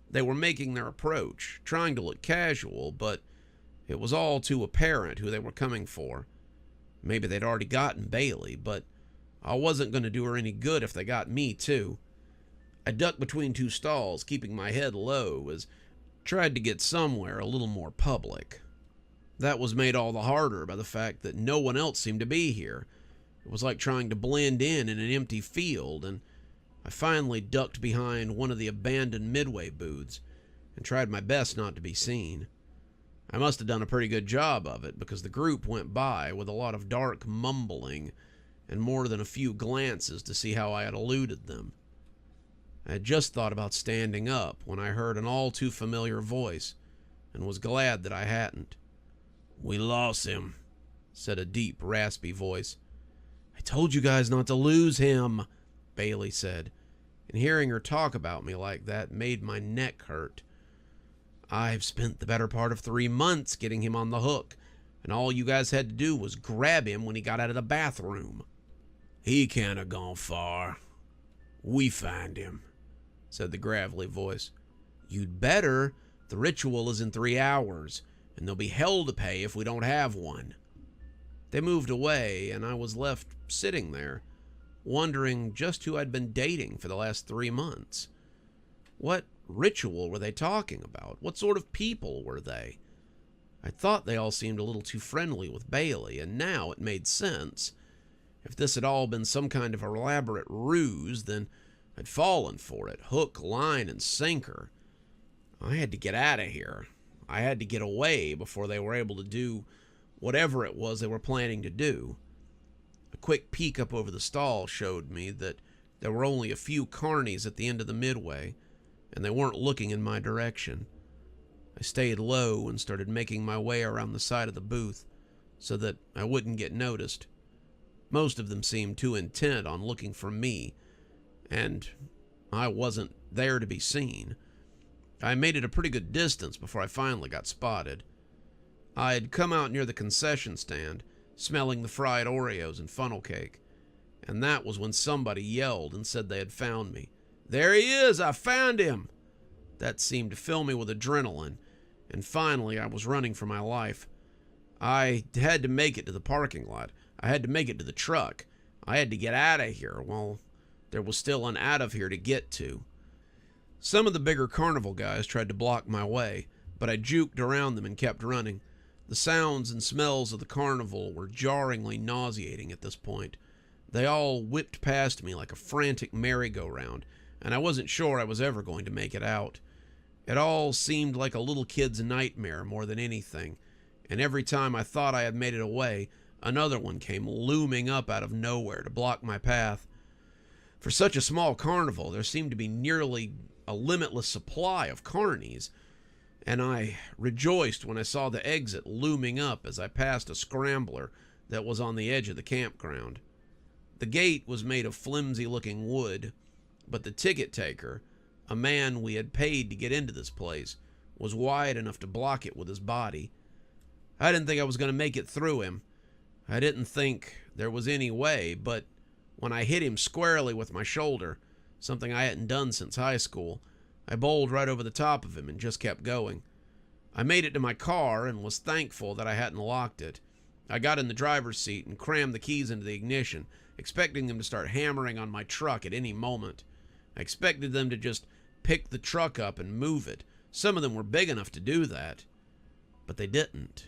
They were making their approach, trying to look casual, but it was all too apparent who they were coming for. Maybe they'd already gotten Bailey, but I wasn't going to do her any good if they got me, too. I ducked between 2 stalls, keeping my head low, as I tried to get somewhere a little more public. That was made all the harder by the fact that no one else seemed to be here. It was like trying to blend in an empty field, and I finally ducked behind one of the abandoned Midway booths and tried my best not to be seen. I must have done a pretty good job of it, because the group went by with a lot of dark mumbling and more than a few glances to see how I had eluded them. I had just thought about standing up when I heard an all too familiar voice, and was glad that I hadn't. "We lost him," said a deep, raspy voice. "I told you guys not to lose him," Bailey said, and hearing her talk about me like that made my neck hurt. "I've spent the better part of 3 months getting him on the hook, and all you guys had to do was grab him when he got out of the bathroom." "He can't have gone far. We find him," said the gravelly voice. "You'd better. The ritual is in 3 hours, and there'll be hell to pay if we don't have one." They moved away, and I was left sitting there, wondering just who I'd been dating for the last 3 months. What ritual were they talking about? What sort of people were they? I thought they all seemed a little too friendly with Bailey, and now it made sense. If this had all been some kind of elaborate ruse, then I'd fallen for it, hook, line, and sinker. I had to get out of here. I had to get away before they were able to do whatever it was they were planning to do. A quick peek up over the stall showed me that there were only a few carnies at the end of the midway, and they weren't looking in my direction. I stayed low and started making my way around the side of the booth so that I wouldn't get noticed. Most of them seemed too intent on looking for me, and I wasn't there to be seen. I made it a pretty good distance before I finally got spotted. I had come out near the concession stand, smelling the fried Oreos and funnel cake, and that was when somebody yelled and said they had found me. "There he is! I found him!" That seemed to fill me with adrenaline, and finally I was running for my life. I had to make it to the parking lot. I had to make it to the truck. I had to get out of here while there was still an out of here to get to. Some of the bigger carnival guys tried to block my way, but I juked around them and kept running. The sounds and smells of the carnival were jarringly nauseating at this point. They all whipped past me like a frantic merry-go-round, and I wasn't sure I was ever going to make it out. It all seemed like a little kid's nightmare more than anything, and every time I thought I had made it away, another one came looming up out of nowhere to block my path. For such a small carnival, there seemed to be nearly a limitless supply of carnies, and I rejoiced when I saw the exit looming up as I passed a scrambler that was on the edge of the campground. The gate was made of flimsy-looking wood, but the ticket taker, a man we had paid to get into this place, was wide enough to block it with his body. I didn't think I was going to make it through him. I didn't think there was any way, but when I hit him squarely with my shoulder, something I hadn't done since high school, I bowled right over the top of him and just kept going. I made it to my car and was thankful that I hadn't locked it. I got in the driver's seat and crammed the keys into the ignition, expecting them to start hammering on my truck at any moment. I expected them to just pick the truck up and move it. Some of them were big enough to do that, but they didn't.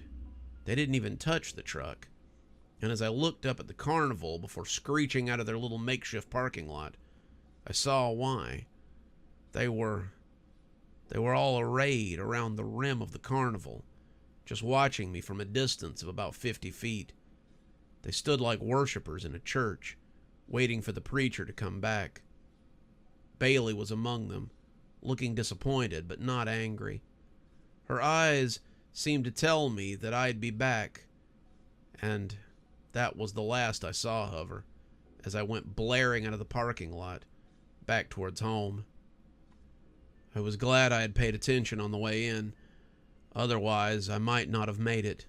They didn't even touch the truck. And as I looked up at the carnival before screeching out of their little makeshift parking lot, I saw why. They were all arrayed around the rim of the carnival, just watching me from a distance of about 50 feet. They stood like worshipers in a church, waiting for the preacher to come back. Bailey was among them, looking disappointed but not angry. Her eyes seemed to tell me that I'd be back, and that was the last I saw of her as I went blaring out of the parking lot, back towards home. I was glad I had paid attention on the way in. Otherwise, I might not have made it.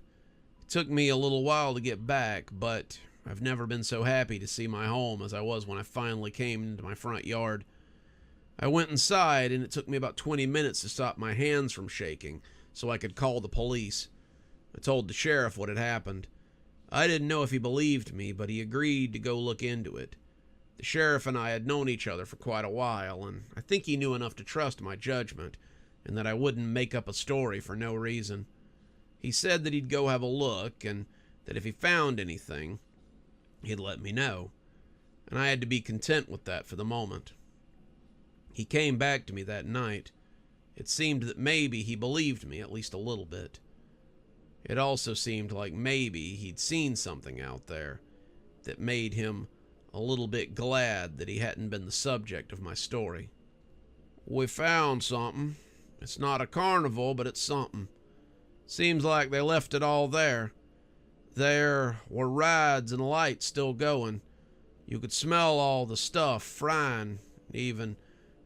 It took me a little while to get back, but I've never been so happy to see my home as I was when I finally came into my front yard. I went inside, and it took me about 20 minutes to stop my hands from shaking so I could call the police. I told the sheriff what had happened. I didn't know if he believed me, but he agreed to go look into it. The sheriff and I had known each other for quite a while, and I think he knew enough to trust my judgment, and that I wouldn't make up a story for no reason. He said that he'd go have a look, and that if he found anything, he'd let me know, and I had to be content with that for the moment. He came back to me that night. It seemed that maybe he believed me at least a little bit. It also seemed like maybe he'd seen something out there that made him a little bit glad that he hadn't been the subject of my story. "We found something. It's not a carnival, but it's something. Seems like they left it all there. There were rides and lights still going. You could smell all the stuff frying, even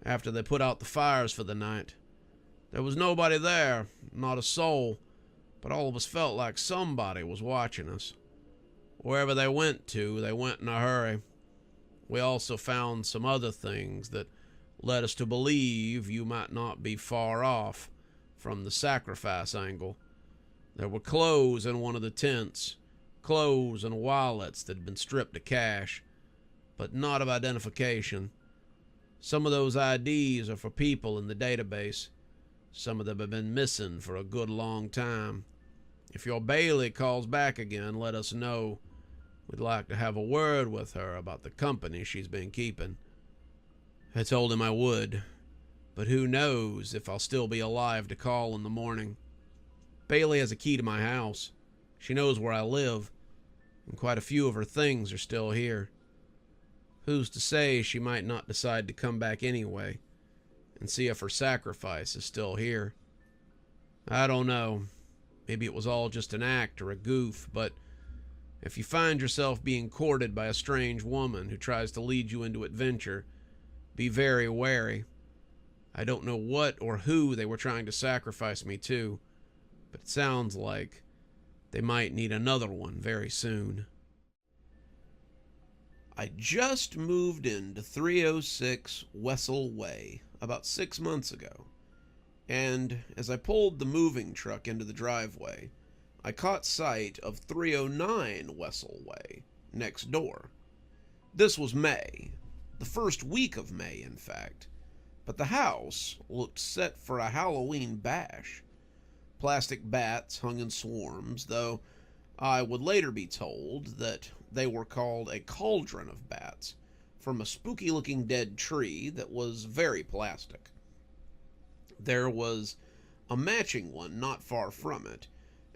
after they put out the fires for the night. There was nobody there, not a soul, but all of us felt like somebody was watching us. Wherever they went to, they went in a hurry. We also found some other things that led us to believe you might not be far off from the sacrifice angle. There were clothes in one of the tents, clothes and wallets that had been stripped of cash, but not of identification. Some of those IDs are for people in the database. Some of them have been missing for a good long time. If your Bailey calls back again, let us know. We'd like to have a word with her about the company she's been keeping." I told him I would, but who knows if I'll still be alive to call in the morning. Bailey has a key to my house. She knows where I live, and quite a few of her things are still here. Who's to say she might not decide to come back anyway and see if her sacrifice is still here? I don't know. Maybe it was all just an act or a goof, but if you find yourself being courted by a strange woman who tries to lead you into adventure, be very wary. I don't know what or who they were trying to sacrifice me to, but it sounds like they might need another one very soon. I just moved into 306 Wessel Way about 6 months ago, and as I pulled the moving truck into the driveway, I caught sight of 309 Wessel Way, next door. This was May, the first week of May, in fact, but the house looked set for a Halloween bash. Plastic bats hung in swarms, though I would later be told that they were called a cauldron of bats, from a spooky-looking dead tree that was very plastic. There was a matching one not far from it,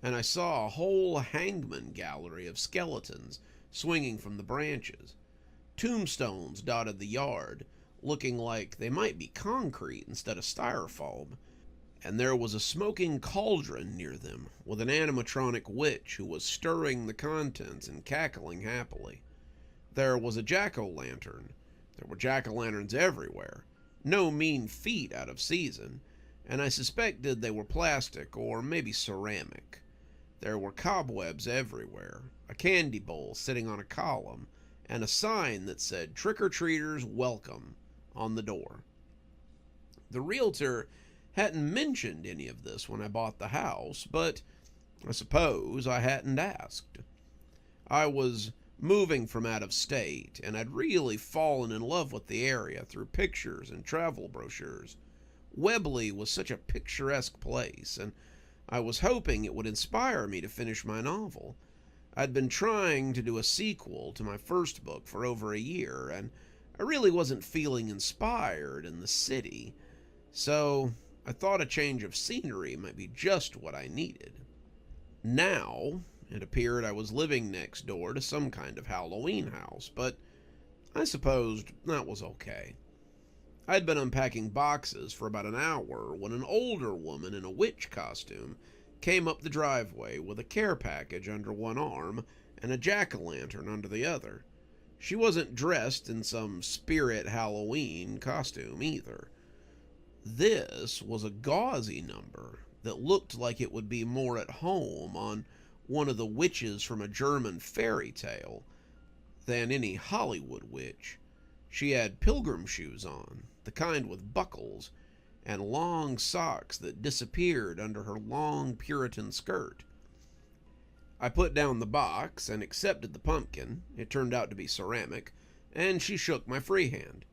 and I saw a whole hangman gallery of skeletons swinging from the branches. Tombstones dotted the yard, looking like they might be concrete instead of styrofoam, and there was a smoking cauldron near them with an animatronic witch who was stirring the contents and cackling happily. There was a jack-o'-lantern. There were jack-o'-lanterns everywhere, no mean feat out of season, and I suspected they were plastic or maybe ceramic. There were cobwebs everywhere, a candy bowl sitting on a column, and a sign that said "Trick-or-Treaters Welcome" on the door. The realtor hadn't mentioned any of this when I bought the house, but I suppose I hadn't asked. I was moving from out of state, and I'd really fallen in love with the area through pictures and travel brochures. Webley was such a picturesque place, and I was hoping it would inspire me to finish my novel. I'd been trying to do a sequel to my first book for over a year, and I really wasn't feeling inspired in the city, so I thought a change of scenery might be just what I needed. Now, it appeared I was living next door to some kind of Halloween house, but I supposed that was okay. I'd been unpacking boxes for about an hour when an older woman in a witch costume came up the driveway with a care package under one arm and a jack-o'-lantern under the other. She wasn't dressed in some spirit Halloween costume either. This was a gauzy number that looked like it would be more at home on one of the witches from a German fairy tale than any Hollywood witch. She had pilgrim shoes on, the kind with buckles, and long socks that disappeared under her long Puritan skirt. I put down the box and accepted the pumpkin. It turned out to be ceramic, and she shook my free hand.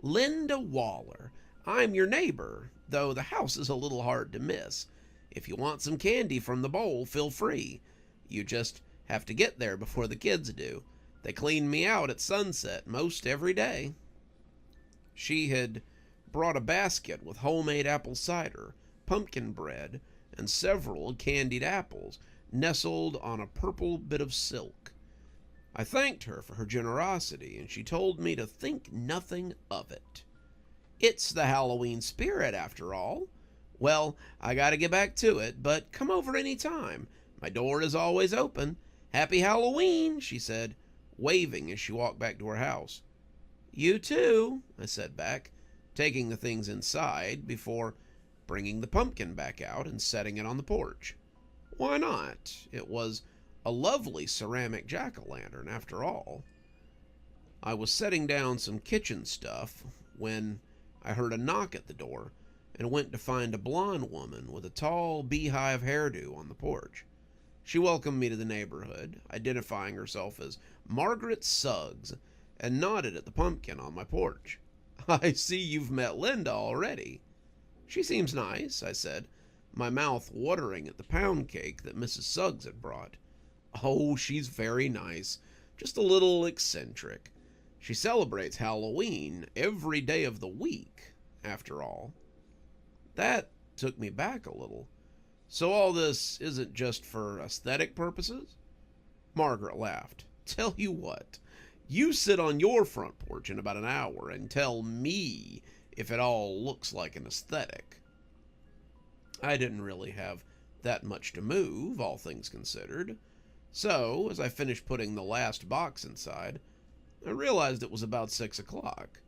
"Linda Waller, I'm your neighbor, though the house is a little hard to miss. If you want some candy from the bowl, feel free. You just have to get there before the kids do. They clean me out at sunset most every day." She had brought a basket with homemade apple cider, pumpkin bread, and several candied apples nestled on a purple bit of silk. I thanked her for her generosity, and she told me to think nothing of it. "It's the Halloween spirit, after all. Well, I gotta get back to it, but come over any time. My door is always open. Happy Halloween," she said, waving as she walked back to her house. "You too," I said back, taking the things inside before bringing the pumpkin back out and setting it on the porch. Why not? It was a lovely ceramic jack-o'-lantern, after all. I was setting down some kitchen stuff when I heard a knock at the door and went to find a blonde woman with a tall beehive hairdo on the porch. She welcomed me to the neighborhood, identifying herself as Margaret Suggs, and nodded at the pumpkin on my porch. "I see you've met Linda already." "She seems nice," I said, my mouth watering at the pound cake that Mrs. Suggs had brought. "Oh, she's very nice, just a little eccentric. She celebrates Halloween every day of the week, after all." That took me back a little. "So all this isn't just for aesthetic purposes?" Margaret laughed. "Tell you what, you sit on your front porch in about an hour and tell me if it all looks like an aesthetic." I didn't really have that much to move, all things considered. So, as I finished putting the last box inside, I realized it was about 6 o'clock.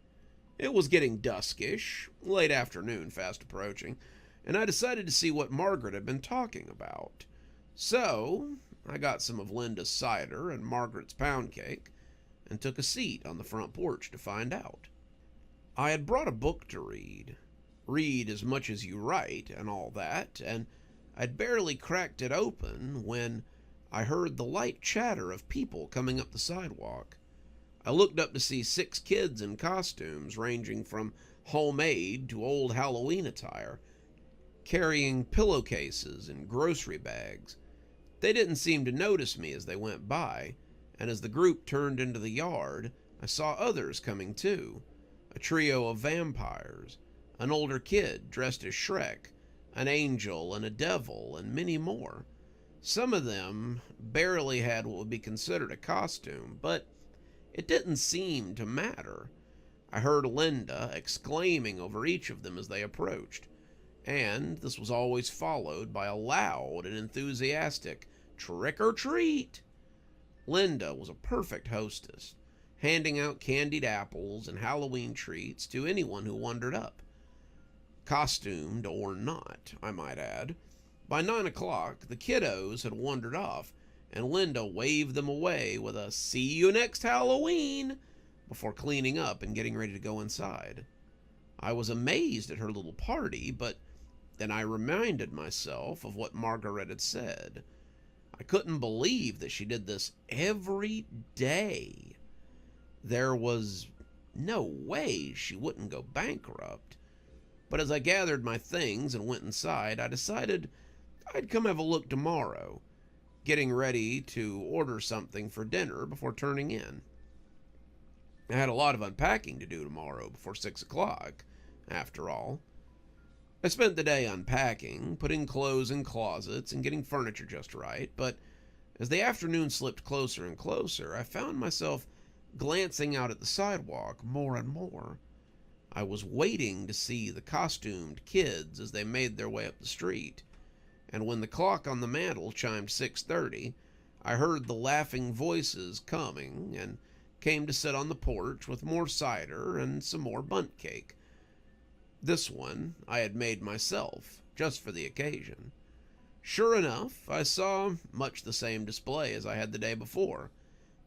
It was getting duskish, late afternoon fast approaching, and I decided to see what Margaret had been talking about. So, I got some of Linda's cider and Margaret's pound cake, and took a seat on the front porch to find out. I had brought a book to read as much as you write and all that, and I'd barely cracked it open when I heard the light chatter of people coming up the sidewalk. I looked up to see 6 kids in costumes ranging from homemade to old Halloween attire, carrying pillowcases and grocery bags. They didn't seem to notice me as they went by, and as the group turned into the yard, I saw others coming too, a trio of vampires, an older kid dressed as Shrek, an angel and a devil, and many more. Some of them barely had what would be considered a costume, but it didn't seem to matter. I heard Linda exclaiming over each of them as they approached, and this was always followed by a loud and enthusiastic trick or treat. Linda was a perfect hostess, handing out candied apples and Halloween treats to anyone who wandered up. Costumed or not, I might add. By 9 o'clock, the kiddos had wandered off, and Linda waved them away with a "See you next Halloween" before cleaning up and getting ready to go inside. I was amazed at her little party, but then I reminded myself of what Margaret had said. I couldn't believe that she did this every day. There was no way she wouldn't go bankrupt. But as I gathered my things and went inside, I decided I'd come have a look tomorrow, getting ready to order something for dinner before turning in. I had a lot of unpacking to do tomorrow before 6 o'clock, after all. I spent the day unpacking, putting clothes in closets, and getting furniture just right, but as the afternoon slipped closer and closer, I found myself glancing out at the sidewalk more and more. I was waiting to see the costumed kids as they made their way up the street, and when the clock on the mantel chimed 6:30, I heard the laughing voices coming and came to sit on the porch with more cider and some more bundt cake. This one I had made myself, just for the occasion. Sure enough, I saw much the same display as I had the day before.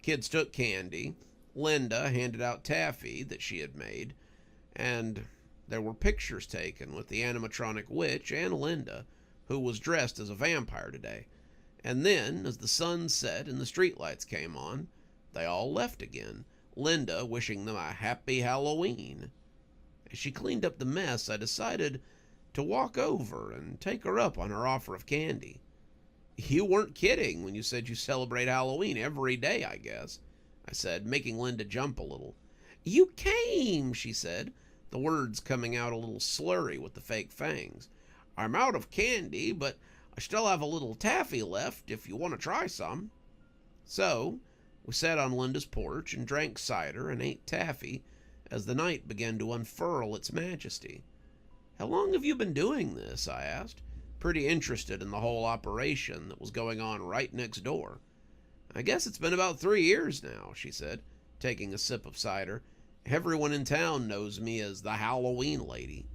Kids took candy, Linda handed out taffy that she had made, and there were pictures taken with the animatronic witch and Linda, who was dressed as a vampire today. And then, as the sun set and the streetlights came on, they all left again, Linda wishing them a happy Halloween. As she cleaned up the mess, I decided to walk over and take her up on her offer of candy. "You weren't kidding when you said you celebrate Halloween every day, I guess," I said, making Linda jump a little. "You came," she said, the words coming out a little slurry with the fake fangs. "I'm out of candy, but I still have a little taffy left if you want to try some." So, we sat on Linda's porch and drank cider and ate taffy as the night began to unfurl its majesty. "How long have you been doing this?" I asked, pretty interested in the whole operation that was going on right next door. "I guess it's been about 3 years now," she said, taking a sip of cider. "Everyone in town knows me as the Halloween lady."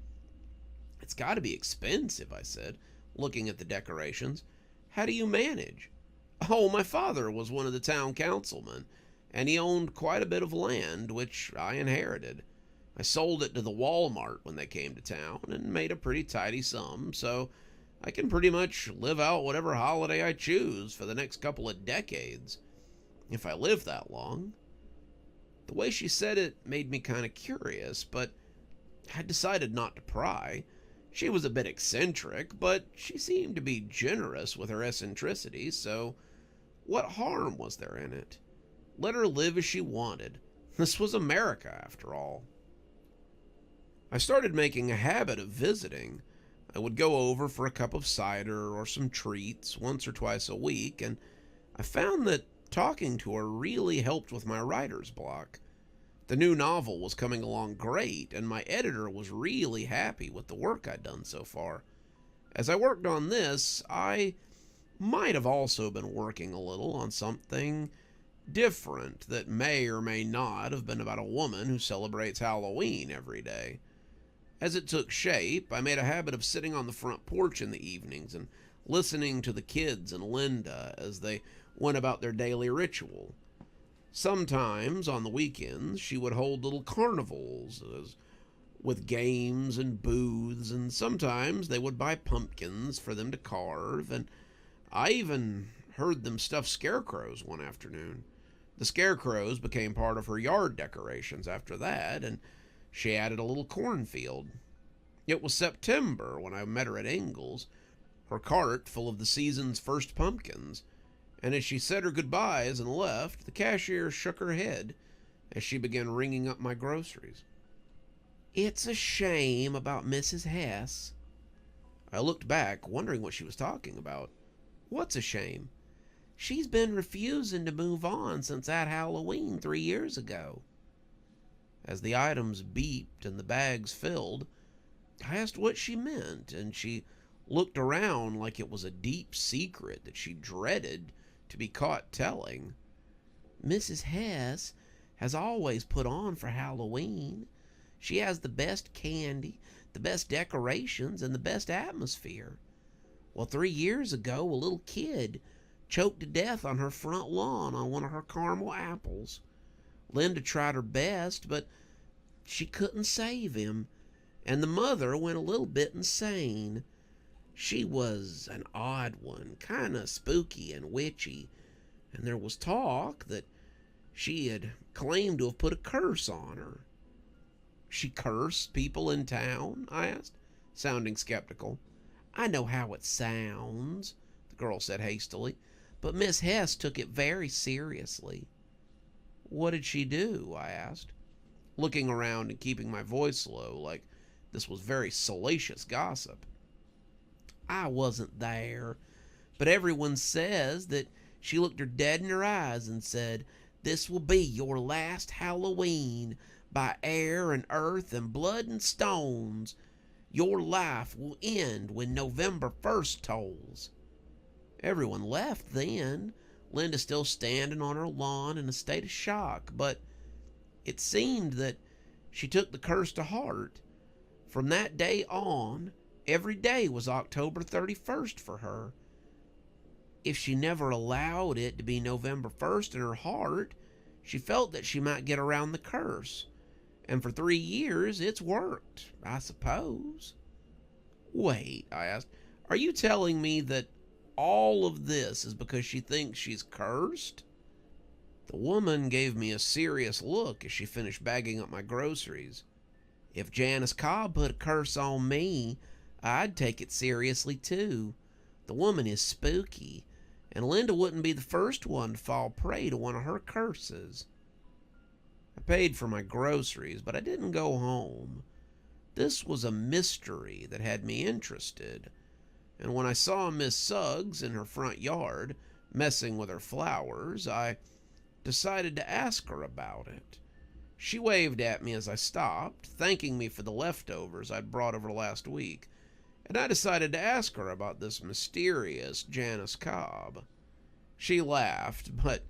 "It's got to be expensive," I said, looking at the decorations. "How do you manage?" "Oh, my father was one of the town councilmen, and he owned quite a bit of land, which I inherited. I sold it to the Walmart when they came to town and made a pretty tidy sum, so I can pretty much live out whatever holiday I choose for the next couple of decades, if I live that long." The way she said it made me kind of curious, but I decided not to pry. She was a bit eccentric, but she seemed to be generous with her eccentricity, so what harm was there in it? Let her live as she wanted. This was America, after all. I started making a habit of visiting. I would go over for a cup of cider or some treats once or twice a week, and I found that talking to her really helped with my writer's block. The new novel was coming along great, and my editor was really happy with the work I'd done so far. As I worked on this, I might have also been working a little on something different that may or may not have been about a woman who celebrates Halloween every day. As it took shape, I made a habit of sitting on the front porch in the evenings and listening to the kids and Linda as they went about their daily ritual. Sometimes, on the weekends, she would hold little carnivals with games and booths, and sometimes they would buy pumpkins for them to carve, and I even heard them stuff scarecrows one afternoon. The scarecrows became part of her yard decorations after that, and she added a little cornfield. It was September when I met her at Ingles, her cart full of the season's first pumpkins, and as she said her goodbyes and left, the cashier shook her head as she began ringing up my groceries. "It's a shame about Mrs. Hess." I looked back, wondering what she was talking about. "What's a shame?" "She's been refusing to move on since that Halloween 3 years ago." As the items beeped and the bags filled, I asked what she meant, and she looked around like it was a deep secret that she dreaded to be caught telling. Mrs. Hess has always put on for Halloween. She has the best candy, the best decorations, and the best atmosphere. Well, 3 years ago, a little kid choked to death on her front lawn on one of her caramel apples. Linda tried her best, but she couldn't save him, and the mother went a little bit insane. She was an odd one, kind of spooky and witchy, and there was talk that she had claimed to have put a curse on her. She cursed people in town? I asked, sounding skeptical. I know how it sounds, the girl said hastily, but Miss Hess took it very seriously. What did she do? I asked, looking around and keeping my voice low, like this was very salacious gossip. I wasn't there, but everyone says that she looked her dead in her eyes and said, "This will be your last Halloween. By air and earth and blood and stones, your life will end when November 1st tolls." Everyone left then, Linda still standing on her lawn in a state of shock, but it seemed that she took the curse to heart. From that day on, every day was October 31st for her. If she never allowed it to be November 1st in her heart, she felt that she might get around the curse. And for 3 years, it's worked, I suppose. Wait, I asked, are you telling me that all of this is because she thinks she's cursed? The woman gave me a serious look as she finished bagging up my groceries. If Janice Cobb put a curse on me, I'd take it seriously too. The woman is spooky, and Linda wouldn't be the first one to fall prey to one of her curses. I paid for my groceries, but I didn't go home. This was a mystery that had me interested, and when I saw Miss Suggs in her front yard messing with her flowers, I decided to ask her about it. She waved at me as I stopped, thanking me for the leftovers I'd brought over last week, and I decided to ask her about this mysterious Janice Cobb. She laughed, but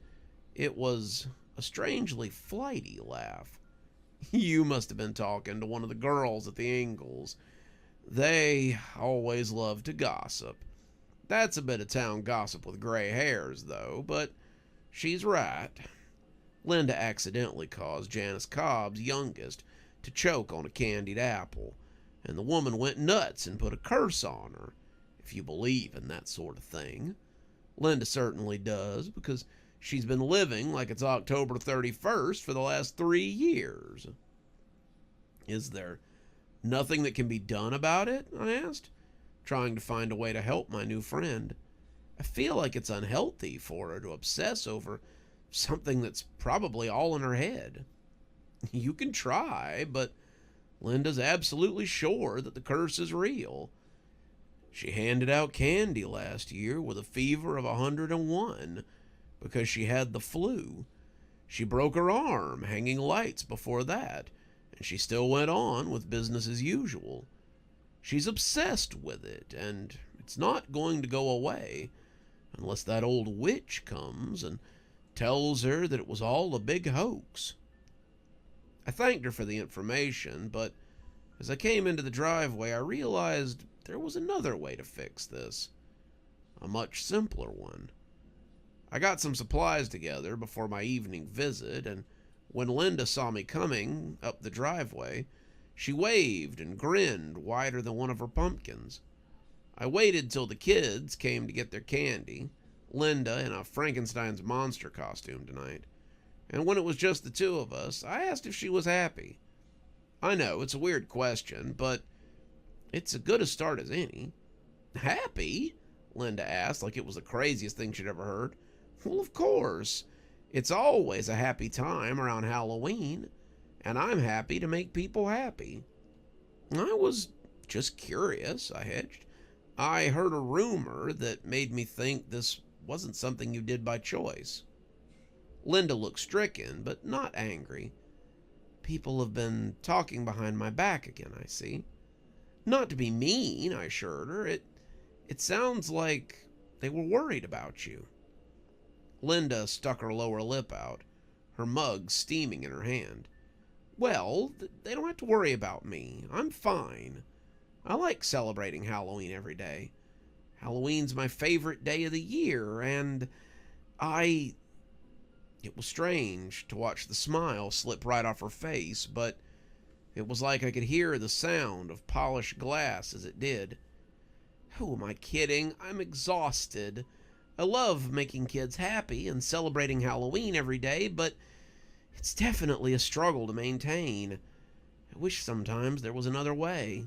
it was a strangely flighty laugh. You must have been talking to one of the girls at the Ingalls. They always love to gossip. That's a bit of town gossip with gray hairs, though, but she's right. Linda accidentally caused Janice Cobb's youngest to choke on a candied apple, and the woman went nuts and put a curse on her, if you believe in that sort of thing. Linda certainly does, because she's been living like it's October 31st for the last 3 years. Is there nothing that can be done about it? I asked, trying to find a way to help my new friend. I feel like it's unhealthy for her to obsess over something that's probably all in her head. You can try, but Linda's absolutely sure that the curse is real. She handed out candy last year with a fever of 101 because she had the flu. She broke her arm hanging lights before that, and she still went on with business as usual. She's obsessed with it, and it's not going to go away unless that old witch comes and tells her that it was all a big hoax. I thanked her for the information, but as I came into the driveway, I realized there was another way to fix this. A much simpler one. I got some supplies together before my evening visit, and when Linda saw me coming up the driveway, she waved and grinned wider than one of her pumpkins. I waited till the kids came to get their candy, Linda in a Frankenstein's monster costume tonight, and when it was just the two of us, I asked if she was happy. I know, it's a weird question, but it's as good a start as any. Happy? Linda asked, like it was the craziest thing she'd ever heard. Well, of course. It's always a happy time around Halloween, and I'm happy to make people happy. I was just curious, I hedged. I heard a rumor that made me think this wasn't something you did by choice. Linda looked stricken, but not angry. People have been talking behind my back again, I see. Not to be mean, I assured her. It sounds like they were worried about you. Linda stuck her lower lip out, her mug steaming in her hand. Well, they don't have to worry about me. I'm fine. I like celebrating Halloween every day. Halloween's my favorite day of the year, and It was strange to watch the smile slip right off her face, but it was like I could hear the sound of polished glass as it did. Who am I kidding? I'm exhausted. I love making kids happy and celebrating Halloween every day, but it's definitely a struggle to maintain. I wish sometimes there was another way.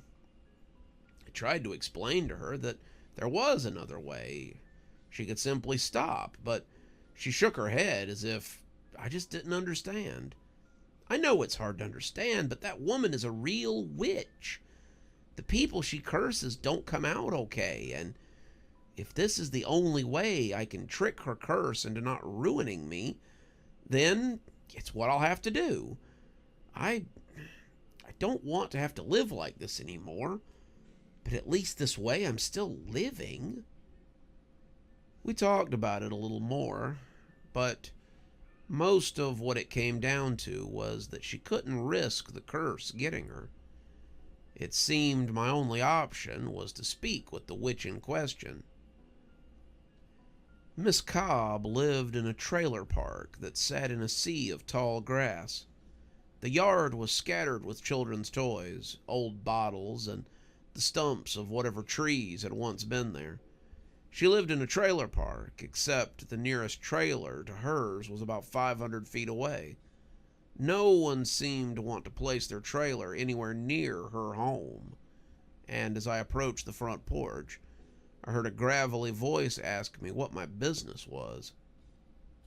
I tried to explain to her that there was another way. She could simply stop, but she shook her head as if I just didn't understand. I know it's hard to understand, but that woman is a real witch. The people she curses don't come out okay, and if this is the only way I can trick her curse into not ruining me, then it's what I'll have to do. I don't want to have to live like this anymore, but at least this way I'm still living. We talked about it a little more, but most of what it came down to was that she couldn't risk the curse getting her. It seemed my only option was to speak with the witch in question. Miss Cobb lived in a trailer park that sat in a sea of tall grass. The yard was scattered with children's toys, old bottles, and the stumps of whatever trees had once been there. She lived in a trailer park, except the nearest trailer to hers was about 500 feet away. No one seemed to want to place their trailer anywhere near her home, and as I approached the front porch, I heard a gravelly voice ask me what my business was.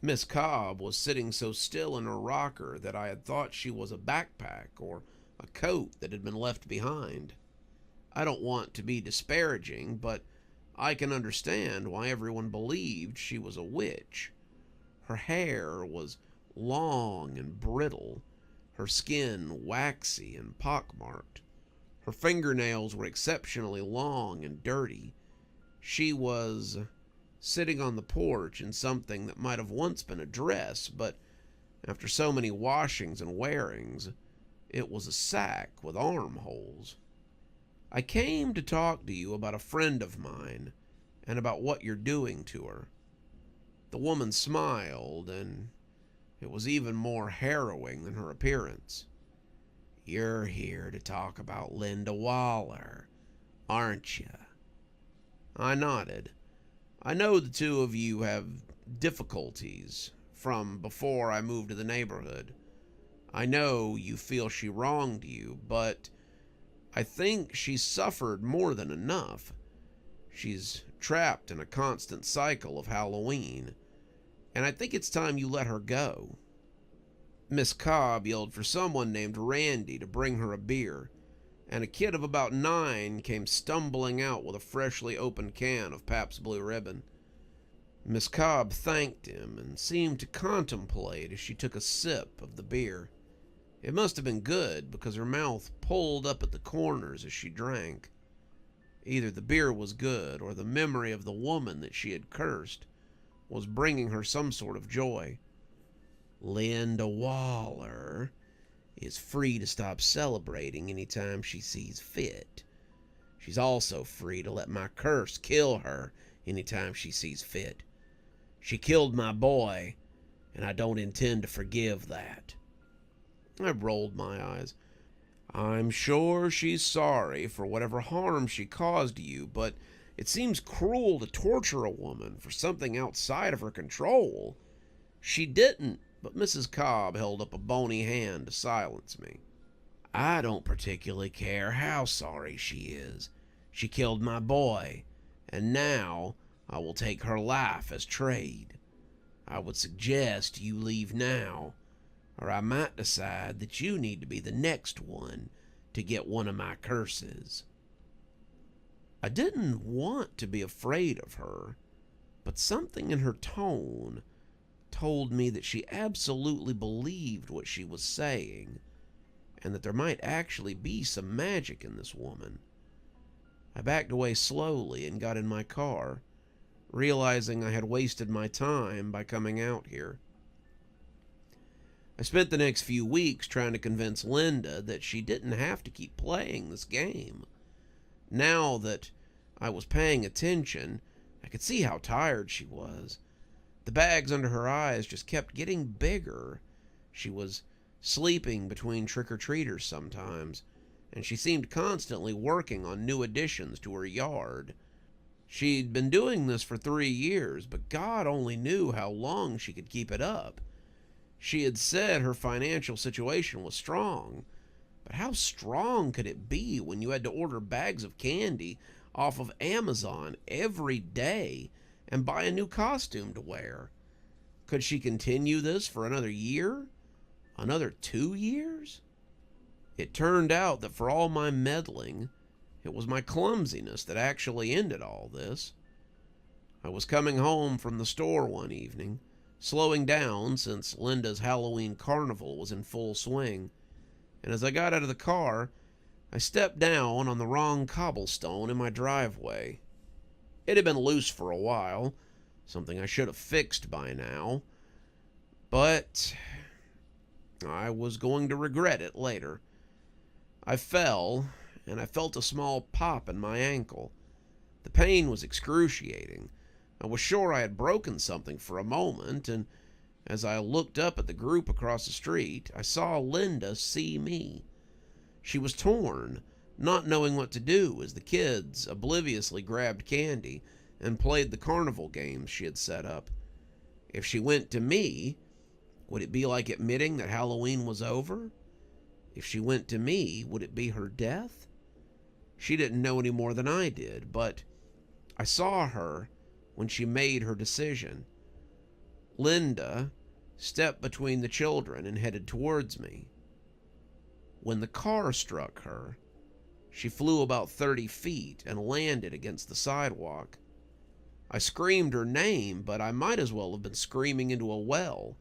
Miss Cobb was sitting so still in her rocker that I had thought she was a backpack or a coat that had been left behind. I don't want to be disparaging, but I can understand why everyone believed she was a witch. Her hair was long and brittle, her skin waxy and pockmarked. Her fingernails were exceptionally long and dirty. She was sitting on the porch in something that might have once been a dress, but after so many washings and wearings, it was a sack with armholes. I came to talk to you about a friend of mine and about what you're doing to her. The woman smiled, and it was even more harrowing than her appearance. You're here to talk about Linda Waller, aren't you? I nodded. I know the two of you have difficulties from before I moved to the neighborhood. I know you feel she wronged you, but I think she's suffered more than enough. She's trapped in a constant cycle of Halloween, and I think it's time you let her go. Miss Cobb yelled for someone named Randy to bring her a beer, and a kid of about 9 came stumbling out with a freshly opened can of Pabst Blue Ribbon. Miss Cobb thanked him and seemed to contemplate as she took a sip of the beer. It must have been good because her mouth pulled up at the corners as she drank. Either the beer was good or the memory of the woman that she had cursed was bringing her some sort of joy. Linda Waller is free to stop celebrating anytime she sees fit. She's also free to let my curse kill her anytime she sees fit. She killed my boy, and I don't intend to forgive that. I rolled my eyes. I'm sure she's sorry for whatever harm she caused you, but it seems cruel to torture a woman for something outside of her control. She didn't, but Mrs. Cobb held up a bony hand to silence me. I don't particularly care how sorry she is. She killed my boy, and now I will take her life as trade. I would suggest you leave now, or I might decide that you need to be the next one to get one of my curses. I didn't want to be afraid of her, but something in her tone told me that she absolutely believed what she was saying, and that there might actually be some magic in this woman. I backed away slowly and got in my car, realizing I had wasted my time by coming out here. I spent the next few weeks trying to convince Linda that she didn't have to keep playing this game. Now that I was paying attention, I could see how tired she was. The bags under her eyes just kept getting bigger. She was sleeping between trick-or-treaters sometimes, and she seemed constantly working on new additions to her yard. She'd been doing this for 3 years, but God only knew how long she could keep it up. She had said her financial situation was strong, but how strong could it be when you had to order bags of candy off of Amazon every day and buy a new costume to wear? Could she continue this for another year? Another 2 years? It turned out that for all my meddling, it was my clumsiness that actually ended all this. I was coming home from the store one evening, slowing down since Linda's Halloween carnival was in full swing, and as I got out of the car, I stepped down on the wrong cobblestone in my driveway. It had been loose for a while, something I should have fixed by now, but I was going to regret it later. I fell, and I felt a small pop in my ankle. The pain was excruciating. I was sure I had broken something for a moment, and as I looked up at the group across the street, I saw Linda see me. She was torn, not knowing what to do as the kids obliviously grabbed candy and played the carnival games she had set up. If she went to me, would it be like admitting that Halloween was over? If she went to me, would it be her death? She didn't know any more than I did, but I saw her when she made her decision. Linda stepped between the children and headed towards me. When the car struck her, she flew about 30 feet and landed against the sidewalk. I screamed her name, but I might as well have been screaming into a well.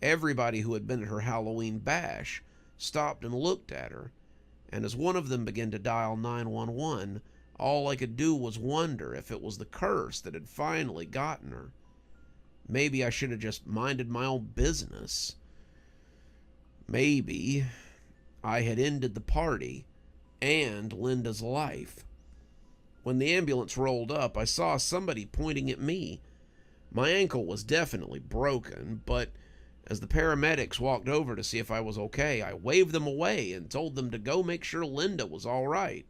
Everybody who had been at her Halloween bash stopped and looked at her, and as one of them began to dial 911, all I could do was wonder if it was the curse that had finally gotten her. Maybe I should have just minded my own business. Maybe I had ended the party and Linda's life. When the ambulance rolled up, I saw somebody pointing at me. My ankle was definitely broken, but as the paramedics walked over to see if I was okay, I waved them away and told them to go make sure Linda was all right.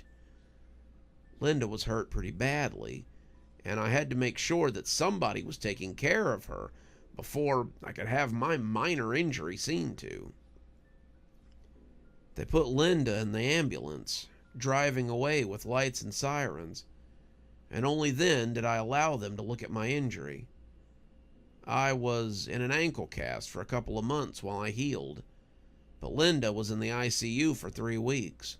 Linda was hurt pretty badly, and I had to make sure that somebody was taking care of her before I could have my minor injury seen to. They put Linda in the ambulance, driving away with lights and sirens, and only then did I allow them to look at my injury. I was in an ankle cast for a couple of months while I healed, but Linda was in the ICU for 3 weeks.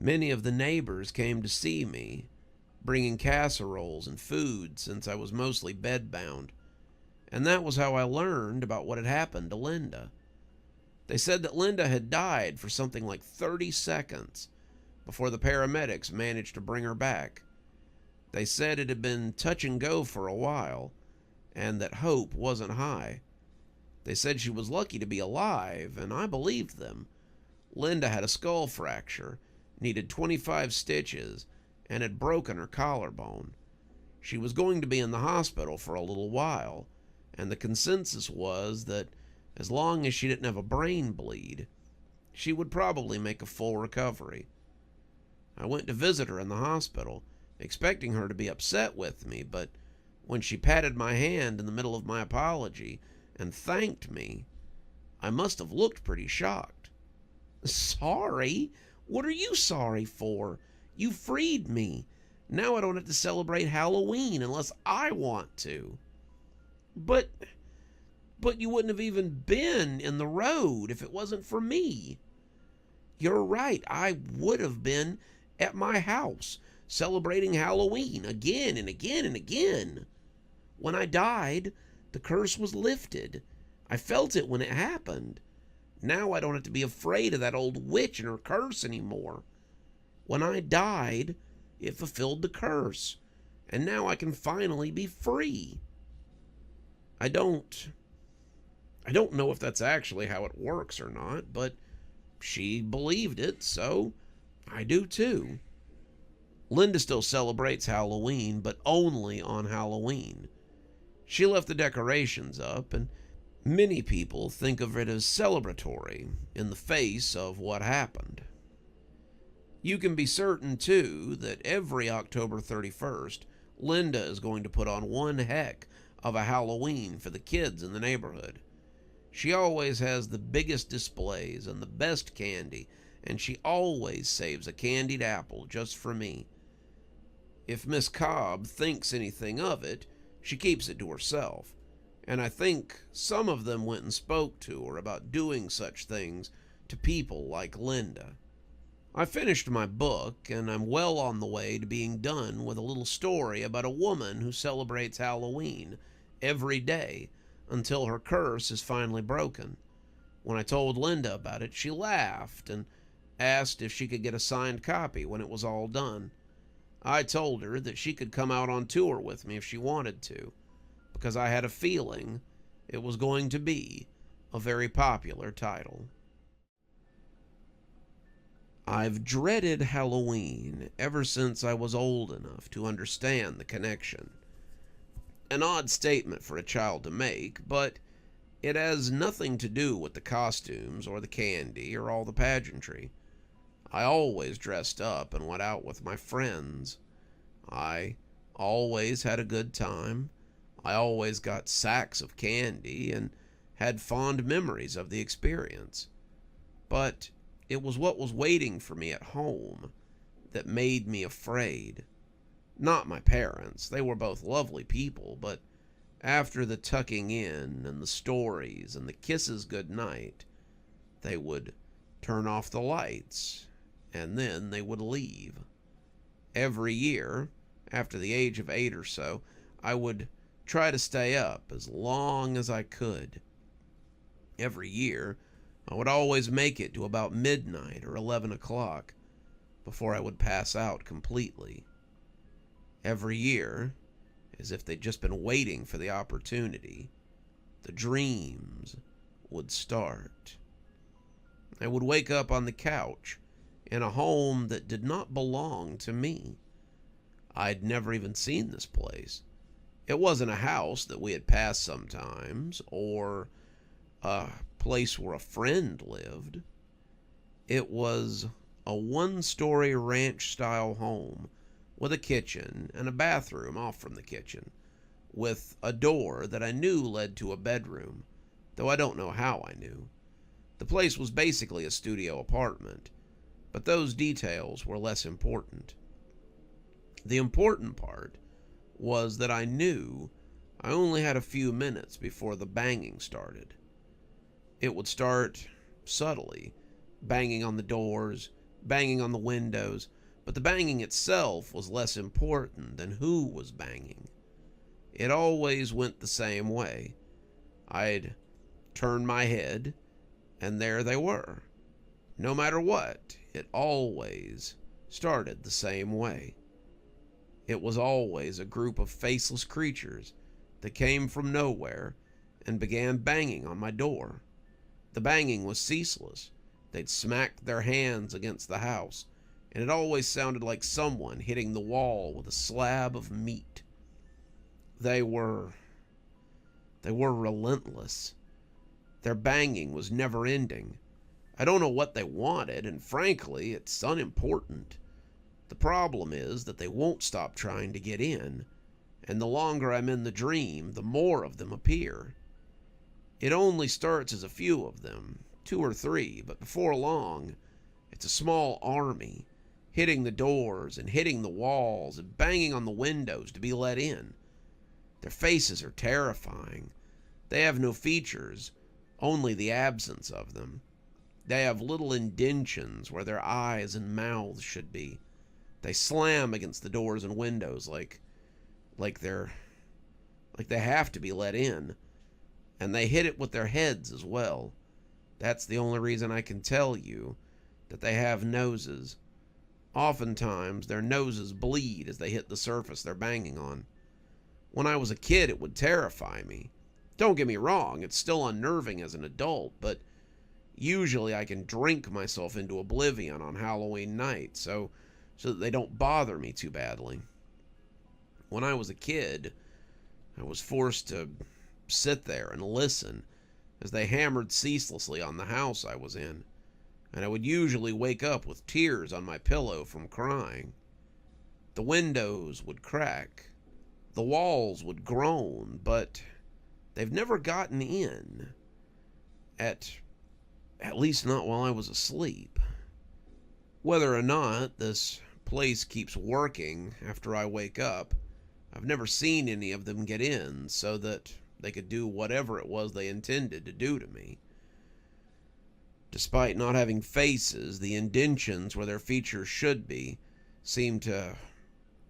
Many of the neighbors came to see me, bringing casseroles and food since I was mostly bedbound, and that was how I learned about what had happened to Linda. They said that Linda had died for something like 30 seconds before the paramedics managed to bring her back. They said it had been touch and go for a while, and that hope wasn't high. They said she was lucky to be alive, and I believed them. Linda had a skull fracture, needed 25 stitches, and had broken her collarbone. She was going to be in the hospital for a little while, and the consensus was that as long as she didn't have a brain bleed, she would probably make a full recovery. I went to visit her in the hospital, expecting her to be upset with me, but when she patted my hand in the middle of my apology and thanked me, I must have looked pretty shocked. "Sorry? What are you sorry for? You freed me. Now I don't have to celebrate Halloween unless I want to." But you wouldn't have even been in the road if it wasn't for me." "You're right. I would have been at my house celebrating Halloween again and again and again. When I died, the curse was lifted. I felt it when it happened. Now I don't have to be afraid of that old witch and her curse anymore. When I died, it fulfilled the curse, and now I can finally be free. I don't know if that's actually how it works or not, but she believed it, so I do too. Linda still celebrates Halloween, but only on Halloween. She left the decorations up, and many people think of it as celebratory in the face of what happened. You can be certain, too, that every October 31st, Linda is going to put on one heck of a Halloween for the kids in the neighborhood. She always has the biggest displays and the best candy, and she always saves a candied apple just for me. If Miss Cobb thinks anything of it, she keeps it to herself, and I think some of them went and spoke to her about doing such things to people like Linda. I finished my book, and I'm well on the way to being done with a little story about a woman who celebrates Halloween every day until her curse is finally broken. When I told Linda about it, she laughed and asked if she could get a signed copy when it was all done. I told her that she could come out on tour with me if she wanted to, because I had a feeling it was going to be a very popular title. I've dreaded Halloween ever since I was old enough to understand the connection. An odd statement for a child to make, but it has nothing to do with the costumes or the candy or all the pageantry. I always dressed up and went out with my friends. I always had a good time. I always got sacks of candy and had fond memories of the experience. But it was what was waiting for me at home that made me afraid. Not my parents. They were both lovely people, but after the tucking in and the stories and the kisses goodnight, they would turn off the lights, and then they would leave. Every year, after the age of 8 or so, I would try to stay up as long as I could. Every year, I would always make it to about midnight or 11 o'clock before I would pass out completely. Every year, as if they'd just been waiting for the opportunity, the dreams would start. I would wake up on the couch in a home that did not belong to me. I'd never even seen this place. It wasn't a house that we had passed sometimes, or a place where a friend lived. It was a one-story ranch-style home with a kitchen and a bathroom off from the kitchen, with a door that I knew led to a bedroom, though I don't know how I knew. The place was basically a studio apartment, but those details were less important. The important part was that I knew I only had a few minutes before the banging started. It would start subtly, banging on the doors, banging on the windows, but the banging itself was less important than who was banging. It always went the same way. I'd turn my head, and there they were. No matter what, it always started the same way. It was always a group of faceless creatures that came from nowhere and began banging on my door. The banging was ceaseless. They'd smack their hands against the house, and it always sounded like someone hitting the wall with a slab of meat. They were relentless. Their banging was never ending. I don't know what they wanted, and frankly, it's unimportant. The problem is that they won't stop trying to get in, and the longer I'm in the dream, the more of them appear. It only starts as a few of them, 2 or 3, but before long, it's a small army, hitting the doors and hitting the walls and banging on the windows to be let in. Their faces are terrifying. They have no features, only the absence of them. They have little indentions where their eyes and mouths should be. They slam against the doors and windows like they have to be let in, and they hit it with their heads as well. That's the only reason I can tell you that they have noses. Oftentimes, their noses bleed as they hit the surface they're banging on. When I was a kid, it would terrify me. Don't get me wrong, it's still unnerving as an adult, but usually I can drink myself into oblivion on Halloween night so that they don't bother me too badly. When I was a kid, I was forced to sit there and listen as they hammered ceaselessly on the house I was in, and I would usually wake up with tears on my pillow from crying. The windows would crack, the walls would groan, but they've never gotten in, at least not while I was asleep. Whether or not this place keeps working after I wake up, I've never seen any of them get in so that they could do whatever it was they intended to do to me. Despite not having faces, the indentions where their features should be seem to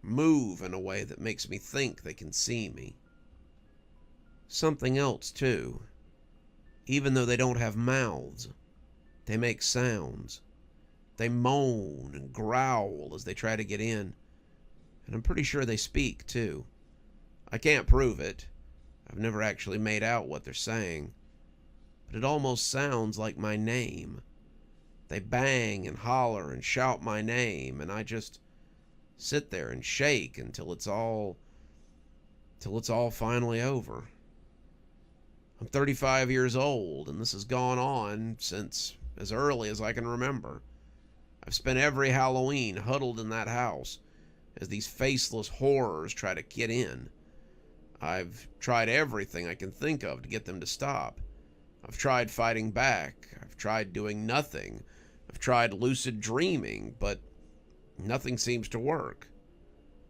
move in a way that makes me think they can see me. Something else, too. Even though they don't have mouths, they make sounds. They moan and growl as they try to get in. And I'm pretty sure they speak, too. I can't prove it. I've never actually made out what they're saying. But it almost sounds like my name. They bang and holler and shout my name, and I just sit there and shake until it's all finally over. I'm 35 years old, and this has gone on since as early as I can remember. I've spent every Halloween huddled in that house as these faceless horrors try to get in. I've tried everything I can think of to get them to stop. I've tried fighting back. I've tried doing nothing. I've tried lucid dreaming, but nothing seems to work.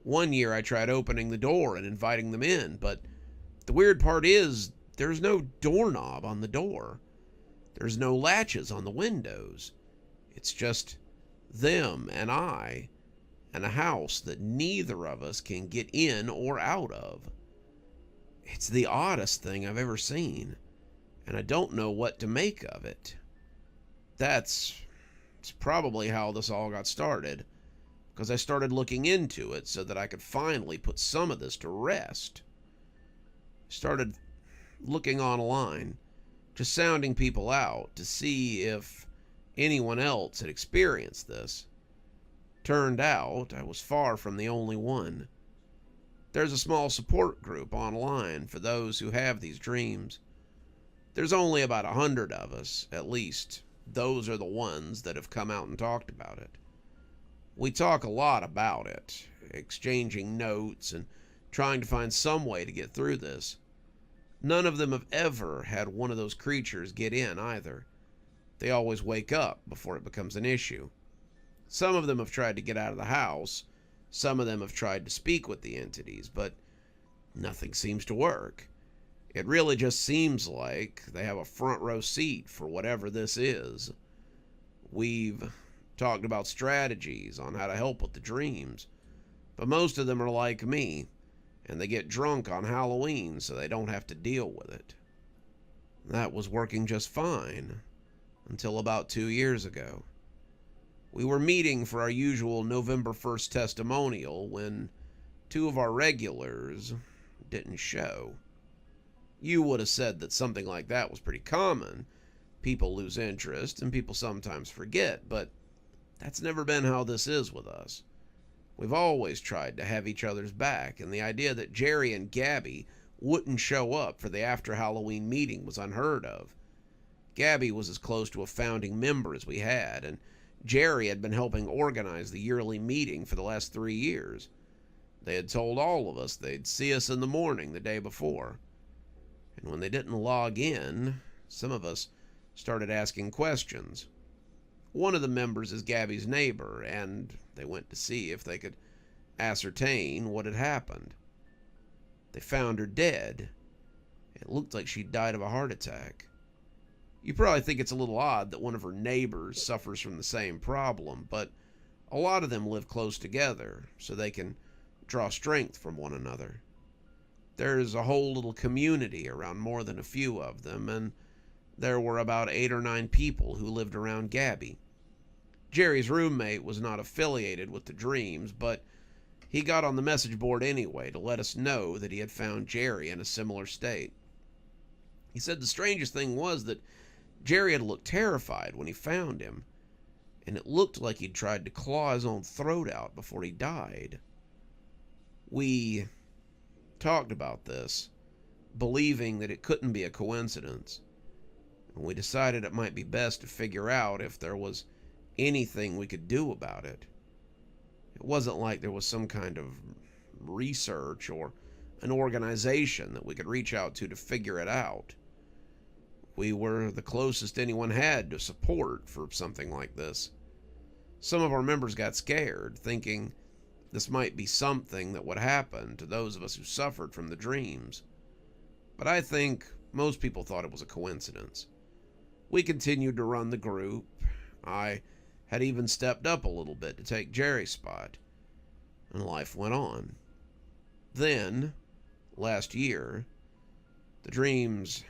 One year I tried opening the door and inviting them in, but the weird part is there's no doorknob on the door. There's no latches on the windows. It's just them and I, and a house that neither of us can get in or out of. It's the oddest thing I've ever seen, and I don't know what to make of it. It's probably how this all got started, because I started looking into it so that I could finally put some of this to rest. I started looking online, just sounding people out to see if anyone else had experienced this. Turned out I was far from the only one. There's a small support group online for those who have these dreams. There's only about 100 of us, at least. Those are the ones that have come out and talked about it. We talk a lot about it, exchanging notes and trying to find some way to get through this. None of them have ever had one of those creatures get in either. They always wake up before it becomes an issue. Some of them have tried to get out of the house. Some of them have tried to speak with the entities, but nothing seems to work. It really just seems like they have a front row seat for whatever this is. We've talked about strategies on how to help with the dreams, but most of them are like me, and they get drunk on Halloween so they don't have to deal with it. That was working just fine until about 2 years ago. We were meeting for our usual November 1st testimonial when 2 of our regulars didn't show. You would have said that something like that was pretty common. People lose interest and people sometimes forget, but that's never been how this is with us. We've always tried to have each other's back, and the idea that Jerry and Gabby wouldn't show up for the after-Halloween meeting was unheard of. Gabby was as close to a founding member as we had, and Jerry had been helping organize the yearly meeting for the last 3 years. They had told all of us they'd see us in the morning the day before. And when they didn't log in, some of us started asking questions. One of the members is Gabby's neighbor, and they went to see if they could ascertain what had happened. They found her dead. It looked like she'd died of a heart attack. You probably think it's a little odd that one of her neighbors suffers from the same problem, but a lot of them live close together, so they can draw strength from one another. There's a whole little community around more than a few of them, and there were about 8 or 9 people who lived around Gabby. Jerry's roommate was not affiliated with the dreams, but he got on the message board anyway to let us know that he had found Jerry in a similar state. He said the strangest thing was that Jerry had looked terrified when he found him, and it looked like he'd tried to claw his own throat out before he died. We talked about this, believing that it couldn't be a coincidence, and we decided it might be best to figure out if there was anything we could do about it. It wasn't like there was some kind of research or an organization that we could reach out to figure it out. We were the closest anyone had to support for something like this. Some of our members got scared, thinking this might be something that would happen to those of us who suffered from the dreams. But I think most people thought it was a coincidence. We continued to run the group. I had even stepped up a little bit to take Jerry's spot, and life went on. Then, last year, the dreams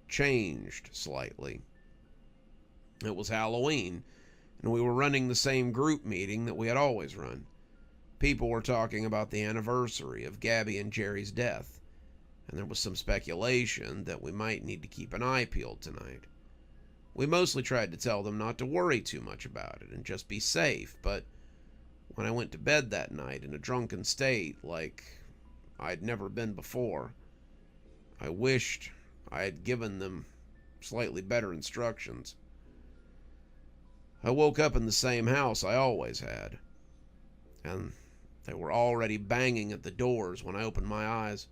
changed slightly. It was Halloween, and we were running the same group meeting that we had always run. People were talking about the anniversary of Gabby and Jerry's death, and there was some speculation that we might need to keep an eye peeled tonight. We mostly tried to tell them not to worry too much about it and just be safe, but when I went to bed that night in a drunken state like I'd never been before, I wished I had given them slightly better instructions. I woke up in the same house I always had, and they were already banging at the doors when I opened my eyes.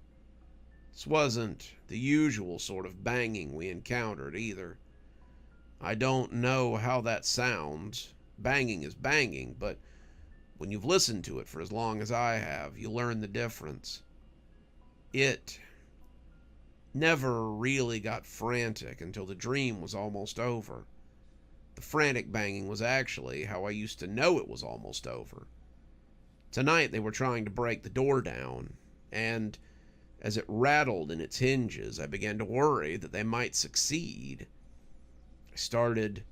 This wasn't the usual sort of banging we encountered either. I don't know how that sounds. Banging is banging, but when you've listened to it for as long as I have, you learn the difference. It never really got frantic until the dream was almost over. The frantic banging was actually how I used to know it was almost over. Tonight they were trying to break the door down, and as it rattled in its hinges, I began to worry that they might succeed. I started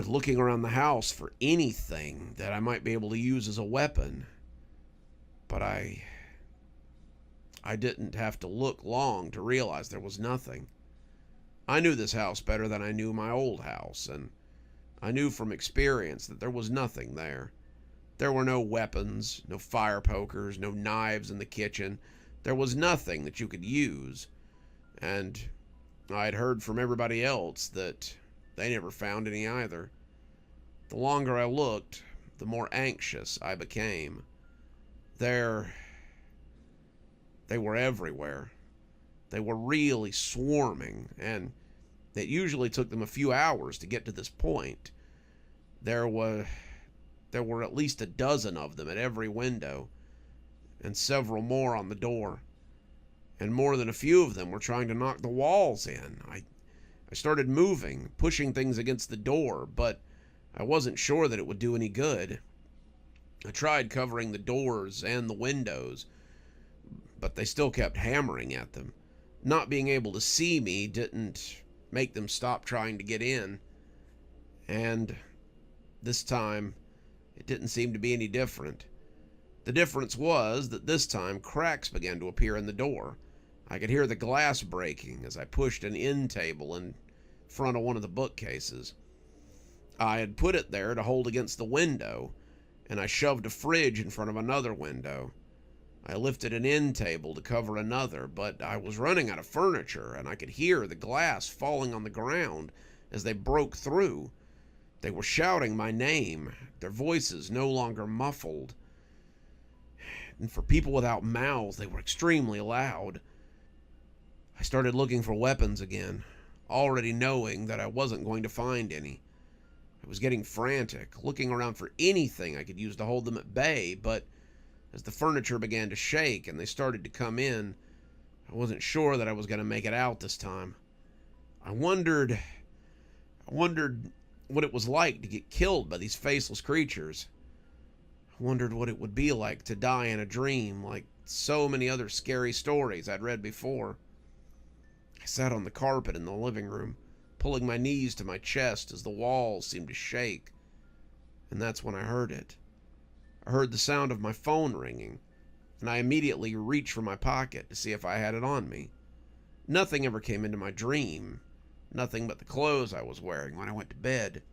looking around the house for anything that I might be able to use as a weapon, but I didn't have to look long to realize there was nothing. I knew this house better than I knew my old house, and I knew from experience that there was nothing there. There were no weapons, no fire pokers, no knives in the kitchen. There was nothing that you could use, and I'd heard from everybody else that they never found any either. The longer I looked, the more anxious I became. They were everywhere. They were really swarming, and it usually took them a few hours to get to this point. There were at least a dozen of them at every window, and several more on the door. And more than a few of them were trying to knock the walls in. I started moving, pushing things against the door, but I wasn't sure that it would do any good. I tried covering the doors and the windows, but they still kept hammering at them. Not being able to see me didn't make them stop trying to get in. And this time, it didn't seem to be any different. The difference was that this time cracks began to appear in the door. I could hear the glass breaking as I pushed an end table in front of one of the bookcases. I had put it there to hold against the window, and I shoved a fridge in front of another window. I lifted an end table to cover another, but I was running out of furniture, and I could hear the glass falling on the ground as they broke through. They were shouting my name, their voices no longer muffled. And for people without mouths, they were extremely loud. I started looking for weapons again, already knowing that I wasn't going to find any. I was getting frantic, looking around for anything I could use to hold them at bay, but as the furniture began to shake and they started to come in, I wasn't sure that I was going to make it out this time. I wondered what it was like to get killed by these faceless creatures. I wondered what it would be like to die in a dream, like so many other scary stories I'd read before. I sat on the carpet in the living room, pulling my knees to my chest as the walls seemed to shake. And that's when I heard it. I heard the sound of my phone ringing, and I immediately reached for my pocket to see if I had it on me. Nothing ever came into my dream, nothing but the clothes I was wearing when I went to bed.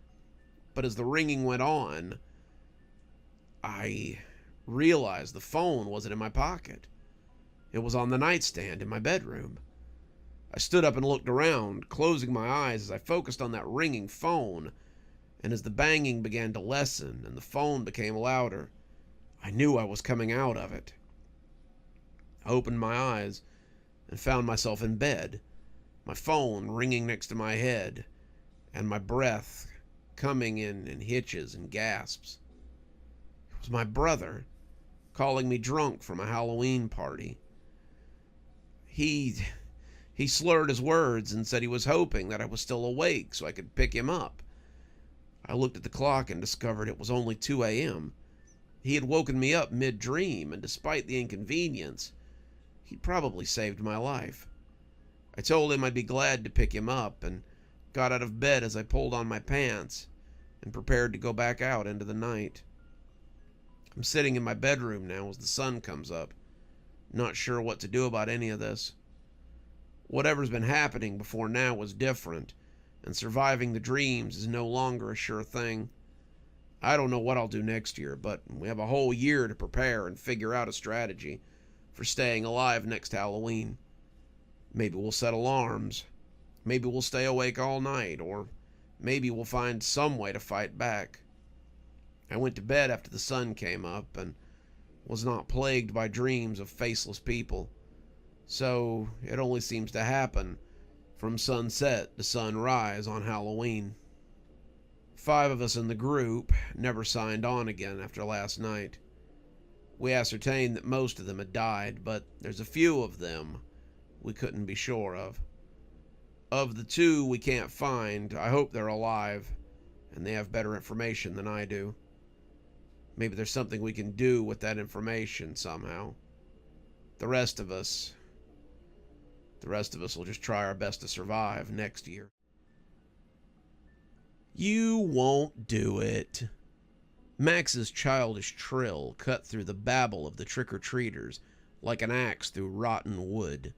But as the ringing went on, I realized the phone wasn't in my pocket. It was on the nightstand in my bedroom. I stood up and looked around, closing my eyes as I focused on that ringing phone, and as the banging began to lessen and the phone became louder, I knew I was coming out of it. I opened my eyes and found myself in bed, my phone ringing next to my head, and my breath coming in hitches and gasps. It was my brother, calling me drunk from a Halloween party. He slurred his words and said he was hoping that I was still awake so I could pick him up. I looked at the clock and discovered it was only 2 a.m. He had woken me up mid-dream, and despite the inconvenience, he'd probably saved my life. I told him I'd be glad to pick him up, and got out of bed as I pulled on my pants and prepared to go back out into the night. I'm sitting in my bedroom now as the sun comes up, not sure what to do about any of this. Whatever's been happening before now was different, and surviving the dreams is no longer a sure thing. I don't know what I'll do next year, but we have a whole year to prepare and figure out a strategy for staying alive next Halloween. Maybe we'll set alarms. Maybe we'll stay awake all night, or maybe we'll find some way to fight back. I went to bed after the sun came up and was not plagued by dreams of faceless people. So it only seems to happen from sunset to sunrise on Halloween. 5 of us in the group never signed on again after last night. We ascertained that most of them had died, but there's a few of them we couldn't be sure of. Of the 2 we can't find, I hope they're alive, and they have better information than I do. Maybe there's something we can do with that information somehow. The rest of us will just try our best to survive next year. You won't do it. Max's childish trill cut through the babble of the trick-or-treaters like an axe through rotten wood.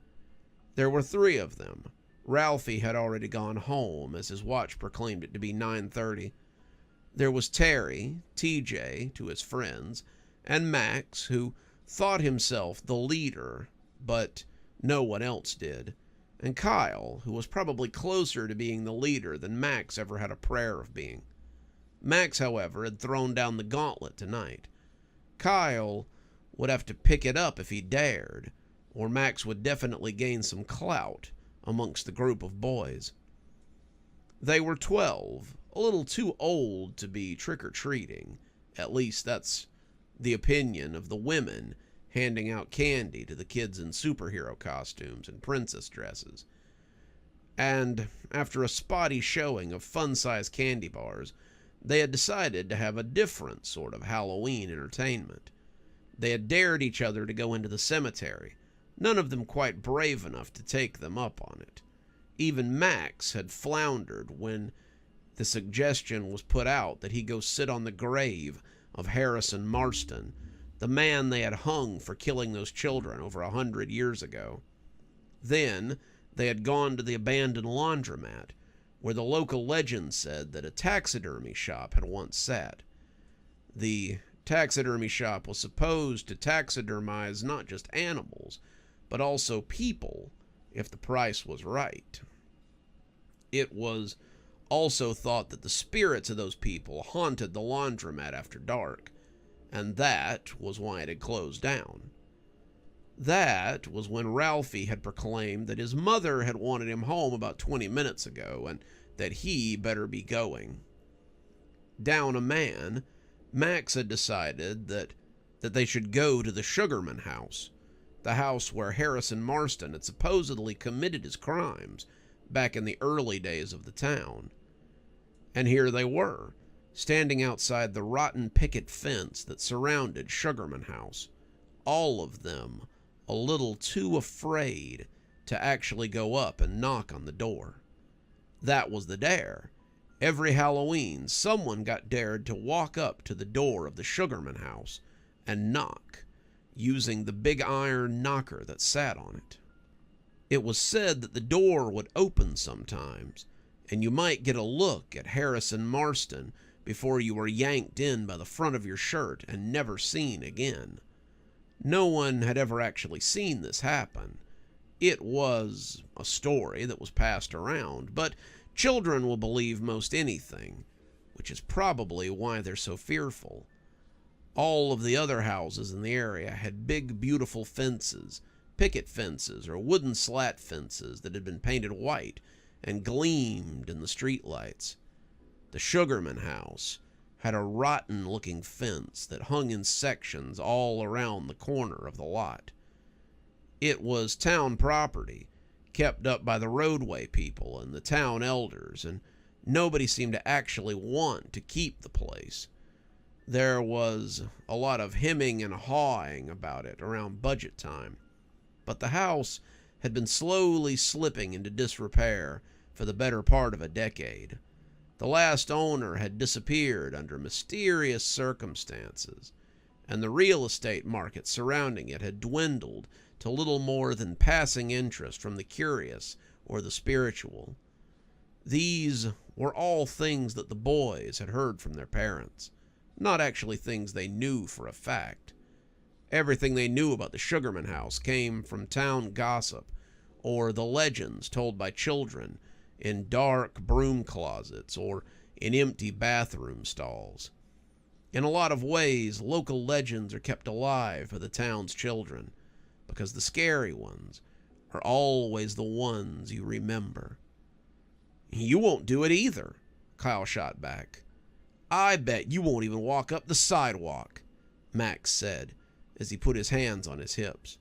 There were 3 of them. Ralphie had already gone home, as his watch proclaimed it to be 9:30. There was Terry, TJ, to his friends, and Max, who thought himself the leader, but no one else did, and Kyle, who was probably closer to being the leader than Max ever had a prayer of being. Max, however, had thrown down the gauntlet tonight. Kyle would have to pick it up if he dared, or Max would definitely gain some clout amongst the group of boys. They were 12, a little too old to be trick-or-treating. At least that's the opinion of the women handing out candy to the kids in superhero costumes and princess dresses. And after a spotty showing of fun-sized candy bars, they had decided to have a different sort of Halloween entertainment. They had dared each other to go into the cemetery, none of them quite brave enough to take them up on it. Even Max had floundered when the suggestion was put out that he go sit on the grave of Harrison Marston, the man they had hung for killing those children over 100 years ago. Then they had gone to the abandoned laundromat, where the local legend said that a taxidermy shop had once sat. The taxidermy shop was supposed to taxidermize not just animals, but also people, if the price was right. It was also thought that the spirits of those people haunted the laundromat after dark, and that was why it had closed down. That was when Ralphie had proclaimed that his mother had wanted him home about 20 minutes ago, and that he better be going. Down a man, Max had decided that they should go to the Sugarman house, the house where Harrison Marston had supposedly committed his crimes back in the early days of the town. And here they were, standing outside the rotten picket fence that surrounded Sugarman House, all of them a little too afraid to actually go up and knock on the door. That was the dare. Every Halloween, someone got dared to walk up to the door of the Sugarman house and knock, using the big iron knocker that sat on it. It was said that the door would open sometimes, and you might get a look at Harrison Marston before you were yanked in by the front of your shirt and never seen again. No one had ever actually seen this happen. It was a story that was passed around, but children will believe most anything, which is probably why they're so fearful. All of the other houses in the area had big, beautiful fences, picket fences or wooden slat fences that had been painted white and gleamed in the streetlights. The Sugarman house had a rotten-looking fence that hung in sections all around the corner of the lot. It was town property, kept up by the roadway people and the town elders, and nobody seemed to actually want to keep the place. There was a lot of hemming and hawing about it around budget time, but the house had been slowly slipping into disrepair for the better part of a decade. The last owner had disappeared under mysterious circumstances, and the real estate market surrounding it had dwindled to little more than passing interest from the curious or the spiritual. These were all things that the boys had heard from their parents, not actually things they knew for a fact. Everything they knew about the Sugarman house came from town gossip or the legends told by children in dark broom closets or in empty bathroom stalls. In a lot of ways, local legends are kept alive by the town's children, because the scary ones are always the ones you remember. "You won't do it either," Kyle shot back. "I bet you won't even walk up the sidewalk," Max said as he put his hands on his hips.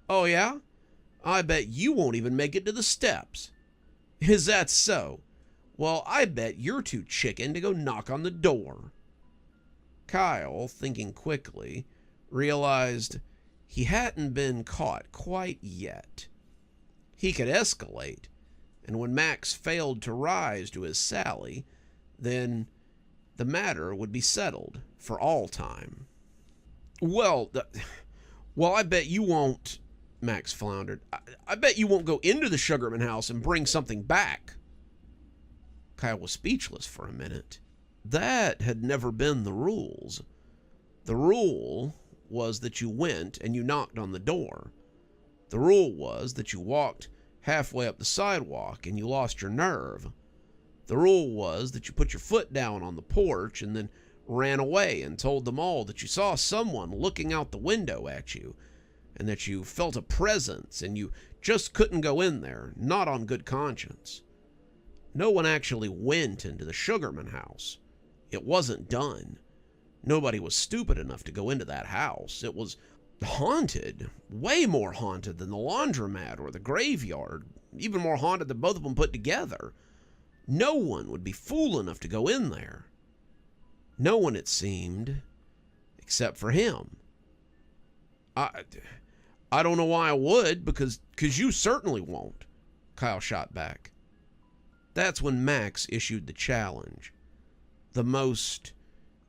"Oh yeah? I bet you won't even make it to the steps." "Is that so? Well, I bet you're too chicken to go knock on the door." Kyle, thinking quickly, realized he hadn't been caught quite yet. He could escalate, and when Max failed to rise to his sally, then the matter would be settled for all time. Well, I bet you won't," Max floundered. I bet you won't go into the Sugarman house and bring something back." Kyle was speechless for a minute. That had never been the rules. The rule was that you went and you knocked on the door. The rule was that you walked halfway up the sidewalk and you lost your nerve. The rule was that you put your foot down on the porch and then ran away and told them all that you saw someone looking out the window at you and that you felt a presence and you just couldn't go in there, not on good conscience. No one actually went into the Sugarman house. It wasn't done. Nobody was stupid enough to go into that house. It was haunted, way more haunted than the laundromat or the graveyard, even more haunted than both of them put together. No one would be fool enough to go in there. No one, it seemed, except for him. I don't know why I would, because you certainly won't," Kyle shot back. That's when Max issued the challenge, the most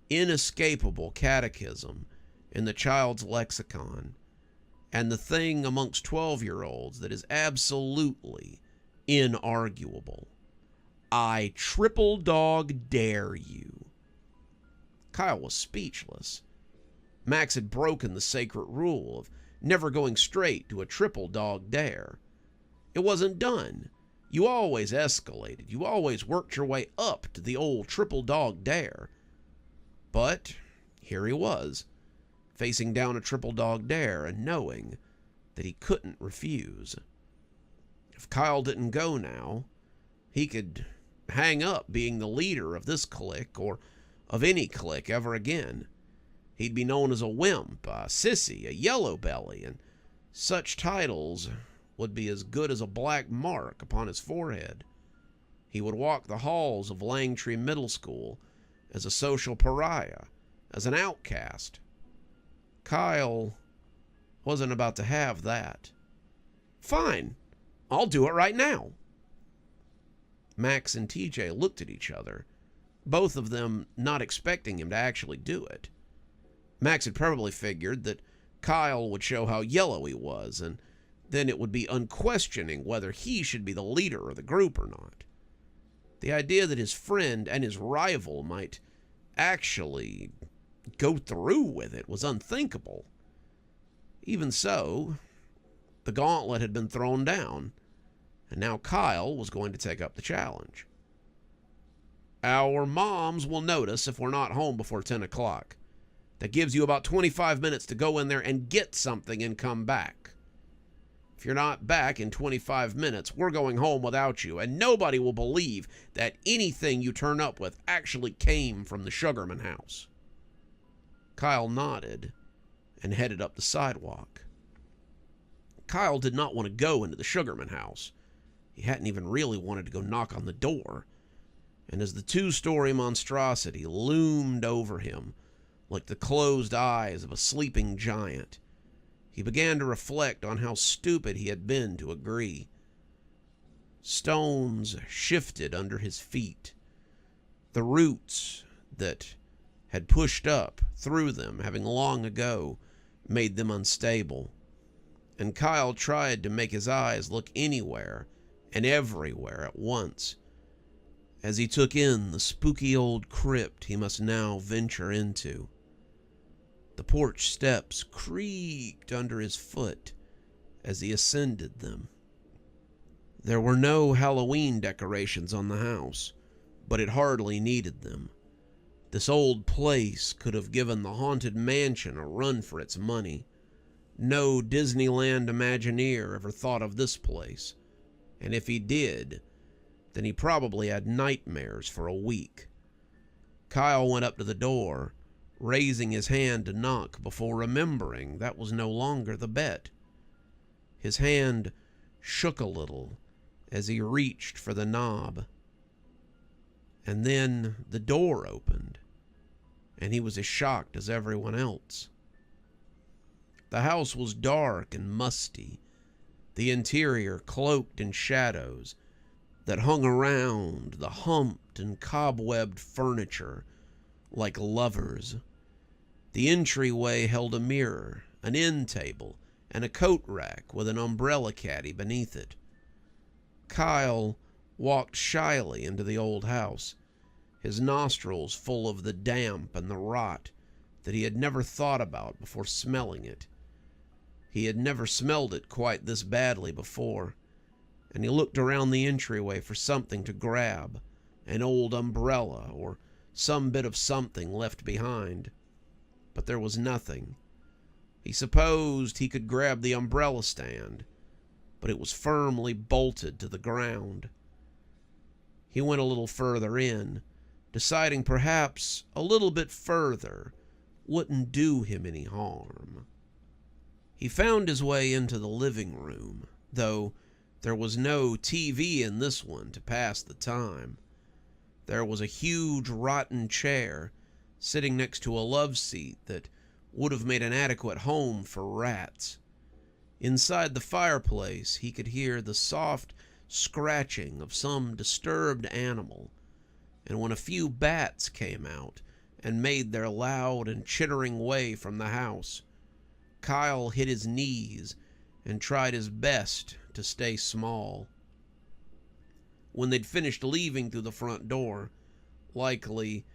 inescapable catechism in the child's lexicon, and the thing amongst 12-year-olds that is absolutely inarguable. "I triple dog dare you." Kyle was speechless. Max had broken the sacred rule of never going straight to a triple dog dare. It wasn't done. You always escalated. You always worked your way up to the old triple dog dare. But here he was, facing down a triple dog dare and knowing that he couldn't refuse. If Kyle didn't go now, he could hang up being the leader of this clique or of any clique ever again. He'd be known as a wimp, a sissy, a yellow belly, and such titles would be as good as a black mark upon his forehead. He would walk the halls of Langtree Middle School as a social pariah, as an outcast. Kyle wasn't about to have that. "Fine, I'll do it right now. Max and TJ looked at each other, both of them not expecting him to actually do it. Max had probably figured that Kyle would show how yellow he was, and then it would be unquestioning whether he should be the leader of the group or not. The idea that his friend and his rival might actually go through with it was unthinkable. Even so, the gauntlet had been thrown down, and now Kyle was going to take up the challenge. Our moms will notice if we're not home before 10 o'clock. That gives you about 25 minutes to go in there and get something and come back. If you're not back in 25 minutes, we're going home without you, and nobody will believe that anything you turn up with actually came from the Sugarman house. Kyle nodded and headed up the sidewalk. Kyle did not want to go into the Sugarman house. He hadn't even really wanted to go knock on the door. And as the two-story monstrosity loomed over him like the closed eyes of a sleeping giant, he began to reflect on how stupid he had been to agree. Stones shifted under his feet. The roots that had pushed up through them, having long ago made them unstable. And Kyle tried to make his eyes look anywhere and everywhere at once, as he took in the spooky old crypt he must now venture into. The porch steps creaked under his foot as he ascended them. There were no Halloween decorations on the house, but it hardly needed them. This old place could have given the Haunted Mansion a run for its money. No Disneyland Imagineer ever thought of this place, and if he did, then he probably had nightmares for a week. Kyle went up to the door, raising his hand to knock before remembering that was no longer the bet. His hand shook a little as he reached for the knob. And then the door opened, and he was as shocked as everyone else. The house was dark and musty, the interior cloaked in shadows that hung around the humped and cobwebbed furniture like lovers. The entryway held a mirror, an end table, and a coat rack with an umbrella caddy beneath it. Kyle walked shyly into the old house, his nostrils full of the damp and the rot that he had never thought about before smelling it. He had never smelled it quite this badly before, and he looked around the entryway for something to grab, an old umbrella or some bit of something left behind. But there was nothing. He supposed he could grab the umbrella stand, but it was firmly bolted to the ground. He went a little further in, deciding perhaps a little bit further wouldn't do him any harm. He found his way into the living room, though there was no TV in this one to pass the time. There was a huge rotten chair sitting next to a love seat that would have made an adequate home for rats. Inside the fireplace, he could hear the soft scratching of some disturbed animal, and when a few bats came out and made their loud and chittering way from the house, Kyle hit his knees and tried his best to stay small. When they'd finished leaving through the front door, likely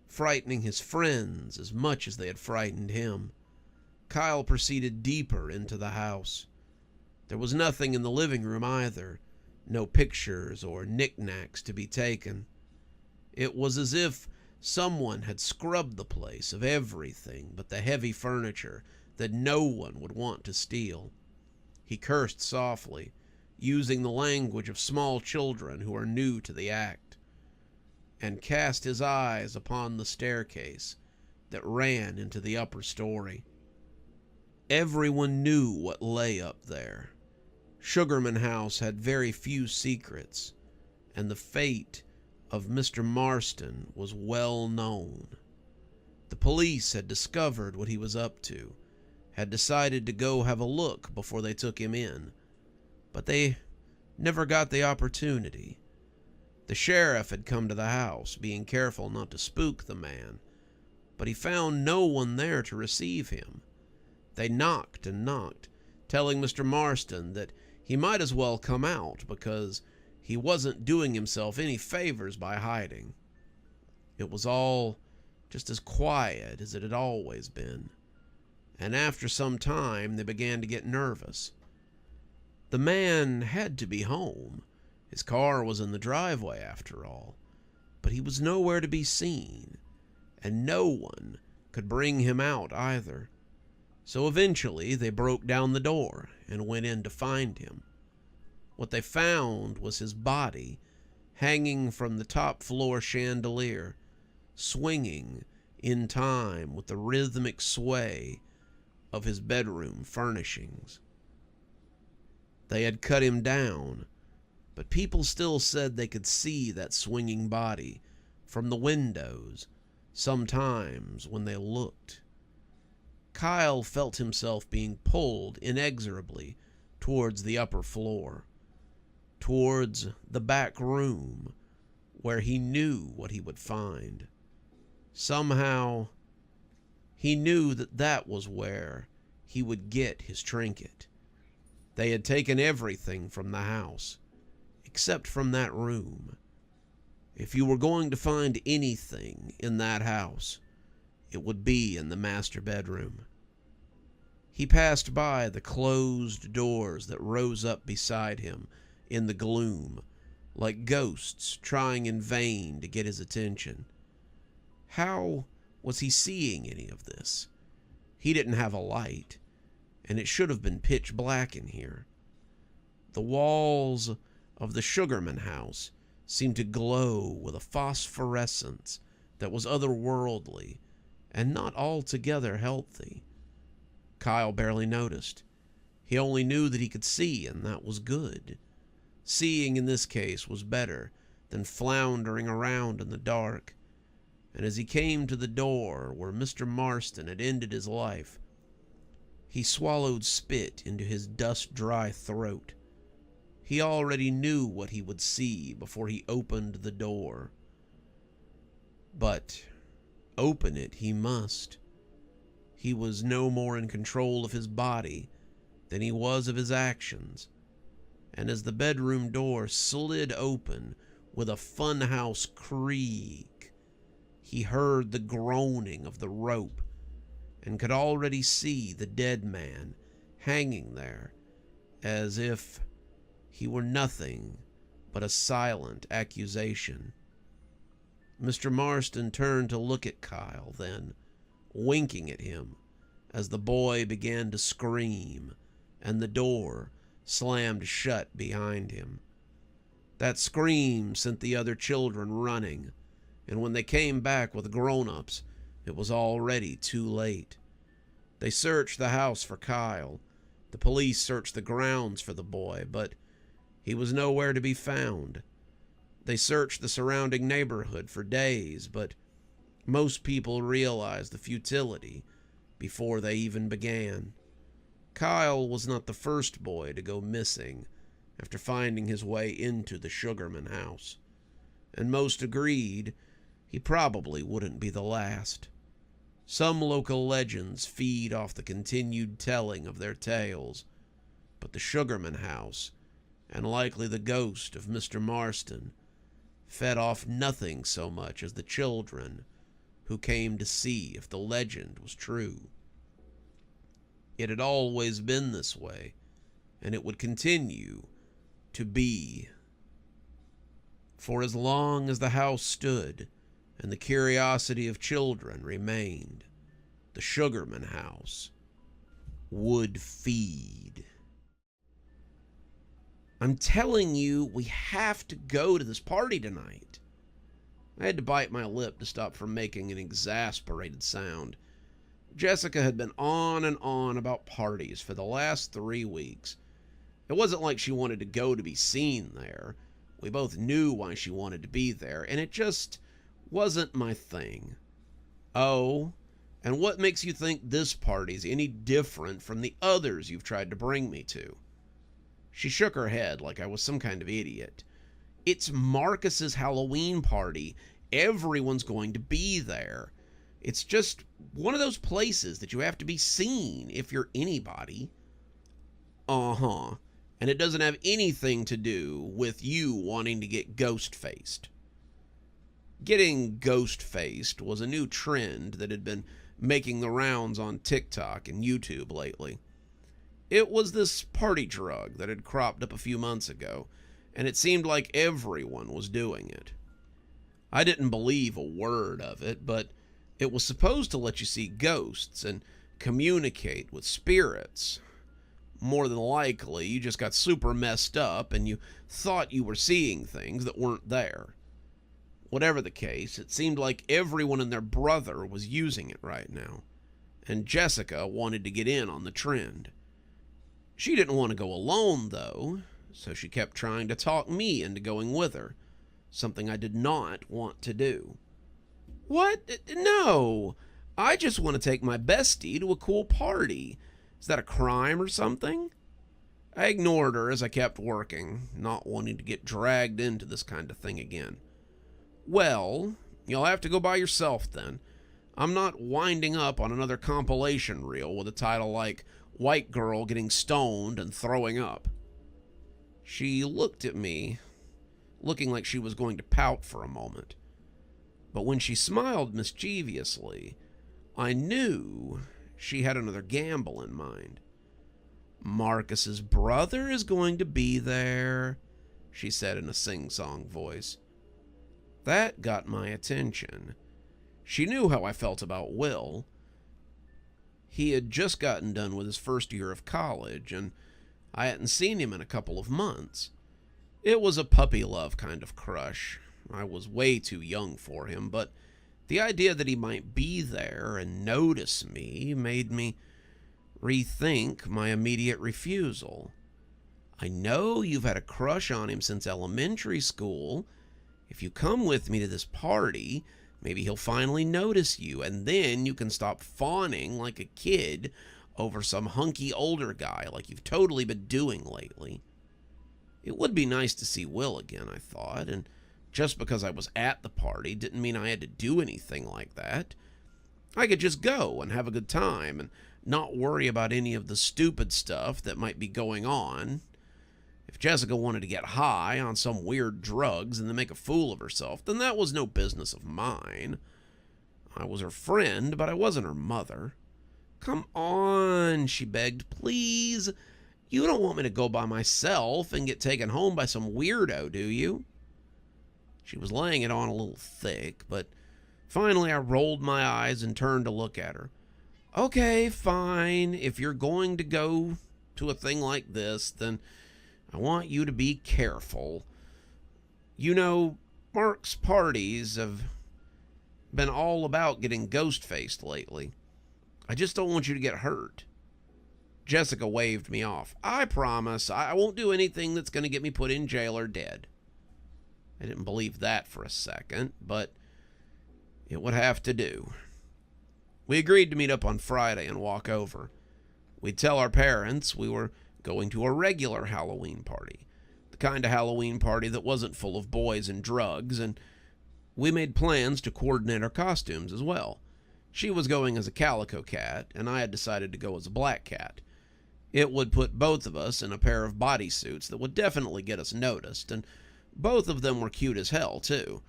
frightening his friends as much as they had frightened him, Kyle proceeded deeper into the house. There was nothing in the living room either, no pictures or knickknacks to be taken. It was as if someone had scrubbed the place of everything but the heavy furniture that no one would want to steal. He cursed softly, using the language of small children who are new to the act, and cast his eyes upon the staircase that ran into the upper story. Everyone knew what lay up there. Sugarman House had very few secrets, and the fate of Mr. Marston was well known. The police had discovered what he was up to, had decided to go have a look before they took him in, but they never got the opportunity. The sheriff had come to the house, being careful not to spook the man, but he found no one there to receive him. They knocked and knocked, telling Mr. Marston that he might as well come out because he wasn't doing himself any favors by hiding. It was all just as quiet as it had always been, and after some time they began to get nervous. The man had to be home. His car was in the driveway after all, but he was nowhere to be seen, and no one could bring him out either. So eventually they broke down the door and went in to find him. What they found was his body hanging from the top floor chandelier, swinging in time with the rhythmic sway of his bedroom furnishings. They had cut him down, but people still said they could see that swinging body from the windows sometimes when they looked. Kyle felt himself being pulled inexorably towards the upper floor, towards the back room where he knew what he would find. Somehow, he knew that that was where he would get his trinket. They had taken everything from the house, except from that room. If you were going to find anything in that house, it would be in the master bedroom. He passed by the closed doors that rose up beside him in the gloom, like ghosts trying in vain to get his attention. How was he seeing any of this? He didn't have a light, and it should have been pitch black in here. The walls of the Sugarman house seemed to glow with a phosphorescence that was otherworldly and not altogether healthy. Kyle barely noticed. He only knew that he could see, and that was good. Seeing in this case was better than floundering around in the dark. And as he came to the door where Mr. Marston had ended his life, he swallowed spit into his dust-dry throat. He already knew what he would see before he opened the door. But open it he must. He was no more in control of his body than he was of his actions. And as the bedroom door slid open with a funhouse creak, he heard the groaning of the rope and could already see the dead man hanging there as if he were nothing but a silent accusation. Mr. Marston turned to look at Kyle, then, winking at him as the boy began to scream and the door slammed shut behind him. That scream sent the other children running, and when they came back with grown-ups, it was already too late. They searched the house for Kyle. The police searched the grounds for the boy, but he was nowhere to be found. They searched the surrounding neighborhood for days, but most people realized the futility before they even began. Kyle was not the first boy to go missing after finding his way into the Sugarman house, and most agreed he probably wouldn't be the last. Some local legends feed off the continued telling of their tales, but the Sugarman house, and likely the ghost of Mr. Marston, fed off nothing so much as the children who came to see if the legend was true. It had always been this way, and it would continue to be. For as long as the house stood and the curiosity of children remained, the Sugarman house would feed. I'm telling you, we have to go to this party tonight. I had to bite my lip to stop from making an exasperated sound. Jessica had been on and on about parties for the last 3 weeks. It wasn't like she wanted to go to be seen there. We both knew why she wanted to be there, and it just wasn't my thing. Oh, and what makes you think this party's any different from the others you've tried to bring me to? She shook her head like I was some kind of idiot. It's Marcus's Halloween party. Everyone's going to be there. It's just one of those places that you have to be seen if you're anybody. Uh-huh. And it doesn't have anything to do with you wanting to get ghost-faced. Getting ghost-faced was a new trend that had been making the rounds on TikTok and YouTube lately. It was this party drug that had cropped up a few months ago, and it seemed like everyone was doing it. I didn't believe a word of it, but it was supposed to let you see ghosts and communicate with spirits. More than likely, you just got super messed up and you thought you were seeing things that weren't there. Whatever the case, it seemed like everyone and their brother was using it right now, and Jessica wanted to get in on the trend. She didn't want to go alone, though, so she kept trying to talk me into going with her, something I did not want to do. What? No! I just want to take my bestie to a cool party. Is that a crime or something? I ignored her as I kept working, not wanting to get dragged into this kind of thing again. Well, you'll have to go by yourself then. I'm not winding up on another compilation reel with a title like White Girl Getting Stoned and Throwing Up. She looked at me, looking like she was going to pout for a moment. But when she smiled mischievously, I knew she had another gamble in mind. Marcus's brother is going to be there, she said in a sing-song voice. That got my attention. She knew how I felt about Will. He had just gotten done with his first year of college, and I hadn't seen him in a couple of months. It was a puppy love kind of crush. I was way too young for him, but the idea that he might be there and notice me made me rethink my immediate refusal. I know you've had a crush on him since elementary school. If you come with me to this party, maybe he'll finally notice you, and then you can stop fawning like a kid over some hunky older guy like you've totally been doing lately. It would be nice to see Will again, I thought, and just because I was at the party didn't mean I had to do anything like that. I could just go and have a good time and not worry about any of the stupid stuff that might be going on. If Jessica wanted to get high on some weird drugs and then make a fool of herself, then that was no business of mine. I was her friend, but I wasn't her mother. Come on, she begged, please. You don't want me to go by myself and get taken home by some weirdo, do you? She was laying it on a little thick, but finally I rolled my eyes and turned to look at her. Okay, fine. If you're going to go to a thing like this, then I want you to be careful. You know, Mark's parties have been all about getting ghost-faced lately. I just don't want you to get hurt. Jessica waved me off. I promise I won't do anything that's going to get me put in jail or dead. I didn't believe that for a second, but it would have to do. We agreed to meet up on Friday and walk over. We'd tell our parents we were going to a regular Halloween party, the kind of Halloween party that wasn't full of boys and drugs, and we made plans to coordinate our costumes as well. She was going as a calico cat, and I had decided to go as a black cat. It would put both of us in a pair of bodysuits that would definitely get us noticed, and both of them were cute as hell, too.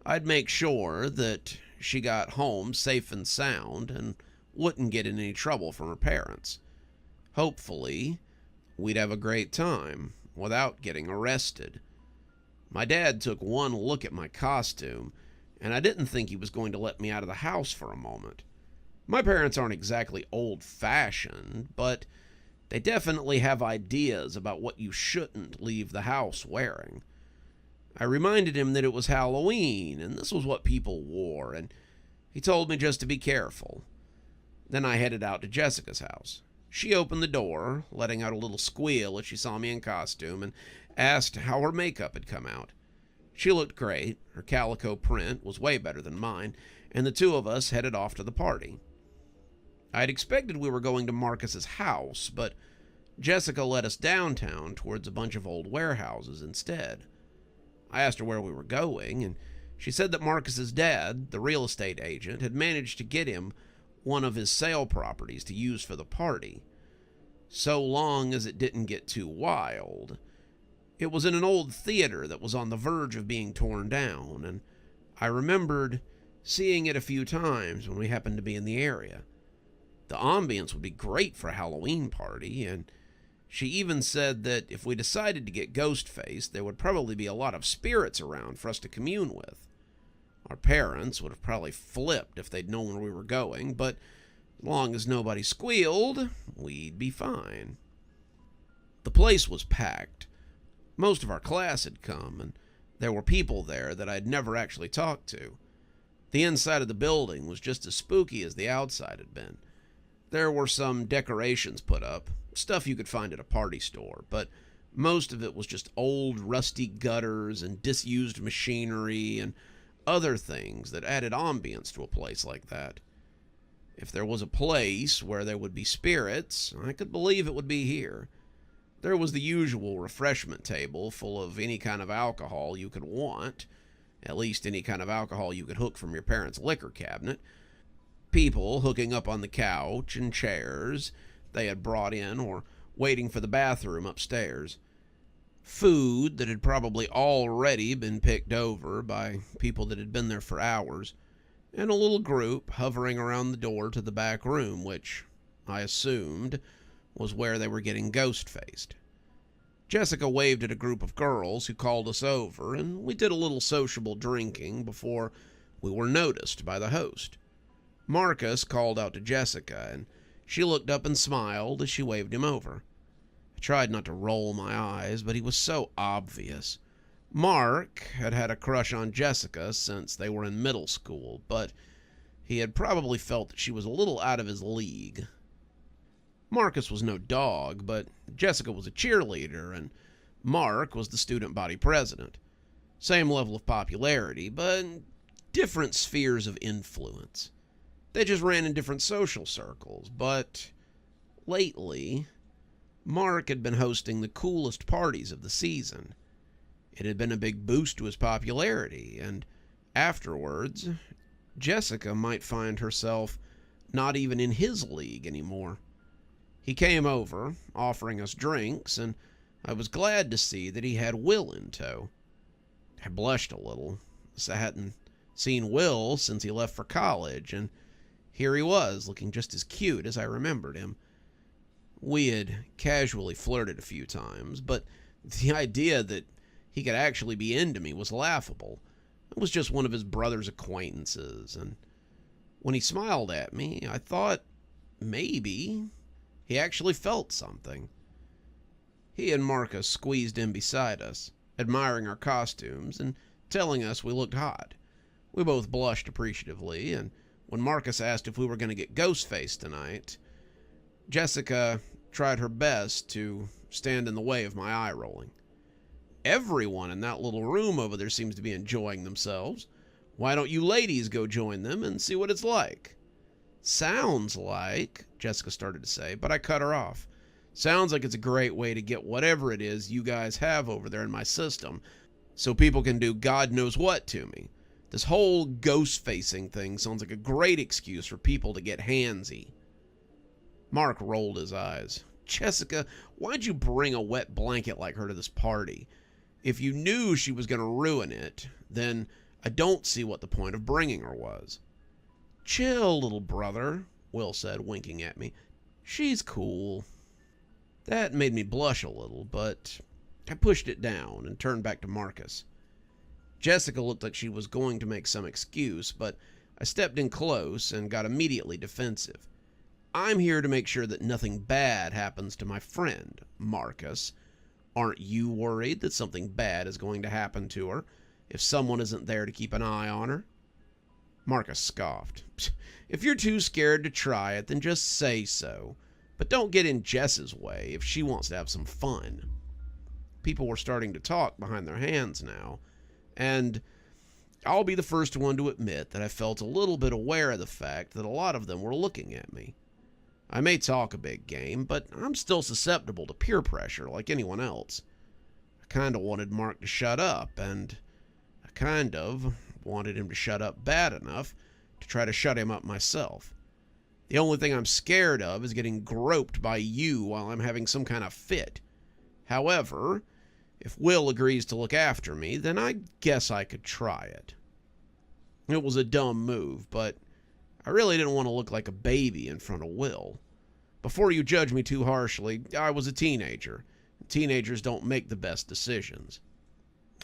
I'd make sure that she got home safe and sound and wouldn't get in any trouble from her parents. Hopefully, we'd have a great time without getting arrested. My dad took one look at my costume, and I didn't think he was going to let me out of the house for a moment. My parents aren't exactly old-fashioned, but they definitely have ideas about what you shouldn't leave the house wearing. I reminded him that it was Halloween, and this was what people wore, and he told me just to be careful. Then I headed out to Jessica's house. She opened the door, letting out a little squeal as she saw me in costume, and asked how her makeup had come out. She looked great. Her calico print was way better than mine, and the two of us headed off to the party. I had expected we were going to Marcus's house, but Jessica led us downtown towards a bunch of old warehouses instead. I asked her where we were going, and she said that Marcus's dad, the real estate agent, had managed to get him one of his sale properties to use for the party, so long as it didn't get too wild. It was in an old theater that was on the verge of being torn down, and I remembered seeing it a few times when we happened to be in the area. The ambience would be great for a Halloween party, and she even said that if we decided to get ghost-faced, there would probably be a lot of spirits around for us to commune with. Our parents would have probably flipped if they'd known where we were going, but as long as nobody squealed, we'd be fine. The place was packed. Most of our class had come, and there were people there that I'd never actually talked to. The inside of the building was just as spooky as the outside had been. There were some decorations put up, stuff you could find at a party store, but most of it was just old, rusty gutters and disused machinery and other things that added ambience to a place like that. If there was a place where there would be spirits, I could believe it would be here. There was the usual refreshment table full of any kind of alcohol you could want, at least any kind of alcohol you could hook from your parents' liquor cabinet. People hooking up on the couch and chairs they had brought in or waiting for the bathroom upstairs. Food that had probably already been picked over by people that had been there for hours, and a little group hovering around the door to the back room, which I assumed was where they were getting ghost-faced. Jessica waved at a group of girls who called us over, and we did a little sociable drinking before we were noticed by the host. Marcus called out to Jessica, and she looked up and smiled as she waved him over. I tried not to roll my eyes, but he was so obvious. Mark had had a crush on Jessica since they were in middle school, but he had probably felt that she was a little out of his league. Marcus was no dog, but Jessica was a cheerleader, and Mark was the student body president. Same level of popularity, but different spheres of influence. They just ran in different social circles, but lately, Mark had been hosting the coolest parties of the season. It had been a big boost to his popularity, and afterwards, Jessica might find herself not even in his league anymore. He came over, offering us drinks, and I was glad to see that he had Will in tow. I blushed a little, as I hadn't seen Will since he left for college, and here he was, looking just as cute as I remembered him. We had casually flirted a few times, but the idea that he could actually be into me was laughable. I was just one of his brother's acquaintances, and when he smiled at me, I thought maybe he actually felt something. He and Marcus squeezed in beside us, admiring our costumes and telling us we looked hot. We both blushed appreciatively, and when Marcus asked if we were going to get ghost-faced tonight, Jessica tried her best to stand in the way of my eye rolling. Everyone in that little room over there seems to be enjoying themselves. Why don't you ladies go join them and see what it's like? Sounds like, Jessica started to say, but I cut her off. Sounds like it's a great way to get whatever it is you guys have over there in my system, so people can do God knows what to me. This whole ghost-facing thing sounds like a great excuse for people to get handsy. Mark rolled his eyes. Jessica, why'd you bring a wet blanket like her to this party? If you knew she was going to ruin it, then I don't see what the point of bringing her was. Chill, little brother, Will said, winking at me. She's cool. That made me blush a little, but I pushed it down and turned back to Marcus. Jessica looked like she was going to make some excuse, but I stepped in close and got immediately defensive. I'm here to make sure that nothing bad happens to my friend, Marcus. Aren't you worried that something bad is going to happen to her if someone isn't there to keep an eye on her? Marcus scoffed. If you're too scared to try it, then just say so. But don't get in Jess's way if she wants to have some fun. People were starting to talk behind their hands now, and I'll be the first one to admit that I felt a little bit aware of the fact that a lot of them were looking at me. I may talk a big game, but I'm still susceptible to peer pressure like anyone else. I kind of wanted Mark to shut up, and I kind of wanted him to shut up bad enough to try to shut him up myself. The only thing I'm scared of is getting groped by you while I'm having some kind of fit. However, if Will agrees to look after me, then I guess I could try it. It was a dumb move, but I really didn't want to look like a baby in front of Will. Before you judge me too harshly, I was a teenager. Teenagers don't make the best decisions.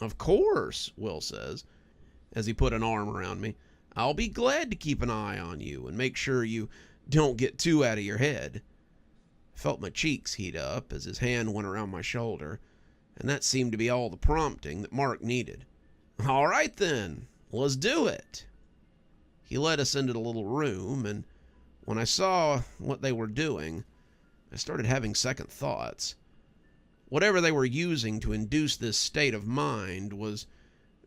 Of course, Will says, as he put an arm around me. I'll be glad to keep an eye on you and make sure you don't get too out of your head. I felt my cheeks heat up as his hand went around my shoulder, and that seemed to be all the prompting that Mark needed. All right then, let's do it. He led us into the little room, and when I saw what they were doing, I started having second thoughts. Whatever they were using to induce this state of mind was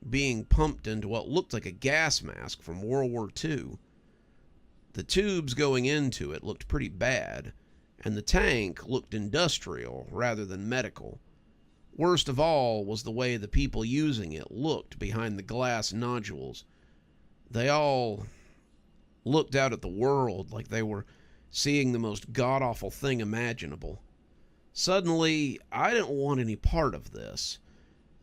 being pumped into what looked like a gas mask from World War II. The tubes going into it looked pretty bad, and the tank looked industrial rather than medical. Worst of all was the way the people using it looked behind the glass nodules. They all looked out at the world like they were seeing the most god-awful thing imaginable. Suddenly, I didn't want any part of this.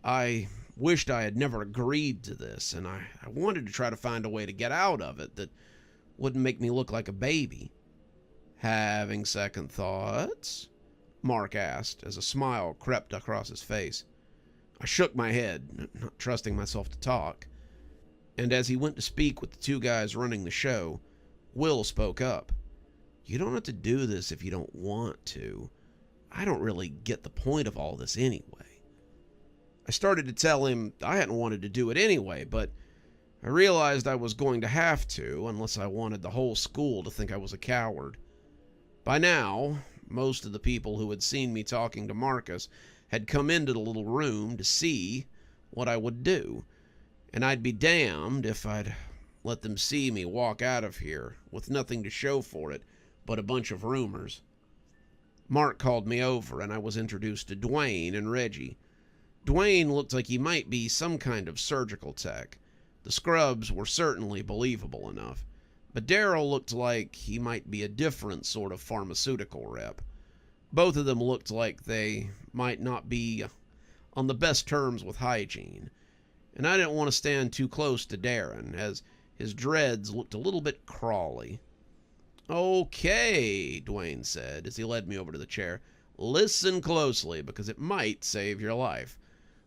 I wished I had never agreed to this, and I wanted to try to find a way to get out of it that wouldn't make me look like a baby. Having second thoughts? Mark asked as a smile crept across his face. I shook my head, not trusting myself to talk, and as he went to speak with the two guys running the show, Will spoke up. You don't have to do this if you don't want to. I don't really get the point of all this anyway. I started to tell him I hadn't wanted to do it anyway, but I realized I was going to have to unless I wanted the whole school to think I was a coward. By now, most of the people who had seen me talking to Marcus had come into the little room to see what I would do, and I'd be damned if I'd let them see me walk out of here with nothing to show for it but a bunch of rumors. Mark called me over, and I was introduced to Dwayne and Reggie. Dwayne looked like he might be some kind of surgical tech. The scrubs were certainly believable enough, but Daryl looked like he might be a different sort of pharmaceutical rep. Both of them looked like they might not be on the best terms with hygiene, and I didn't want to stand too close to Darren, as his dreads looked a little bit crawly. Okay, Dwayne said as he led me over to the chair. Listen closely, because it might save your life.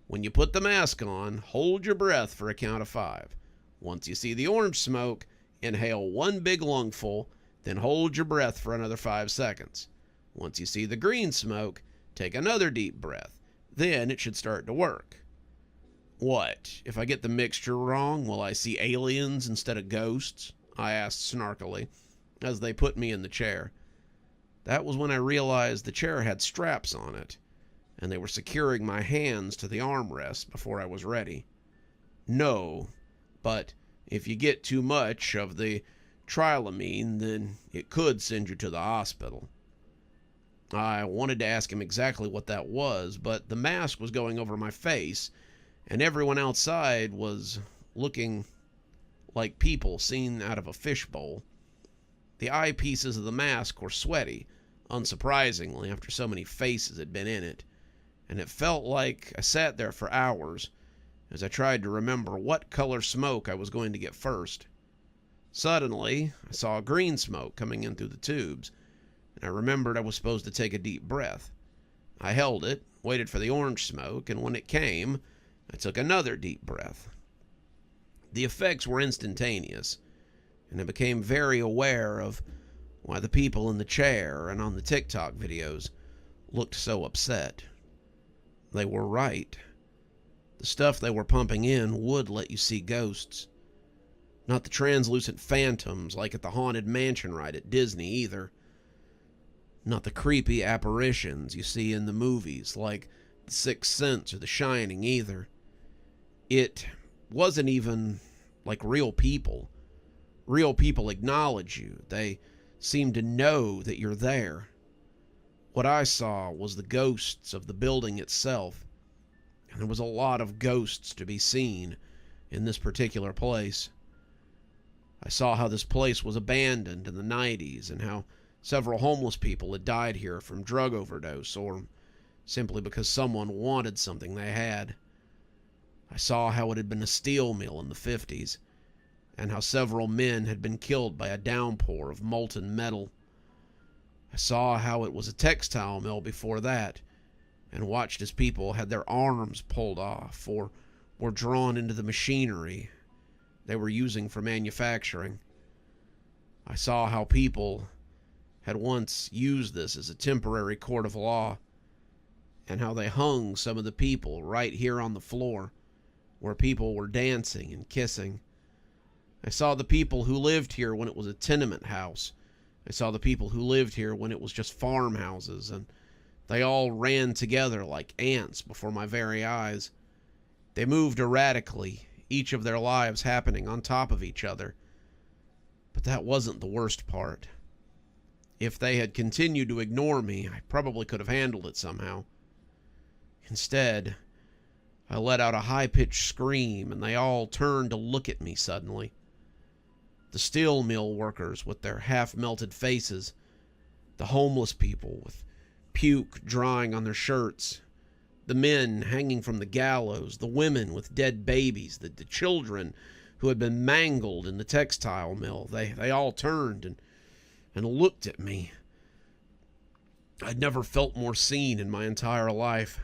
When you put the mask on, hold your breath for a count of 5. Once you see the orange smoke, inhale one big lungful, then hold your breath for another 5 seconds. Once you see the green smoke, take another deep breath. Then it should start to work. What, if I get the mixture wrong, will I see aliens instead of ghosts? I asked snarkily, as they put me in the chair. That was when I realized the chair had straps on it, and they were securing my hands to the armrest before I was ready. No, but if you get too much of the trilamine, then it could send you to the hospital. I wanted to ask him exactly what that was, but the mask was going over my face, and everyone outside was looking like people seen out of a fishbowl. The eyepieces of the mask were sweaty, unsurprisingly, after so many faces had been in it, and it felt like I sat there for hours as I tried to remember what color smoke I was going to get first. Suddenly, I saw green smoke coming in through the tubes, and I remembered I was supposed to take a deep breath. I held it, waited for the orange smoke, and when it came, I took another deep breath. The effects were instantaneous, and I became very aware of why the people in the chair and on the TikTok videos looked so upset. They were right. The stuff they were pumping in would let you see ghosts. Not the translucent phantoms like at the Haunted Mansion ride at Disney either. Not the creepy apparitions you see in the movies like The Sixth Sense or The Shining either. It wasn't even like real people. Real people acknowledge you. They seem to know that you're there. What I saw was the ghosts of the building itself, and there was a lot of ghosts to be seen in this particular place. I saw how this place was abandoned in the 90s and how several homeless people had died here from drug overdose or simply because someone wanted something they had. I saw how it had been a steel mill in the 50s and how several men had been killed by a downpour of molten metal. I saw how it was a textile mill before that and watched as people had their arms pulled off or were drawn into the machinery they were using for manufacturing. I saw how people had once used this as a temporary court of law and how they hung some of the people right here on the floor where people were dancing and kissing. I saw the people who lived here when it was a tenement house. I saw the people who lived here when it was just farmhouses, and they all ran together like ants before my very eyes. They moved erratically, each of their lives happening on top of each other. But that wasn't the worst part. If they had continued to ignore me, I probably could have handled it somehow. Instead, I let out a high-pitched scream, and they all turned to look at me suddenly. The steel mill workers with their half-melted faces, the homeless people with puke drying on their shirts, the men hanging from the gallows, the women with dead babies, the children who had been mangled in the textile mill. They all turned and looked at me. I'd never felt more seen in my entire life.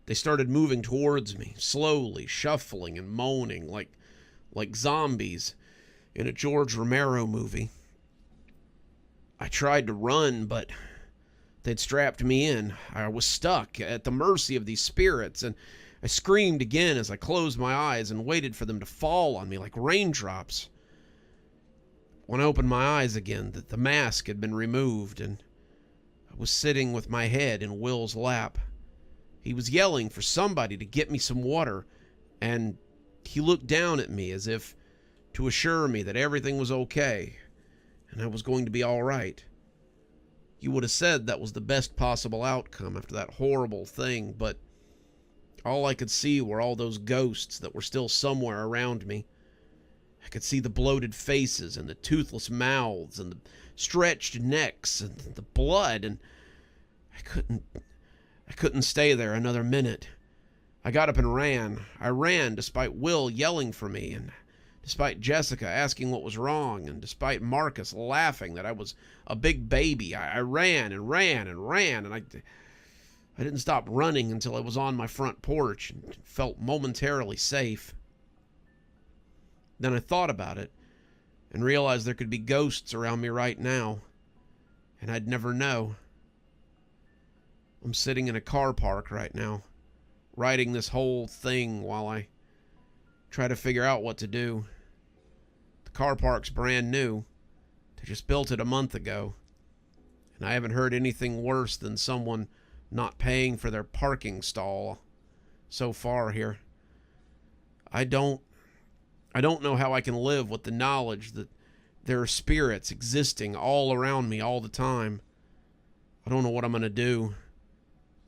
They started moving towards me, slowly, shuffling and moaning like zombies in a George Romero movie. I tried to run, but they'd strapped me in. I was stuck at the mercy of these spirits, and I screamed again as I closed my eyes and waited for them to fall on me like raindrops. When I opened my eyes again, the mask had been removed, and I was sitting with my head in Will's lap. He was yelling for somebody to get me some water, and he looked down at me as if to assure me that everything was okay, and I was going to be all right. You would have said that was the best possible outcome after that horrible thing, but all I could see were all those ghosts that were still somewhere around me. I could see the bloated faces and the toothless mouths and the stretched necks and the blood, and I couldn't stay there another minute. I got up and ran. I ran despite Will yelling for me, and despite Jessica asking what was wrong, and despite Marcus laughing that I was a big baby. I ran and ran and ran, and I didn't stop running until I was on my front porch and felt momentarily safe. Then I thought about it and realized there could be ghosts around me right now, and I'd never know. I'm sitting in a car park right now, writing this whole thing while I try to figure out what to do. The car park's brand new. They just built it a month ago, and I haven't heard anything worse than someone not paying for their parking stall so far here. I don't know how I can live with the knowledge that there are spirits existing all around me all the time. I don't know what I'm going to do.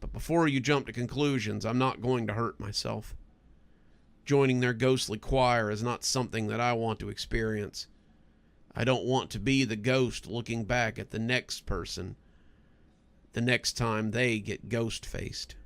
But before you jump to conclusions, I'm not going to hurt myself. Joining their ghostly choir is not something that I want to experience. I don't want to be the ghost looking back at the next person the next time they get ghost-faced.